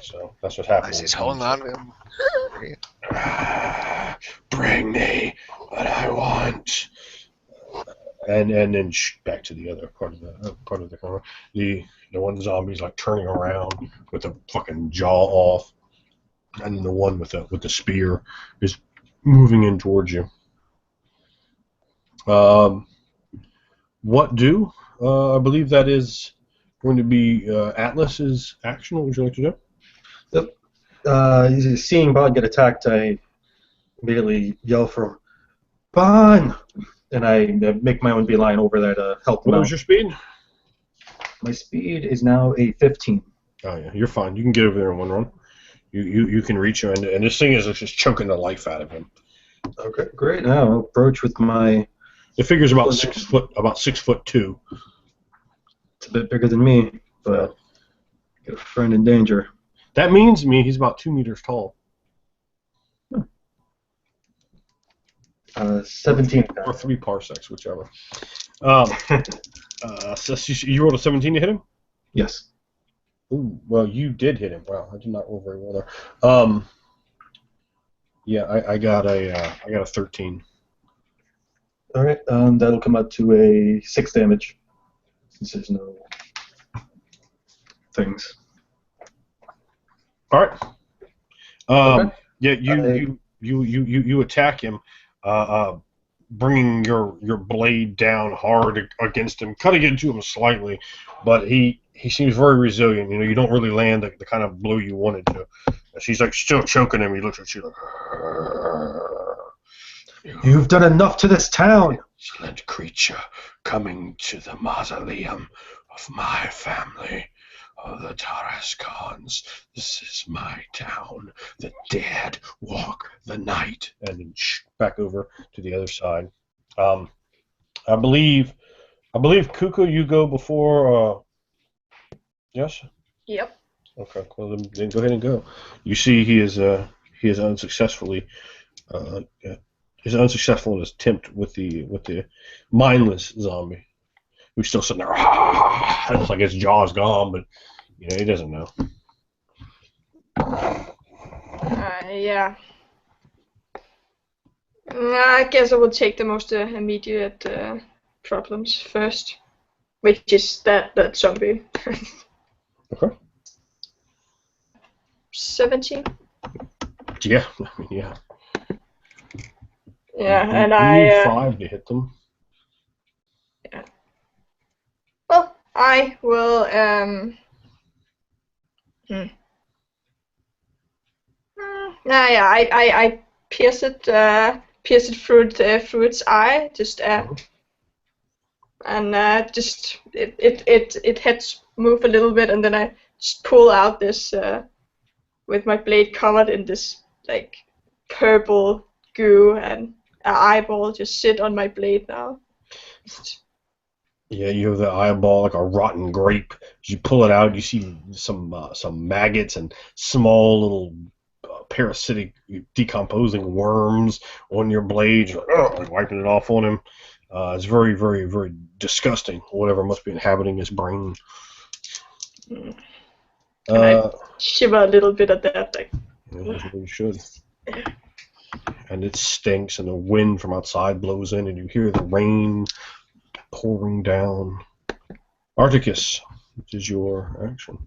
So that's what happens.
He's holding on to him.
Bring me what I want. And then back to the other part of the camera. The one zombie's turning around with the fucking jaw off, and then the one with the spear is moving in towards you. What do? I believe that is going to be Atlas's action. What would you like to do?
Yep. Seeing Bond get attacked, I immediately yell for him, Bond! And I make my own beeline over there to help him out.
What was your speed?
My speed is now a 15.
Oh yeah, you're fine. You can get over there in one run. You can reach him, and this thing is just choking the life out of him.
Okay, great. Now I'll approach with my.
It figures about 6'2". About 6'2".
It's a bit bigger than me, but got a friend in danger.
That means to me he's about 2 meters tall.
17.
Or 3 parsecs, whichever. So you rolled a 17 to hit him?
Yes.
Ooh, well, you did hit him. Wow, I did not roll very well there. Yeah, I got a 13.
All right. That'll come out to a 6 damage, since there's no things.
All right.
Okay.
Yeah, you attack him, bringing your blade down hard against him, cutting into him slightly, but he seems very resilient. You know, you don't really land the kind of blow you wanted to. She's like still choking him. He looks at you like,
You've done enough to this town.
excellent creature coming to the mausoleum of my family. Oh, the Tarascons, this is my town. The dead walk the night. And then back over to the other side. I believe, Kuko, you go before. Yes.
Yep.
Okay. Well, then go ahead and go. You see, he is unsuccessfully. He's unsuccessful in his attempt with the mindless zombie, who's still sitting there. It's like his jaw's gone, but. You know, he doesn't know.
Yeah. I guess I will take the most immediate problems first, which is that zombie.
Okay.
17.
Yeah, I mean, yeah.
Yeah, and
you
I.
need 5 to hit them.
Yeah. Well, I will. Yeah, I pierce it through its eye, just and just it heads move a little bit, and then I just pull out this with my blade covered in this like purple goo, and an eyeball just sit on my blade now.
Yeah, you have the eyeball like a rotten grape. As you pull it out, you see some maggots and small little parasitic decomposing worms on your blade. You're like wiping it off on him. It's very, very, very disgusting. Whatever must be inhabiting his brain.
And I shiver a little bit at that, like.
That's what you should. And it stinks, and the wind from outside blows in, and you hear the rain pouring down. Articus, which is your action.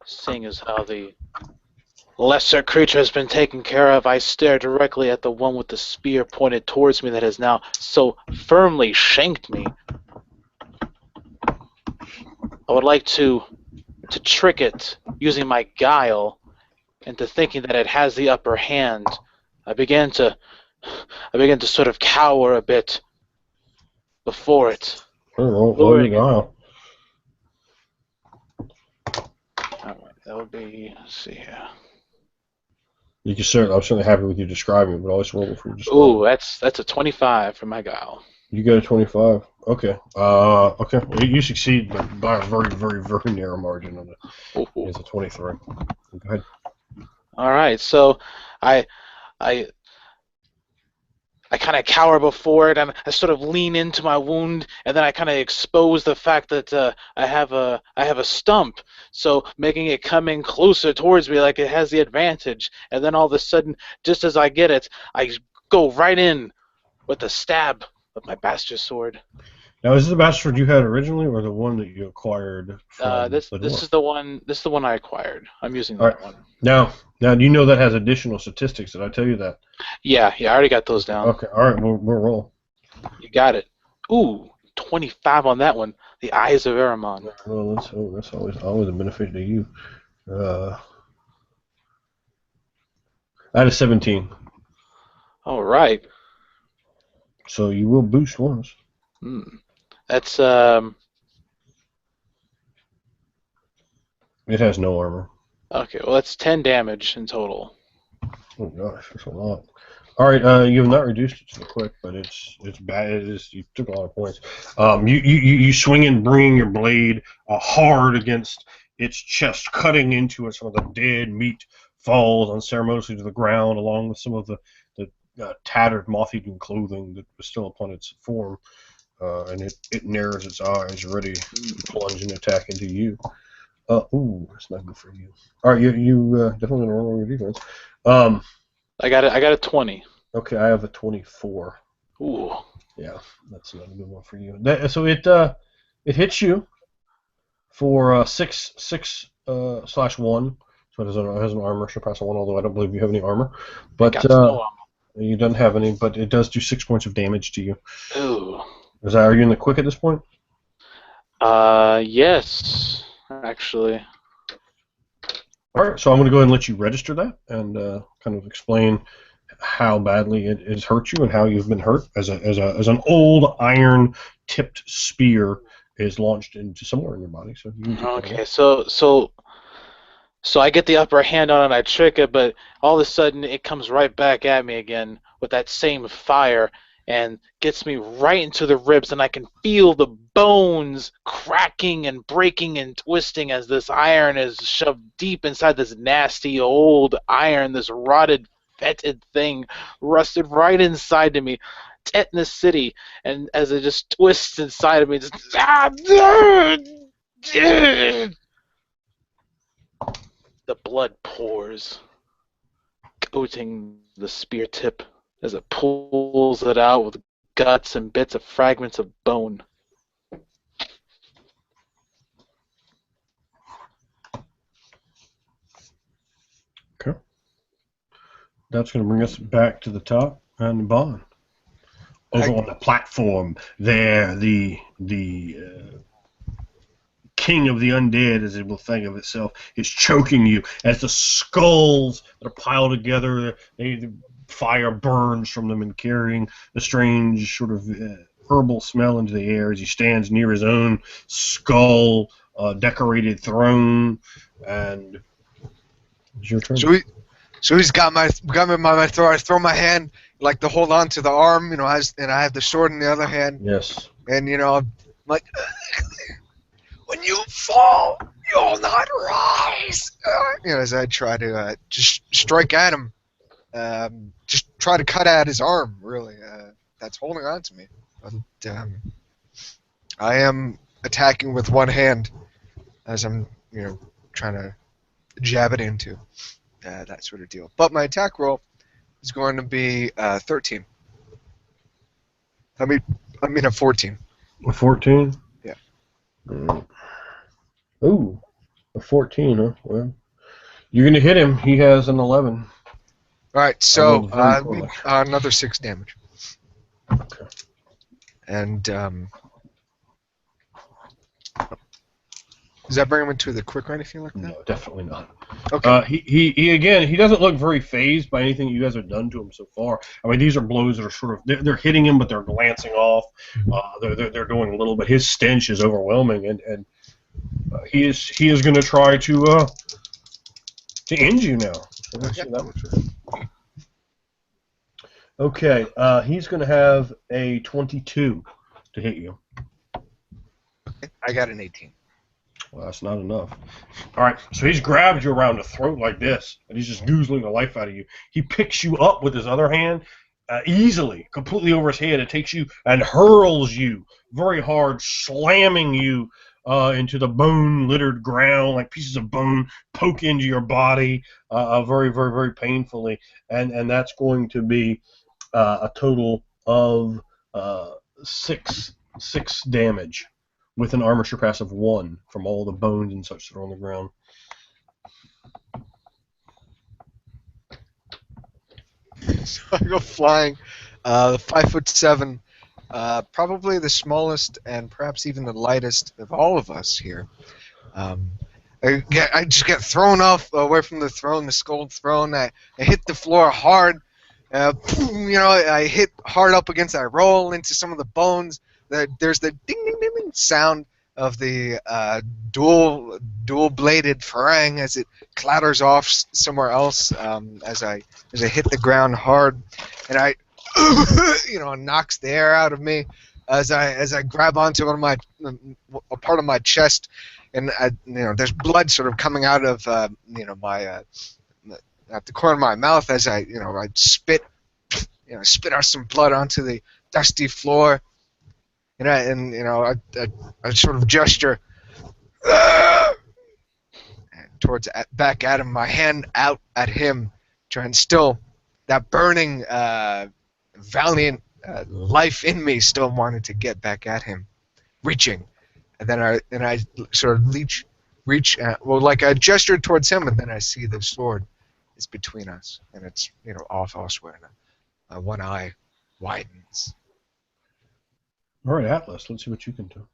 Seeing as how the lesser creature has been taken care of, I stare directly at the one with the spear pointed towards me that has now so firmly shanked me. I would like to trick it using my guile into thinking that it has the upper hand. I begin to sort of cower a bit before it.
Roll your guile.
Alright, that would be, let's see here.
I'm certainly happy with you describing it, but always roll before you describe.
Ooh, that's a 25 for my guile.
You got a 25. Okay. Okay. You succeed, but by a very, very, very narrow margin on it. It's a 23. Go ahead.
All right. So, I kind of cower before it, and I sort of lean into my wound, and then I kind of expose the fact that I have a stump, so making it coming closer towards me like it has the advantage. And then all of a sudden, just as I get it, I go right in with a stab of my bastard sword.
Now, is this the bastard sword you had originally, or the one that you acquired from
This is the one. This is the one I acquired. I'm using that one.
Now, do you know that has additional statistics? Did I tell you that?
Yeah. I already got those down.
Okay. All right. We'll roll.
You got it. Ooh, 25 on that one. The Eyes of Aramon.
Well, that's always a benefit to you. I had a 17.
All right.
So you will boost once.
That's
It has no armor.
Okay, well that's 10 damage in total.
Oh gosh, that's a lot. All right, you have not reduced it to the quick, but it's bad. It is. You took a lot of points. You swing and bring your blade hard against its chest, cutting into it. Some of the dead meat falls unceremoniously to the ground, along with some of the tattered, moth-eaten clothing that was still upon its form. And it narrows its eyes, ready to plunge and attack into you. Ooh, that's not good for you. All right, you definitely gonna roll your defense.
I got a 20.
Okay, I have a 24.
Ooh.
Yeah, that's not a good one for you. So it hits you for 6/1. So it has an armor surpass a 1, although I don't believe you have any armor. But
Got no
you don't have any, but it does do 6 points of damage to you.
Ooh.
Are you in the quick at this point?
Yes, actually.
All right, so I'm going to go ahead and let you register that and kind of explain how badly it has hurt you and how you've been hurt as an old iron-tipped spear is launched into somewhere in your body. So you can take that
Okay, so I get the upper hand on it, I trick it, but all of a sudden it comes right back at me again with that same fire and gets me right into the ribs, and I can feel the bones cracking and breaking and twisting as this iron is shoved deep inside this nasty old iron, this rotted, fetid thing, rusted right inside to me. Tetanus City, and as it just twists inside of me, just the blood pours, coating the spear tip as it pulls it out with guts and bits of fragments of bone.
Okay. That's going to bring us back to the top and Bond. Over on the platform, there, the king of the undead, as it will think of itself, is choking you as the skulls that are piled together, the fire burns from them and carrying a strange sort of herbal smell into the air as he stands near his own skull decorated throne. And it's your turn.
So he's got me by my throat. I throw my hand like to hold on to the arm, and I have the sword in the other hand.
Yes.
And I'm like, when you fall, you'll not rise. As I try to just strike at him, just try to cut at his arm. Really, that's holding on to me. But I am attacking with one hand as I'm trying to jab it into. That sort of deal. But my attack roll is going to be 13. I mean a 14.
A 14?
Yeah.
Ooh, a 14, huh? Well, you're going to hit him. He has an 11.
All right, so another 6 damage.
Okay.
And does that bring him into the quick or anything like that?
No, definitely not.
Okay.
He doesn't look very fazed by anything you guys have done to him so far. I mean, these are blows that are sort of they're hitting him, but they're glancing off. They're doing a little bit. His stench is overwhelming, and he is going to try to end you now. So let's see that okay, he's going to have a 22 to hit you.
I got an 18.
Well, that's not enough. All right, so he's grabbed you around the throat like this, and he's just goozling the life out of you. He picks you up with his other hand, easily, completely over his head. It takes you and hurls you very hard, slamming you into the bone-littered ground, like pieces of bone poke into your body very, very, very painfully. And that's going to be a total of 6 damage, with an armor surpass of 1 from all the bones and such that are on the ground.
So I go flying, 5'7", probably the smallest and perhaps even the lightest of all of us here. I just get thrown off away from the throne, the skull throne. I hit the floor hard. I hit hard up against. I roll into some of the bones. There's the ding ding ding ding sound of the dual-bladed farang as it clatters off somewhere else as I hit the ground hard, and I knocks the air out of me as I grab onto one of my a part of my chest, and there's blood sort of coming out of my at the corner of my mouth as I spit out some blood onto the dusty floor, and I sort of gesture towards back at him, my hand out at him, trying still that burning valiant life in me still wanted to get back at him, reaching, and then I sort of reach like I gestured towards him, and then I see the sword is between us, and it's off elsewhere, and one eye widens.
All right, Atlas. Let's see what you can do.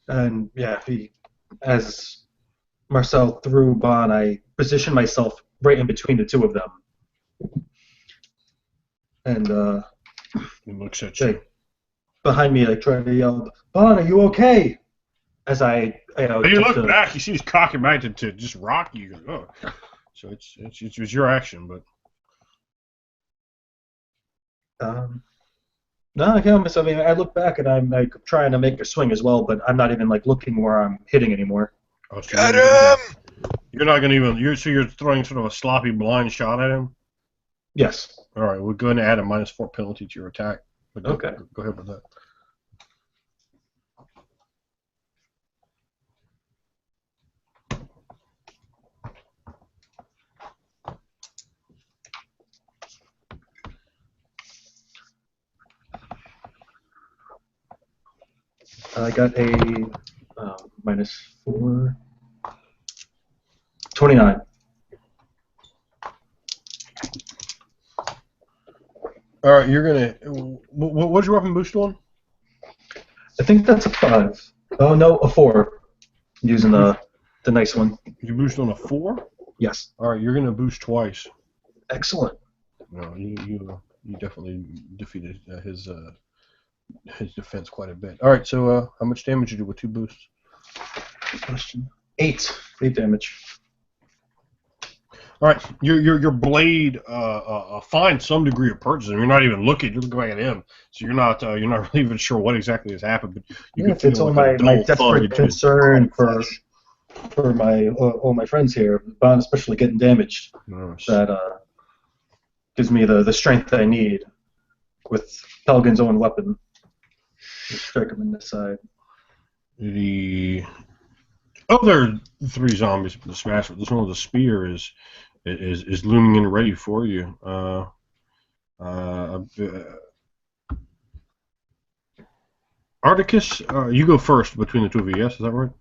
And yeah, as Marcel threw Bon, I positioned myself right in between the two of them. And
He looks at you.
behind me, I try to yell, "Bon, are you okay?" As I,
And you look back, you see he's cocking back to just rock you. You go, oh. So it was your action, but
no, I can't miss. I mean, I look back and I'm like trying to make a swing as well, but I'm not even like looking where I'm hitting anymore.
oh, so
Got him!
you're not gonna even. You're throwing sort of a sloppy blind shot at him.
Yes.
All right, we're going to add a -4 penalty to your attack. But
Okay.
Go ahead with that.
I got a -4. 29.
All right, you're gonna. What's your weapon boost on?
I think that's a 5. Oh no, a 4. Using the nice one.
You boost on a 4.
Yes.
All right, you're gonna boost twice.
Excellent.
No, you definitely defeated his defense quite a bit. All right, so how much damage did you do with 2 boosts?
Good question. 8 damage.
All right, your blade finds some degree of purchase. You're not even looking; you're looking back at him, so you're not really even sure what exactly has happened. But you can feel
it's all
like
my
a dull
desperate
thud.
concern for my all my friends here, Bon especially getting damaged.
Nice.
That gives me the strength I need with Pelgin's own weapon. Just strike him in the side.
The other 3 zombies with the smash, this one with the spear is looming in ready for you. Articus, you go first between the 2 of you. Yes, is that right?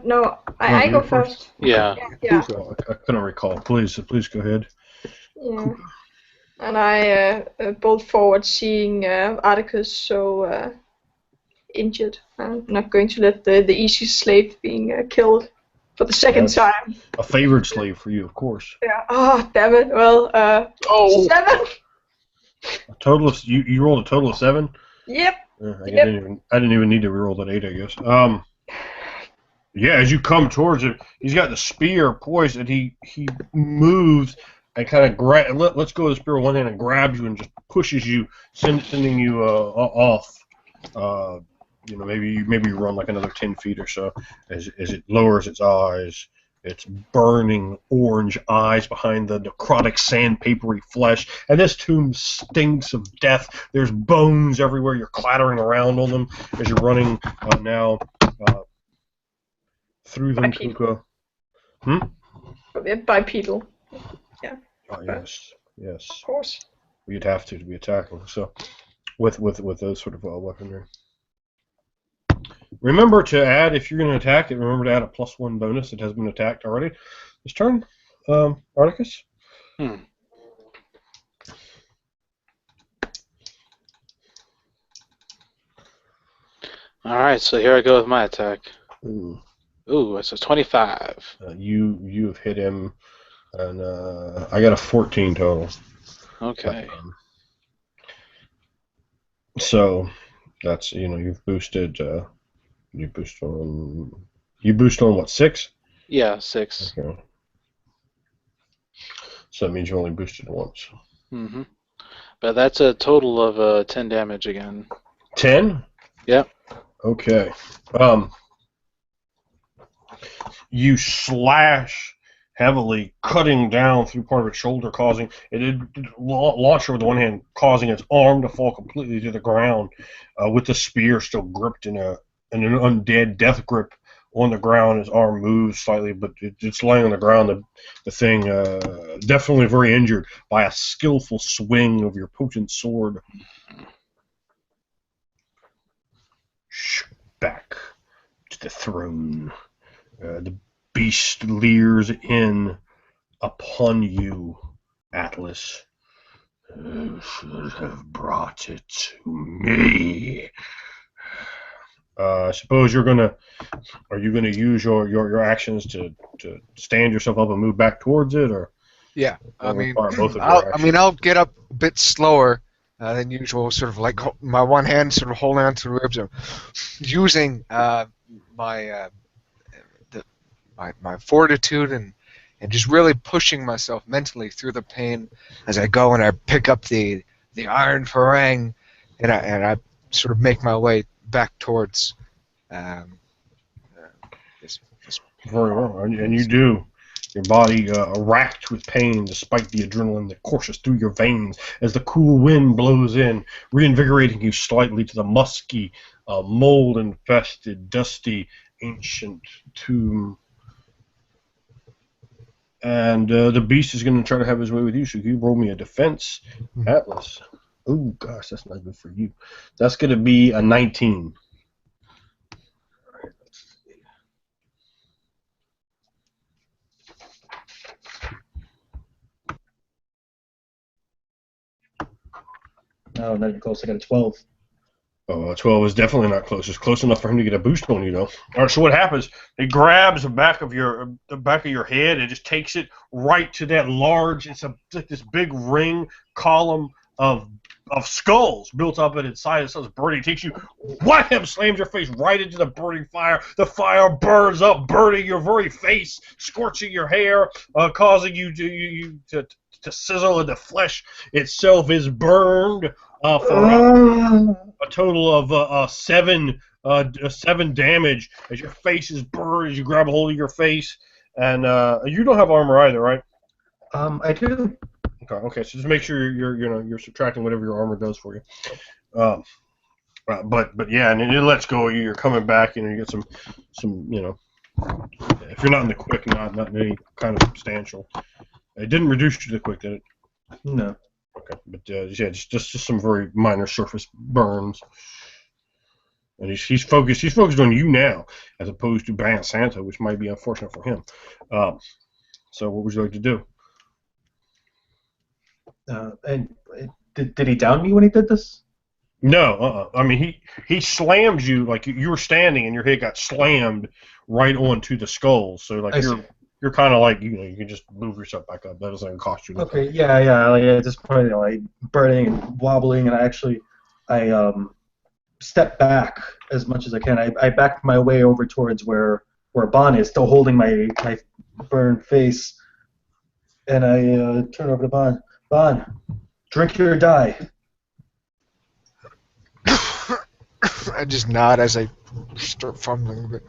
No, I go first.
Yeah.
Yeah.
I couldn't recall. Please go ahead.
Yeah. And I bolt forward, seeing Atticus so injured. I'm not going to let the easy slave being killed for the second time.
A favored slave for you, of course.
Yeah. Oh, damn it. Well, 7.
A total of you rolled a total of 7.
Yep.
I didn't even need to reroll that 8, I guess. Yeah, as you come towards him, he's got the spear poised, and he moves and kind of let's go with the spear with one hand and grabs you and just pushes you, sending you off. Maybe you run like another 10 feet or so as it lowers its eyes. Its burning orange eyes behind the necrotic sandpapery flesh. And this tomb stinks of death. There's bones everywhere. You're clattering around on them as you're running now through them.
Bipedal.
Hmm?
Bipedal. Yeah.
Oh, yes.
Of course.
You'd have to be attacking. So with those sort of weaponry. Remember to add, if you're going to attack it, remember to add a +1 bonus. It has been attacked already. This turn, Articus.
Alright, so here I go with my attack.
Ooh,
it's a 25.
You have hit him, and I got a 14 total.
Okay.
So, That's you've boosted. You boost on. You boost on what, 6?
Yeah, 6.
Okay. So that means you only boosted once.
Mm-hmm. But that's a total of 10 damage again.
10?
Yep.
Okay. You slash heavily, cutting down through part of its shoulder, causing it launch her with one hand, causing its arm to fall completely to the ground, with the spear still gripped in an undead death grip on the ground. His arm moves slightly, but it's laying on the ground. The thing definitely very injured by a skillful swing of your potent sword. Back to the throne. The beast leers in upon you, Atlas. You should have brought it to me. I suppose you're gonna. Are you gonna use your actions to stand yourself up and move back towards it, or?
Yeah, I mean,
both of your actions?
I'll get up a bit slower than usual, sort of like my one hand sort of holding onto the ribs, or using my fortitude and just really pushing myself mentally through the pain as I go, and I pick up the iron farang, and I sort of make my way back towards this.
Very well, and you do. Your body racked with pain despite the adrenaline that courses through your veins as the cool wind blows in, reinvigorating you slightly to the musky, mold-infested, dusty, ancient tomb. And the beast is going to try to have his way with you, so you roll me a defense, Atlas. Oh, gosh, that's not good for you. That's going to be a 19.
No, not even close. I got a 12.
Oh, 12 is definitely not close. It's close enough for him to get a boost on you, though. All right, so what happens? He grabs the back of your head and just takes it right to that large. It's like this big ring column of skulls built up at its side. It says burning. Takes you, wham! Slams your face right into the burning fire. The fire burns up, burning your very face, scorching your hair, causing you to sizzle, and the flesh itself is burned. For a total of 7 damage as your face is burned as you grab a hold of your face, and you don't have armor either, right?
I do.
Okay. So just make sure you're subtracting whatever your armor does for you. But yeah, and it lets go of you. You're coming back, you get some if you're not in the quick, not in any kind of substantial. It didn't reduce you to the quick, did it?
No.
Okay, but yeah, just some very minor surface burns, and he's focused on you now as opposed to Ban Santa, which might be unfortunate for him. So what would you like to do?
And did he down me when he did this?
No, I mean he slammed you like you were standing and your head got slammed right onto the skull. So like you're kind of like you can just move yourself back up. That doesn't cost you nothing.
Okay, yeah. Like at this point, like burning and wobbling, and I step back as much as I can. I back my way over towards where Bon is, still holding my burned face, and I turn over to Bon. Bon, drink or die.
I just nod as I start fumbling a bit.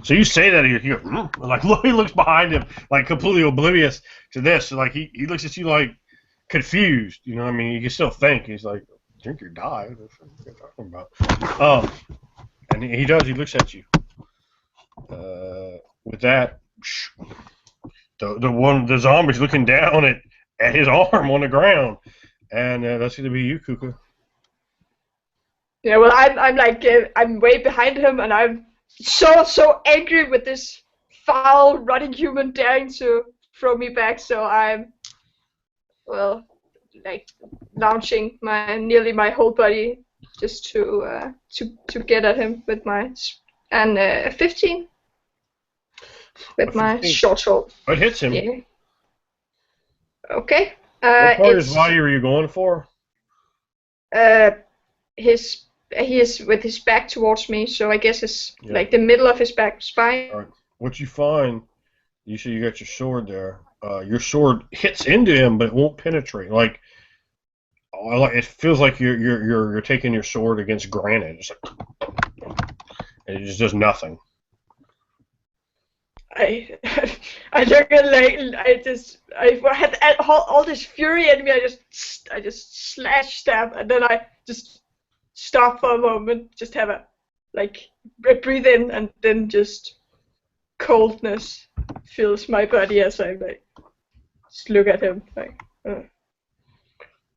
So you say that he goes, like he looks behind him like completely oblivious to this. So, like he looks at you like confused. I mean, you can still think. He's like, drink or die. What are you talking about? And he does. He looks at you. With that, the zombie's looking down at his arm on the ground, and that's going to be you, Kuka.
Yeah, well, I'm like I'm way behind him, and I'm so angry with this foul running human daring to throw me back. So I'm like launching nearly my whole body just to get at him with my 15 with my short sword.
It hits him.
Yeah. Okay.
What part of his body are you going for?
he is with his back towards me, so I guess it's
Yeah.
like the middle of his back spine.
All right. What you find, you see, you got your sword there. Your sword hits into him, but it won't penetrate. Like it feels like you're taking your sword against granite. It's like, and it just does nothing.
I I look at like I had all this fury in me. I just stab, and then I just stop for a moment, just have a breathe in, and then just coldness fills my body as I like just look at him like.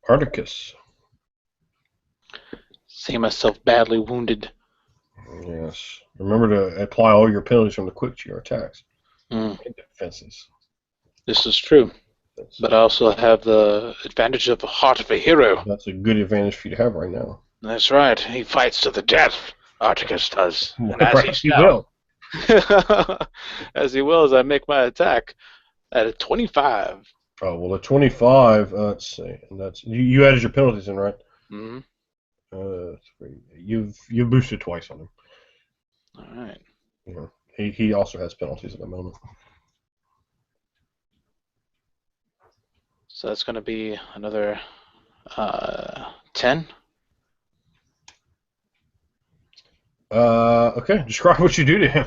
Articus.
See myself badly wounded.
Yes. Remember to apply all your penalties from the quick to your attacks
Mm,
and defenses.
this is true. But I also have the advantage of the heart of a hero.
That's a good advantage for you to have right now.
That's right. He fights to the death. Articus does. And as
Perhaps
he
you
shall.
will.
As he will, as I make my attack at a 25.
Oh well, a 25. Let's see, and that's you added your penalties in, right?
Mm-hmm.
You've boosted twice on him.
All right.
Yeah. He also has penalties at the moment.
So that's going to be another 10.
Okay. Describe what you do to him.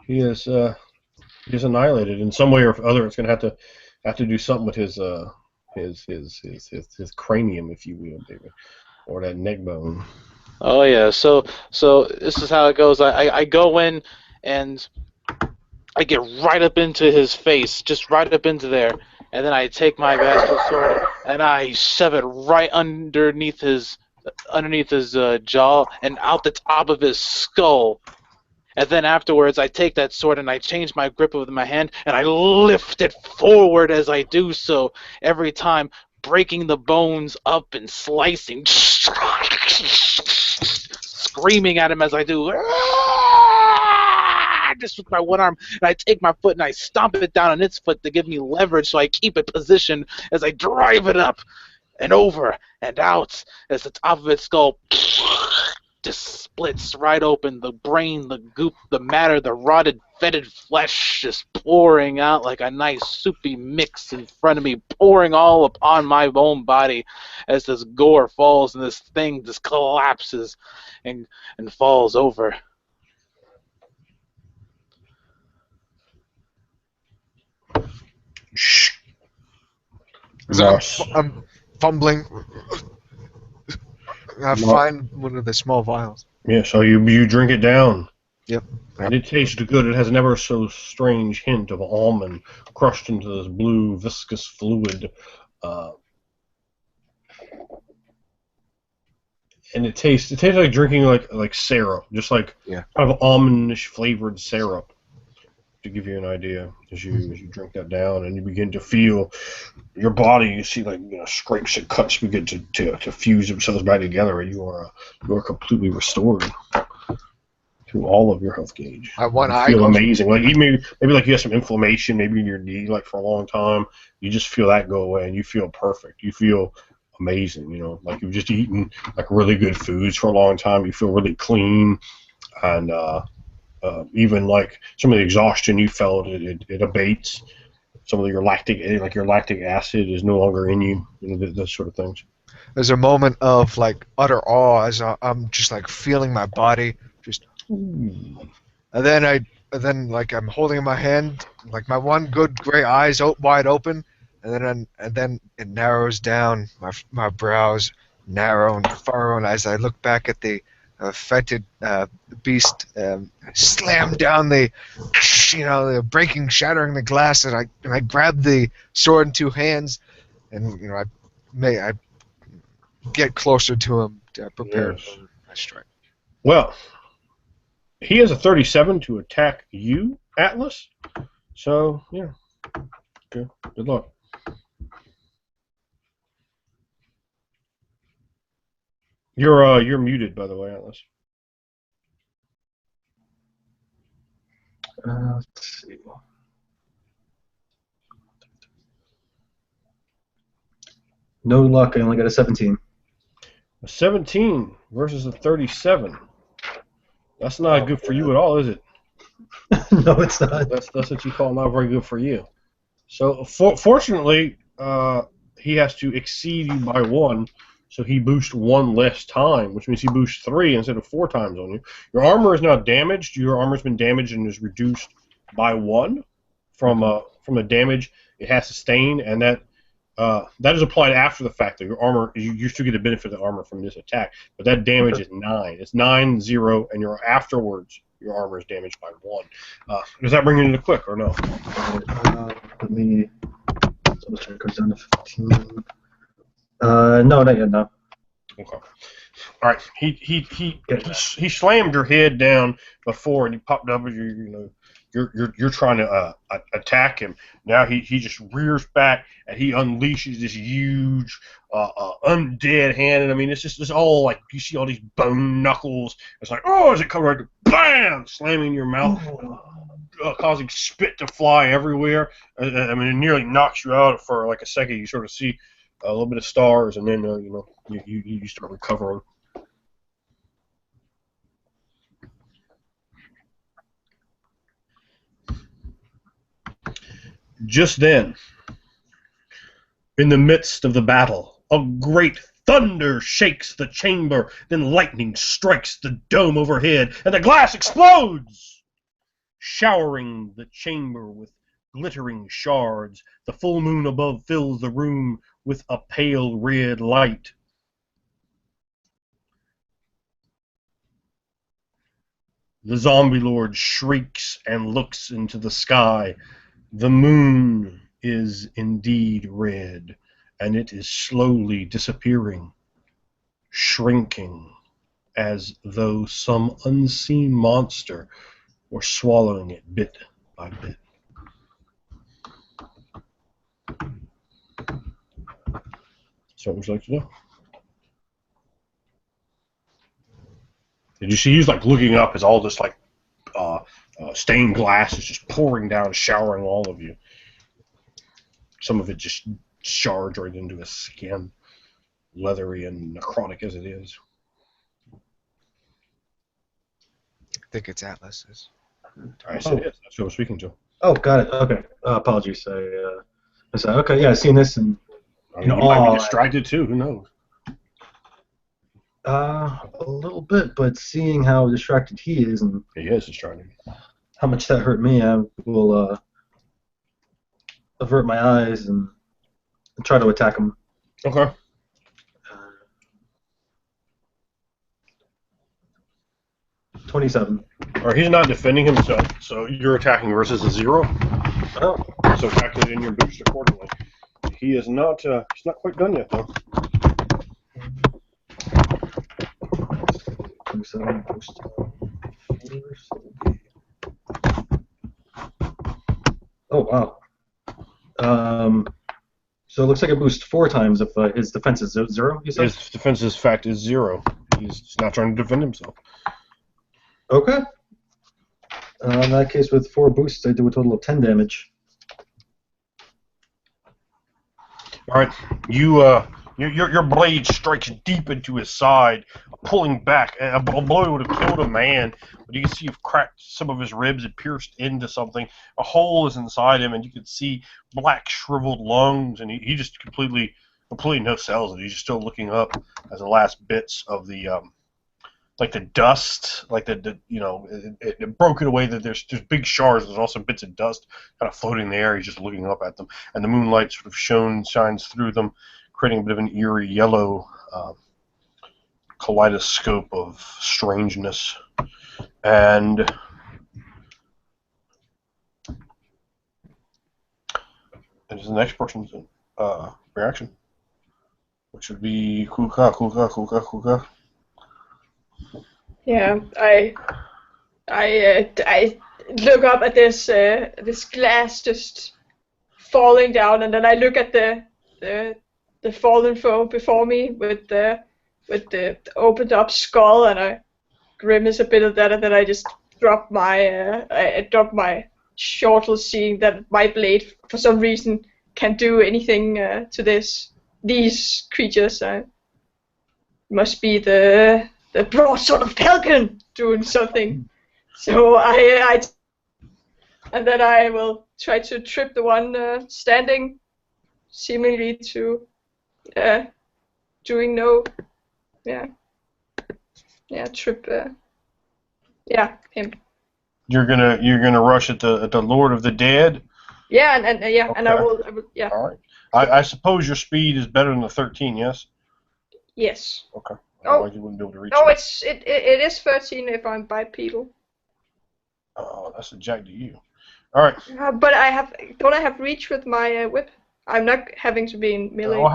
He is annihilated in some way or other. It's going to have to do something with his cranium, if you will, baby, or that neck bone.
Oh yeah. So this is how it goes. I go in and I get right up into his face, just right up into there, and then I take my bastard sword and I shove it right underneath his jaw and out the top of his skull. And then afterwards, I take that sword and I change my grip with my hand and I lift it forward as I do so, every time breaking the bones up and slicing, screaming at him as I do. Just with my one arm, and I take my foot and I stomp it down on its foot to give me leverage, so I keep it positioned as I drive it up and over and out as the top of its skull just splits right open. The brain, the goop, the matter, the rotted, fetid flesh just pouring out like a nice soupy mix in front of me, pouring all upon my own body as this gore falls and this thing just collapses and falls over.
I'm fumbling. I find one of the small vials.
Yeah, so you drink it down.
Yep.
And it tastes good. It has an ever so strange hint of almond crushed into this blue viscous fluid. And it tastes like drinking like syrup, just like kind of almondish flavored syrup. To give you an idea, as you drink that down and you begin to feel your body, you see scrapes and cuts begin to fuse themselves back together, and you are completely restored to all of your health gauge.
I want
you feel amazing. Like maybe like you have some inflammation, maybe in your knee, like for a long time. You just feel that go away, and you feel perfect. You feel amazing. Like you've just eaten like really good foods for a long time. You feel really clean, and even like some of the exhaustion you felt, it abates. Some of your lactic acid is no longer in you. Those sort of things.
There's a moment of like utter awe as I'm just like feeling my body just, and then like I'm holding in my hand like my one good gray eyes wide open, and then it narrows down. My brows narrow and furrow, and as I look back at the fetid beast, slam down the breaking, shattering the glass, and I grab the sword in two hands, and I get closer to him, prepared for my strike.
Well, he has a 37 to attack you, Atlas. So yeah, good luck. You're muted, by the way, Atlas.
Let's see. No luck. I only got a 17.
A 17. versus a 37. That's not good for you at all, is it?
No, it's not.
That's what you call not very good for you. So fortunately, he has to exceed you by 1, so he boosts 1 less time, which means he boosts 3 instead of 4 times on you. Your armor is now damaged. Your armor's been damaged and is reduced by 1 from the damage it has sustained, and that is applied after the fact. That your armor, you still get the benefit of the armor from this attack, but that damage is 9. It's 9, 0, and afterwards your armor is damaged by 1. Does that bring you into quick or no?
Let me double check. Goes down to 15. No, not yet. No.
Okay. All right. He slammed your head down before, and he popped up as you're trying to attack him. Now he just rears back and he unleashes this huge undead hand. And I mean, it's all like you see all these bone knuckles. It's like, oh, as it comes right to bam, slamming in your mouth, causing spit to fly everywhere. I mean, it nearly knocks you out for like a second. You sort of see a little bit of stars, and then you start recovering. Just then, in the midst of the battle, a great thunder shakes the chamber, then lightning strikes the dome overhead, and the glass explodes, showering the chamber with glittering shards. The full moon above fills the room with a pale red light. The zombie lord shrieks and looks into the sky. The moon is indeed red, and it is slowly disappearing, shrinking, as though some unseen monster were swallowing it bit by bit. So what would you like to do? Did you see he's like looking up as all this like stained glass is just pouring down, showering all of you. Some of it just shards right into his skin, leathery and necrotic as it is.
I think it's Atlas's.
I said yes. That's who I was speaking to.
Oh, got it. Okay. Apologies. I said, okay, yeah, I've seen this, and
You might be distracted too. Who knows?
a little bit, but seeing how distracted he is and
He is distracted.
how much that hurt me, I will avert my eyes and try to attack him.
Okay.
27.
All right, he's not defending himself, so you're attacking versus a 0.
Oh,
So calculate in your boost accordingly. He is not. He's not quite done yet, though.
27. Oh wow. So it looks like I boost 4 times if his defense is 0. You said?
His defense's fact is 0. He's not trying to defend himself.
Okay. In that case, with 4 boosts, I do a total of 10 damage.
All right, your blade strikes deep into his side, pulling back. A blow would have killed a man, but you can see you've cracked some of his ribs and pierced into something. A hole is inside him, and you can see black shriveled lungs, and he just completely no cells, and he's just still looking up as the last bits of the like the dust, like it broke it away. That there's big shards. There's also bits of dust kind of floating in the air. He's just looking up at them, and the moonlight sort of shines through them, creating a bit of an eerie yellow kaleidoscope of strangeness. And it is the next person's reaction, which would be Kuka.
Yeah, I look up at this glass just falling down, and then I look at the fallen foe before me with the opened up skull, and I grimace a bit of that, and then I just drop my shortle, seeing that my blade for some reason can't do anything to these creatures. Must be the the broadsword of Falcon doing something. So and then I will try to trip the one standing, seemingly to doing no, trip, him.
You're gonna rush at the Lord of the Dead.
Yeah, and I
Okay.
will,
All right. I suppose your speed is better than the 13, yes?
yes.
Okay.
Oh,
Otherwise you wouldn't be able to reach
no,
it.
it is 13 if I'm bipedal.
Oh, that's a jack to you. All right.
But don't I have reach with my whip? I'm not having to be in melee.
Well,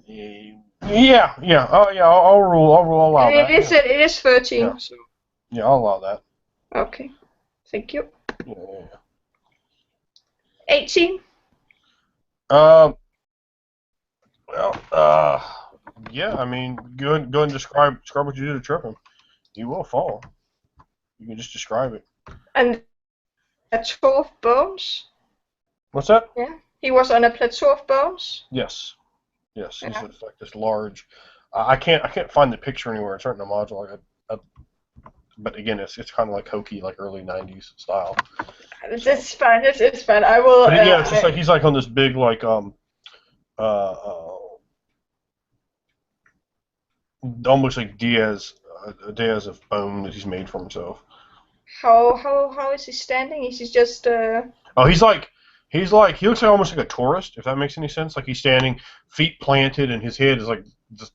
yeah. Oh, yeah. I'll allow that.
It is 13.
Yeah.
So.
Yeah, I'll allow that.
Okay. Thank you.
Yeah.
18.
Well, yeah. I mean, go ahead and describe what you did to trip him. He will fall. You can just describe it.
And a plateau of bones.
What's that?
Yeah. He was on a plateau of bones.
Yes. He's
Yeah.
like this large. I can't find the picture anywhere. It's right in the module. But again, it's kind of like hokey, like early '90s style.
It's fine. It's fine. I will.
But yeah, it's just like he's like on this big like almost like Diaz of bone that he's made for himself.
How is he standing? Is he just
Oh, he looks like almost like a tourist, if that makes any sense. Like he's standing, feet planted, and his head is like just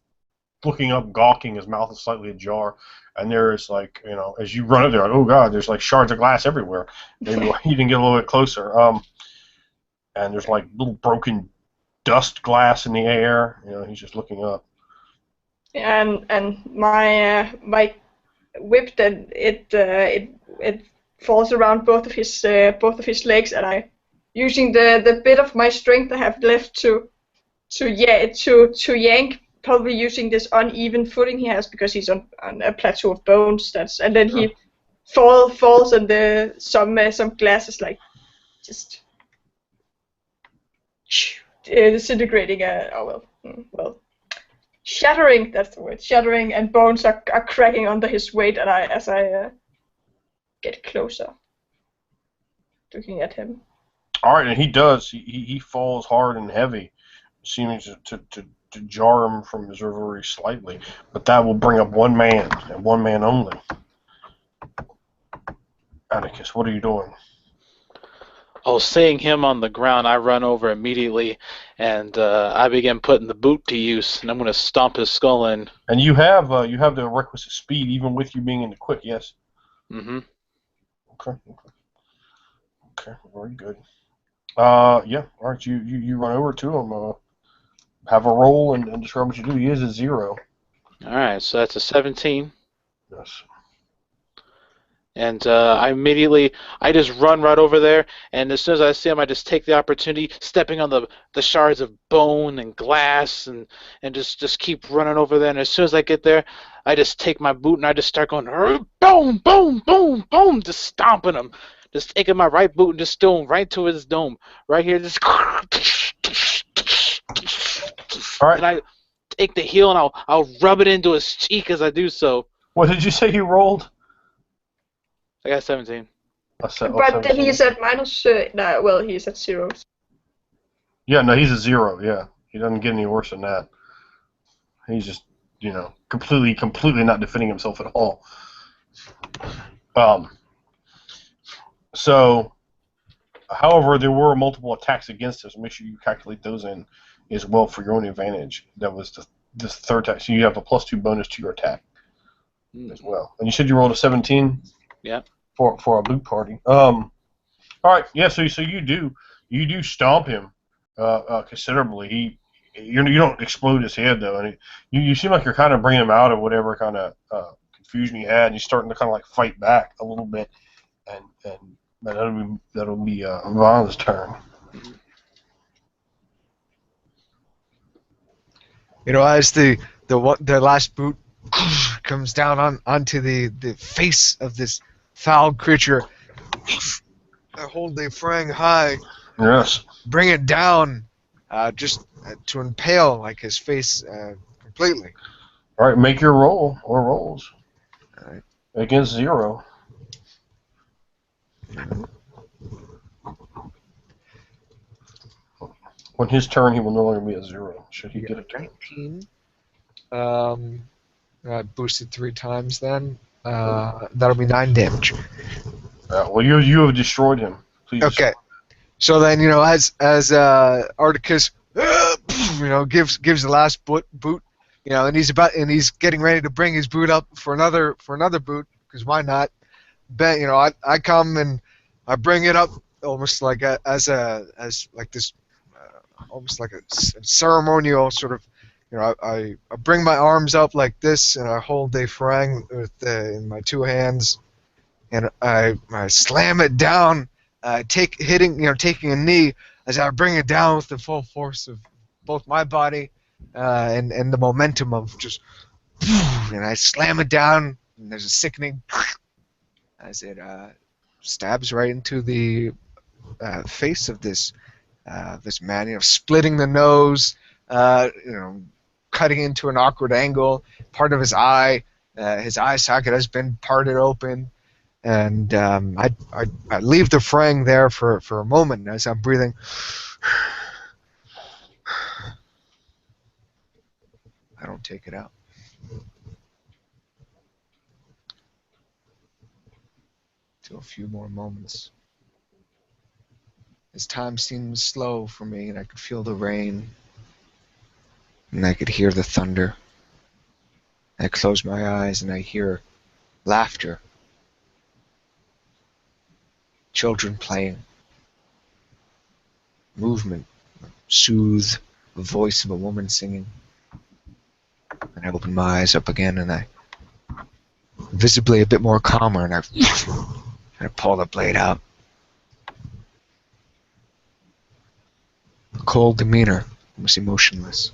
looking up, gawking. His mouth is slightly ajar, and there is like, as you run up there, like, oh god, there's like shards of glass everywhere. Maybe you can get a little bit closer. And there's like little broken dust glass in the air. He's just looking up.
and my whip, then it falls around both of his legs, and I, using the bit of my strength I have left to yank, probably using this uneven footing he has because he's on a plateau of bones. And then he falls, and some glasses like just disintegrating. Shattering. That's the word. Shattering, and bones are cracking under his weight. And as I get closer, looking at him.
All right, and he does. He falls hard and heavy, seeming to jar him from his reverie slightly. But that will bring up one man, and one man only. Atticus, what are you doing?
Oh, seeing him on the ground, I run over immediately, and I begin putting the boot to use, and I'm going to stomp his skull in.
And you have the requisite speed, even with you being in the quick, yes?
Mm-hmm.
Okay, very good. Yeah, all right, you run over to him, have a roll, and describe what you do. He is a 0.
All right, so that's a 17.
Yes.
And I just run right over there, and as soon as I see him, I just take the opportunity, stepping on the shards of bone and glass, and just keep running over there. And as soon as I get there, I just take my boot and I just start going, boom, boom, boom, boom, just stomping him. Just taking my right boot and just throwing right to his dome. Right here, just...
All right.
And I take the heel and I'll rub it into his cheek as I do so.
What did you say you rolled?
I got 17.
But
17.
he's at minus. No, well, he's at 0.
Yeah, no, he's a 0. Yeah, he doesn't get any worse than that. He's just, completely not defending himself at all. So, however, there were multiple attacks against us. Make sure you calculate those in as well for your own advantage. That was the third attack. So you have a +2 bonus to your attack as well. And you said you rolled a 17.
Yeah.
For a boot party. All right. Yeah. So you do stomp him considerably. You don't explode his head though, and you seem like you're kind of bringing him out of whatever kind of confusion he had, and he's starting to kind of like fight back a little bit, and that'll be Vaughn's turn.
As the last boot comes down onto the face of this foul creature, I hold the frang high.
Yes.
Bring it down, just to impale like his face completely.
All right, make your roll or rolls
All right.
against 0. On his turn, he will no longer be at 0. Should he
Yeah,
get a turn?
19. I boosted 3 times then. That'll be 9 damage.
Well, you have destroyed him. Please.
Okay. So then, as Articus, gives the last boot, and he's getting ready to bring his boot up for another boot, because why not? I come and I bring it up almost like as this, almost like a ceremonial sort of. I bring my arms up like this, and I hold a farang in my 2 hands, and I slam it down, taking a knee as I bring it down with the full force of both my body and the momentum of just, and I slam it down, and there's a sickening as it stabs right into the face of this man, splitting the nose, cutting into an awkward angle. Part of his eye socket has been parted open. And I leave the frang there for a moment as I'm breathing. I don't take it out. To a few more moments. As time seemed slow for me, and I could feel the rain, and I could hear the thunder. I close my eyes and I hear laughter. Children playing. Movement. Soothe. The voice of a woman singing. And I open my eyes up again, and I visibly a bit more calmer, and I pull the blade out. A cold demeanor, almost emotionless,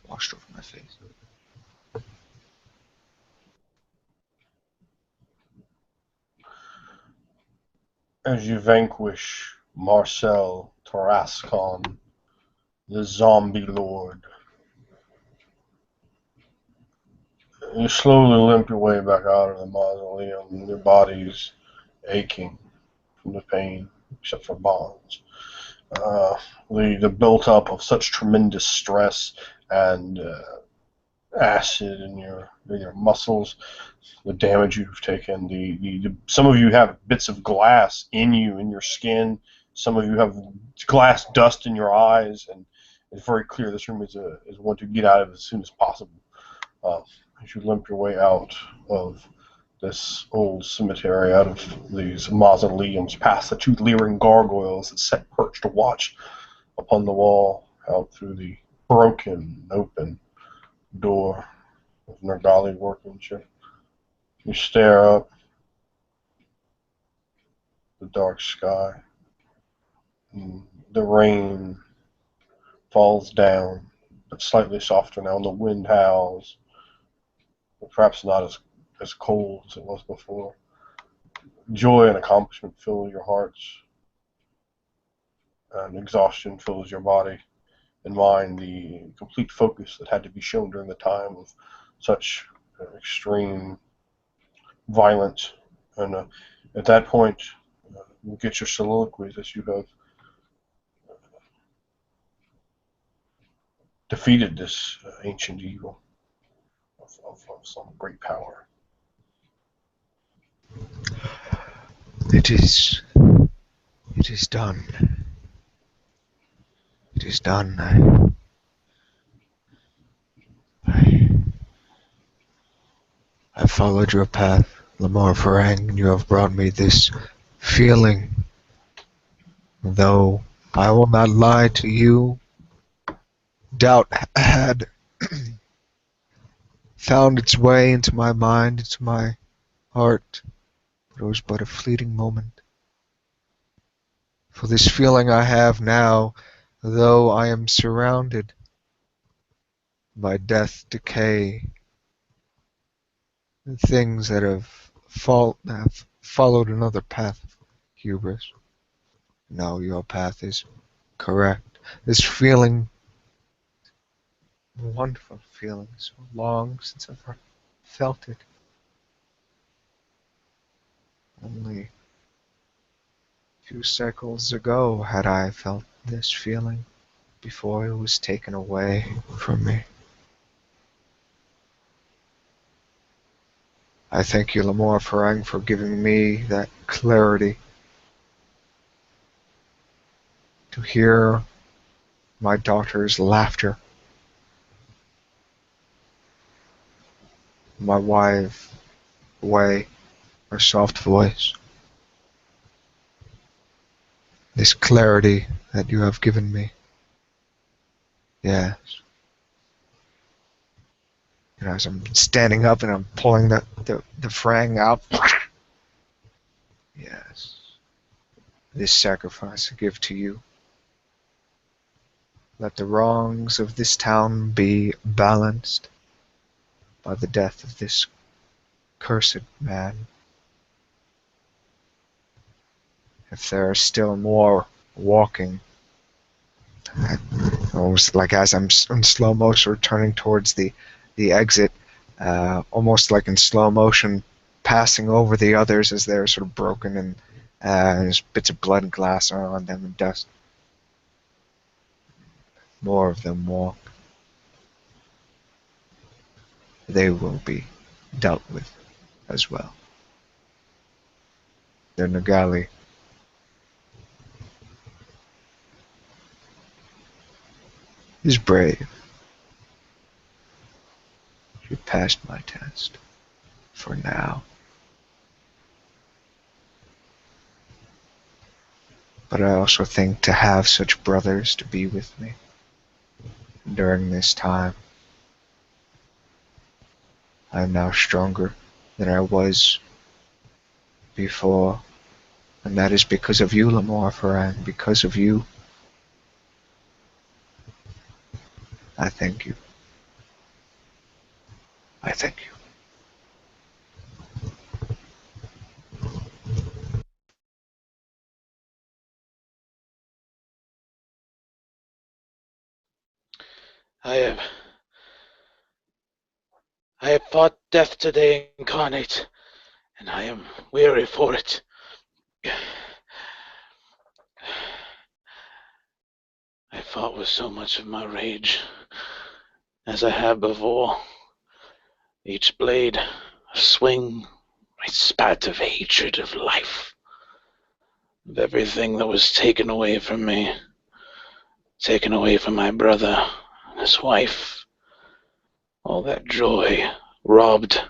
washed over my face.
As you vanquish Marcel Tarascon, the zombie lord, you slowly limp your way back out of the mausoleum. Your body's aching from the pain, except for Bonds. The built-up of such tremendous stress and acid in your muscles, the damage you've taken. Some of you have bits of glass in you, in your skin. Some of you have glass dust in your eyes, and it's very clear this room is one to get out of as soon as possible. As you limp your way out of this old cemetery, out of these mausoleums, past the 2 leering gargoyles that sat perched to watch upon the wall, out through the broken open door of Nergali workmanship. You stare up the dark sky. And the rain falls down, but slightly softer now, and the wind howls, but perhaps not as cold as it was before. Joy and accomplishment fill your hearts, and exhaustion fills your body and mind. The complete focus that had to be shown during the time of such extreme violence. And at that point, you get your soliloquies as you have defeated this ancient evil of some great power.
It is done. It is done. I followed your path, Lamar Farang, and you have brought me this feeling. Though I will not lie to you, doubt had found its way into my mind, into my heart, but it was but a fleeting moment. For this feeling I have now, though I am surrounded by death, decay, and things that have followed another path of hubris. No, your path is correct. This feeling wonderful feeling. So long since I've felt it. Only a few cycles ago had I felt this feeling before it was taken away from me. I thank you, Lamore Farang, for giving me that clarity to hear my daughter's laughter, my wife way, her soft voice. This clarity that you have given me. Yes. And as I'm standing up and I'm pulling the frang out. Yes. This sacrifice I give to you. Let the wrongs of this town be balanced by the death of this cursed man. If there are still more walking, almost like as I'm in slow motion returning towards the exit, almost like in slow motion, passing over the others as they're sort of broken and there's bits of blood and glass on them and dust. More of them walk. They will be dealt with as well. The Nagali is brave. She passed my test. For now. But I also think to have such brothers to be with me during this time, I am now stronger than I was before, and that is because of you, Lamore Farang, because of you. I thank you. I thank you.
I have fought death today incarnate, and I am weary for it. I fought with so much of my rage, as I have before. Each blade, a swing, a spat of hatred of life, of everything that was taken away from me, taken away from my brother and his wife. All that joy robbed,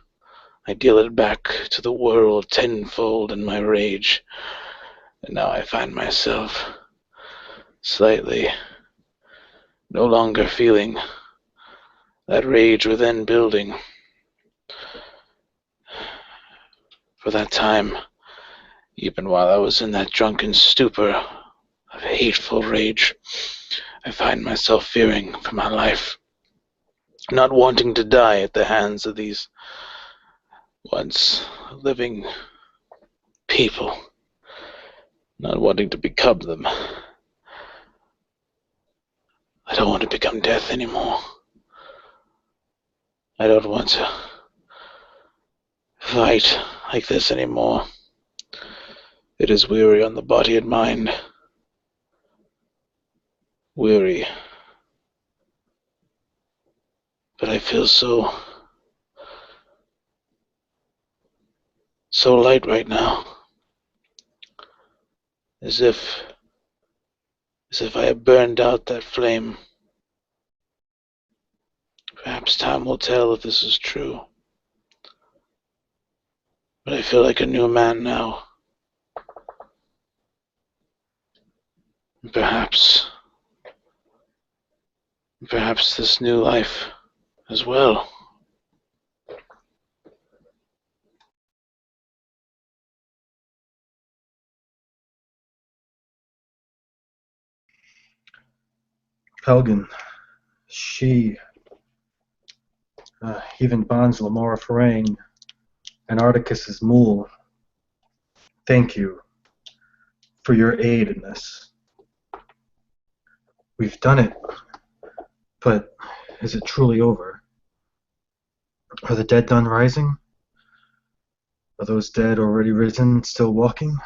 I deal it back to the world tenfold in my rage. And now I find myself slightly no longer feeling that rage within building. For that time, even while I was in that drunken stupor of hateful rage, I find myself fearing for my life, not wanting to die at the hands of these once living people, not wanting to become them. I don't want to become death anymore. I don't want to fight like this anymore. It is weary on the body and mind. Weary. But I feel so light right now. As if I have burned out that flame. Perhaps time will tell if this is true. But I feel like a new man now. Perhaps this new life as well.
Pelgan, she, even Bonds Lamora Farang, Antarcticus's mule, thank you for your aid in this. We've done it, but Is it truly over? Are the dead done rising? Are those dead already risen, still walking?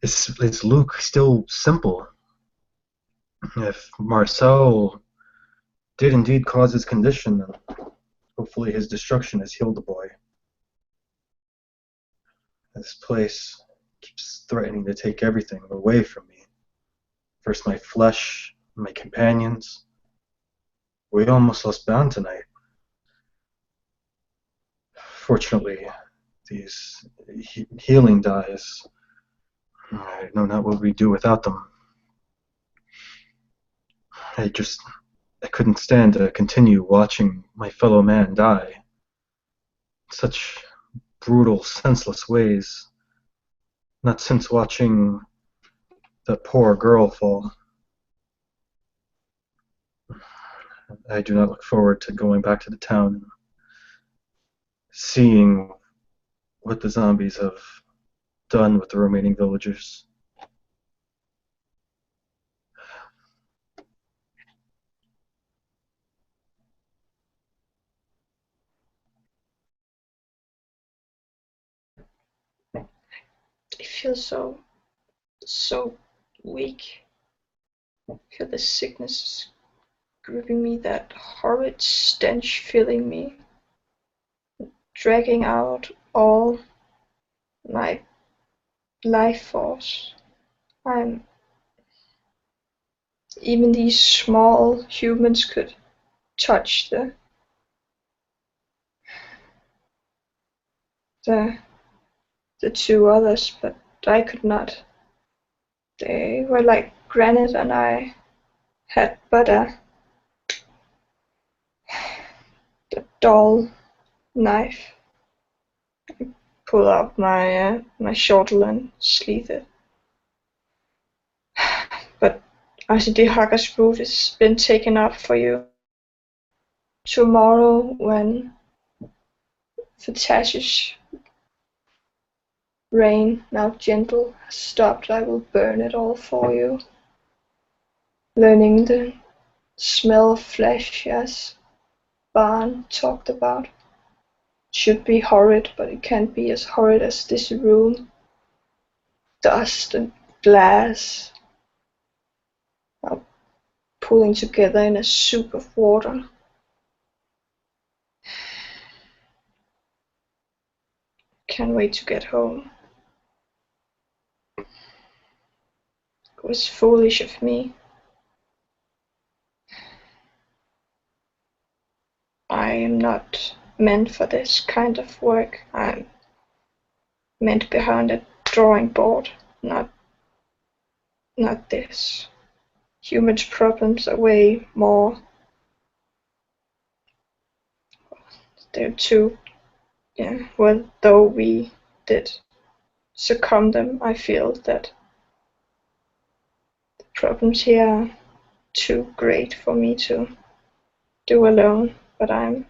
Is Luke still simple? If Marcel did indeed cause his condition, then hopefully his destruction has healed the boy. This place keeps threatening to take everything away from me. First my flesh, my companions. We almost lost Bound tonight. Fortunately, these healing dyes, I know not what we'd do without them. I couldn't stand to continue watching my fellow man die in such brutal, senseless ways. Not since watching that poor girl fall. I do not look forward to going back to the town and seeing what the zombies have done with the remaining villagers.
I feel so weak. I feel the sickness gripping me, that horrid stench filling me, dragging out all my life force. Even these small humans could touch the two others, but I could not. They were like granite, and I had but a dull knife. Pull out my shortle and sheath it. But RCD Hugger's food has been taken up for you. Tomorrow, when Fatash's rain, now gentle, has stopped, I will burn it all for you. Learning the smell of flesh, as Barn talked about. Should be horrid, but it can't be as horrid as this room. Dust and glass are pulling together in a soup of water. Can't wait to get home. It was foolish of me. I am not meant for this kind of work. I'm meant behind a drawing board, not this. Humans' problems are way more. They're too, well, though we did succumb them, I feel that the problems here are too great for me to do alone, but I'm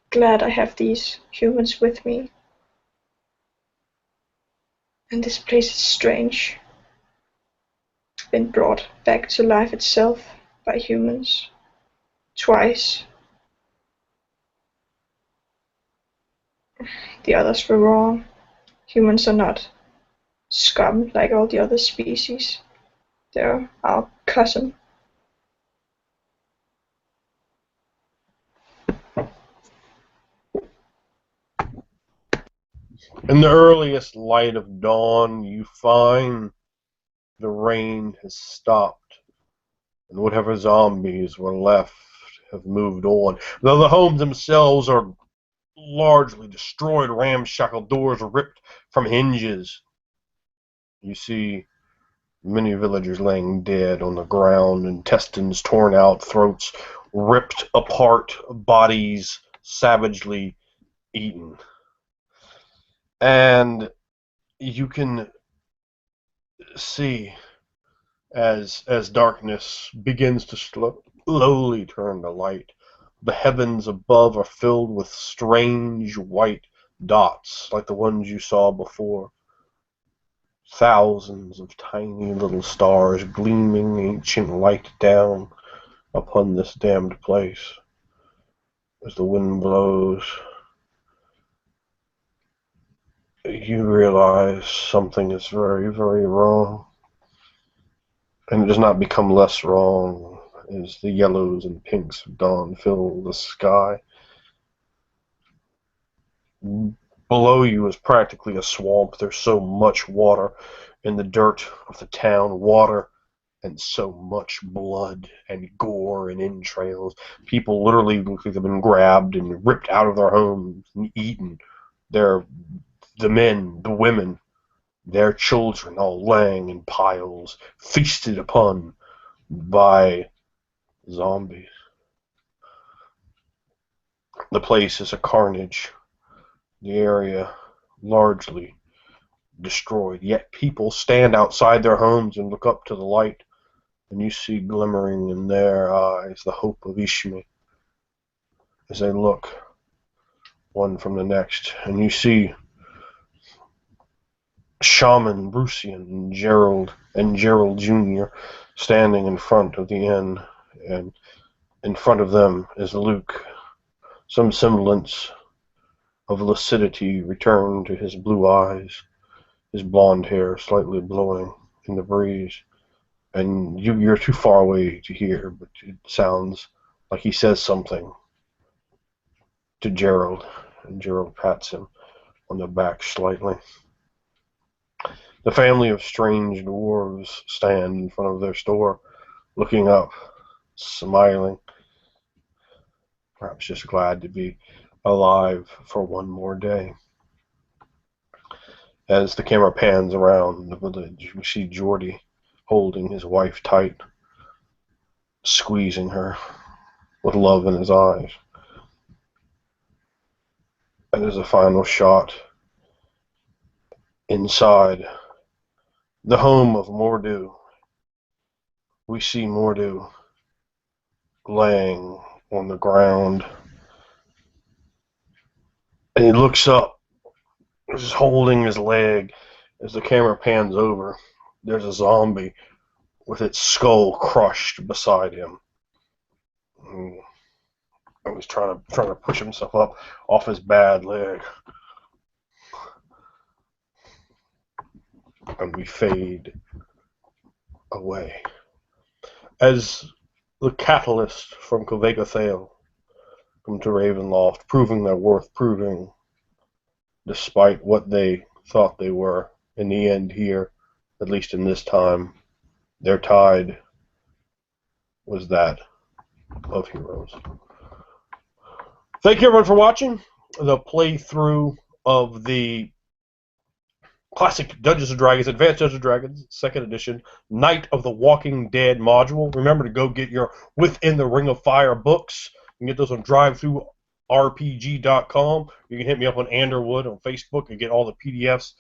glad I have these humans with me. And this place is strange. Been brought back to life itself by humans. Twice. The others were wrong. Humans are not scum like all the other species. They're our cousin.
In the earliest light of dawn, you find the rain has stopped, and whatever zombies were left have moved on. Though the homes themselves are largely destroyed, ramshackle doors ripped from hinges. You see many villagers laying dead on the ground, intestines torn out, throats ripped apart, bodies savagely eaten. And you can see as darkness begins to slowly turn to light, the heavens above are filled with strange white dots like the ones you saw before. Thousands of tiny little stars gleaming ancient light down upon this damned place. As the wind blows, you realize something is very, very wrong. And it does not become less wrong as the yellows and pinks of dawn fill the sky. Below you is practically a swamp. There's so much water in the dirt of the town, water and so much blood and gore and entrails. People literally look like they've been grabbed and ripped out of their homes and eaten. The men, the women, their children all laying in piles, feasted upon by zombies. The place is a carnage. The area largely destroyed, yet people stand outside their homes and look up to the light, and you see glimmering in their eyes the hope of Ishmi as they look one from the next, and you see Shaman, Brucian, and Gerald Jr. standing in front of the inn, and in front of them is Luke. Some semblance of lucidity returned to his blue eyes, his blonde hair slightly blowing in the breeze. And you're too far away to hear, but it sounds like he says something to Gerald, and Gerald pats him on the back slightly. The family of strange dwarves stand in front of their store, looking up, smiling, perhaps just glad to be alive for one more day. As the camera pans around the village, we see Geordie holding his wife tight, squeezing her with love in his eyes. And as a final shot, inside the home of Mordu, we see Mordu laying on the ground. And he looks up, just holding his leg. As the camera pans over, there's a zombie with its skull crushed beside him. And he's trying to push himself up off his bad leg. And we fade away. As the catalyst from Kovega Thale come to Ravenloft, proving their worth, proving despite what they thought they were, in the end here, at least in this time, their tide was that of heroes. Thank you everyone for watching the playthrough of the Classic Dungeons & Dragons, Advanced Dungeons & Dragons, 2nd edition, Night of the Walking Dead module. Remember to go get your Within the Ring of Fire books. You can get those on drivethrurpg.com. You can hit me up on Anderwood on Facebook and get all the PDFs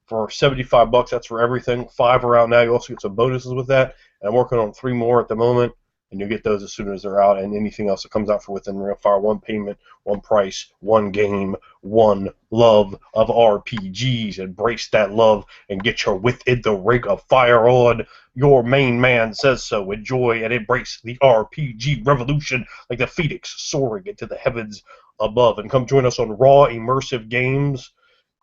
for $75. That's for everything. 5 are out now. You also get some bonuses with that. And I'm working on 3 more at the moment. And you'll get those as soon as they're out, and anything else that comes out for Within Ring of Fire. 1 payment, 1 price, 1 game, 1 love of RPGs. Embrace that love and get your Within the Ring of Fire on. Your main man says so. Enjoy and embrace the RPG revolution like the phoenix soaring into the heavens above. And come join us on Raw Immersive Games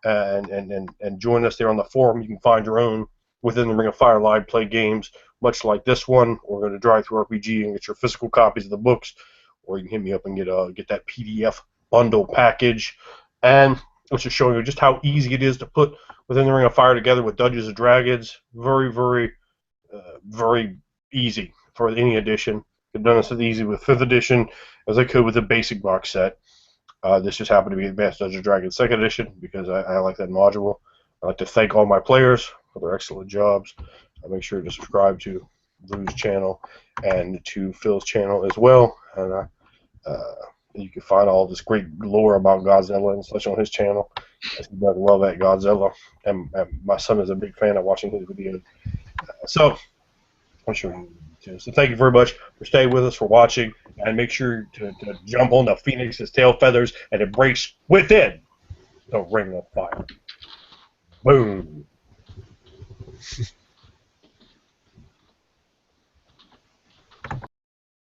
and join us there on the forum. You can find your own Within the Ring of Fire live play games, much like this one. We're going to drive through RPG and get your physical copies of the books, or you can hit me up and get that PDF bundle package. And it's just showing you just how easy it is to put Within the Ring of Fire together with Dungeons and Dragons. Very, very, very easy for any edition. I've done this as easy with 5th edition as I could with the basic box set. This just happened to be Advanced Dungeons and Dragons 2nd edition because I like that module. I'd like to thank all my players for their excellent jobs. Make sure to subscribe to Lou's channel and to Phil's channel as well. And you can find all this great lore about Godzilla and such on his channel. He does love at Godzilla, and my son is a big fan of watching his videos. So I'm sure you do. So thank you very much for staying with us, for watching, and make sure to jump on the Phoenix's tail feathers and embrace Within the Ring of Fire. Boom.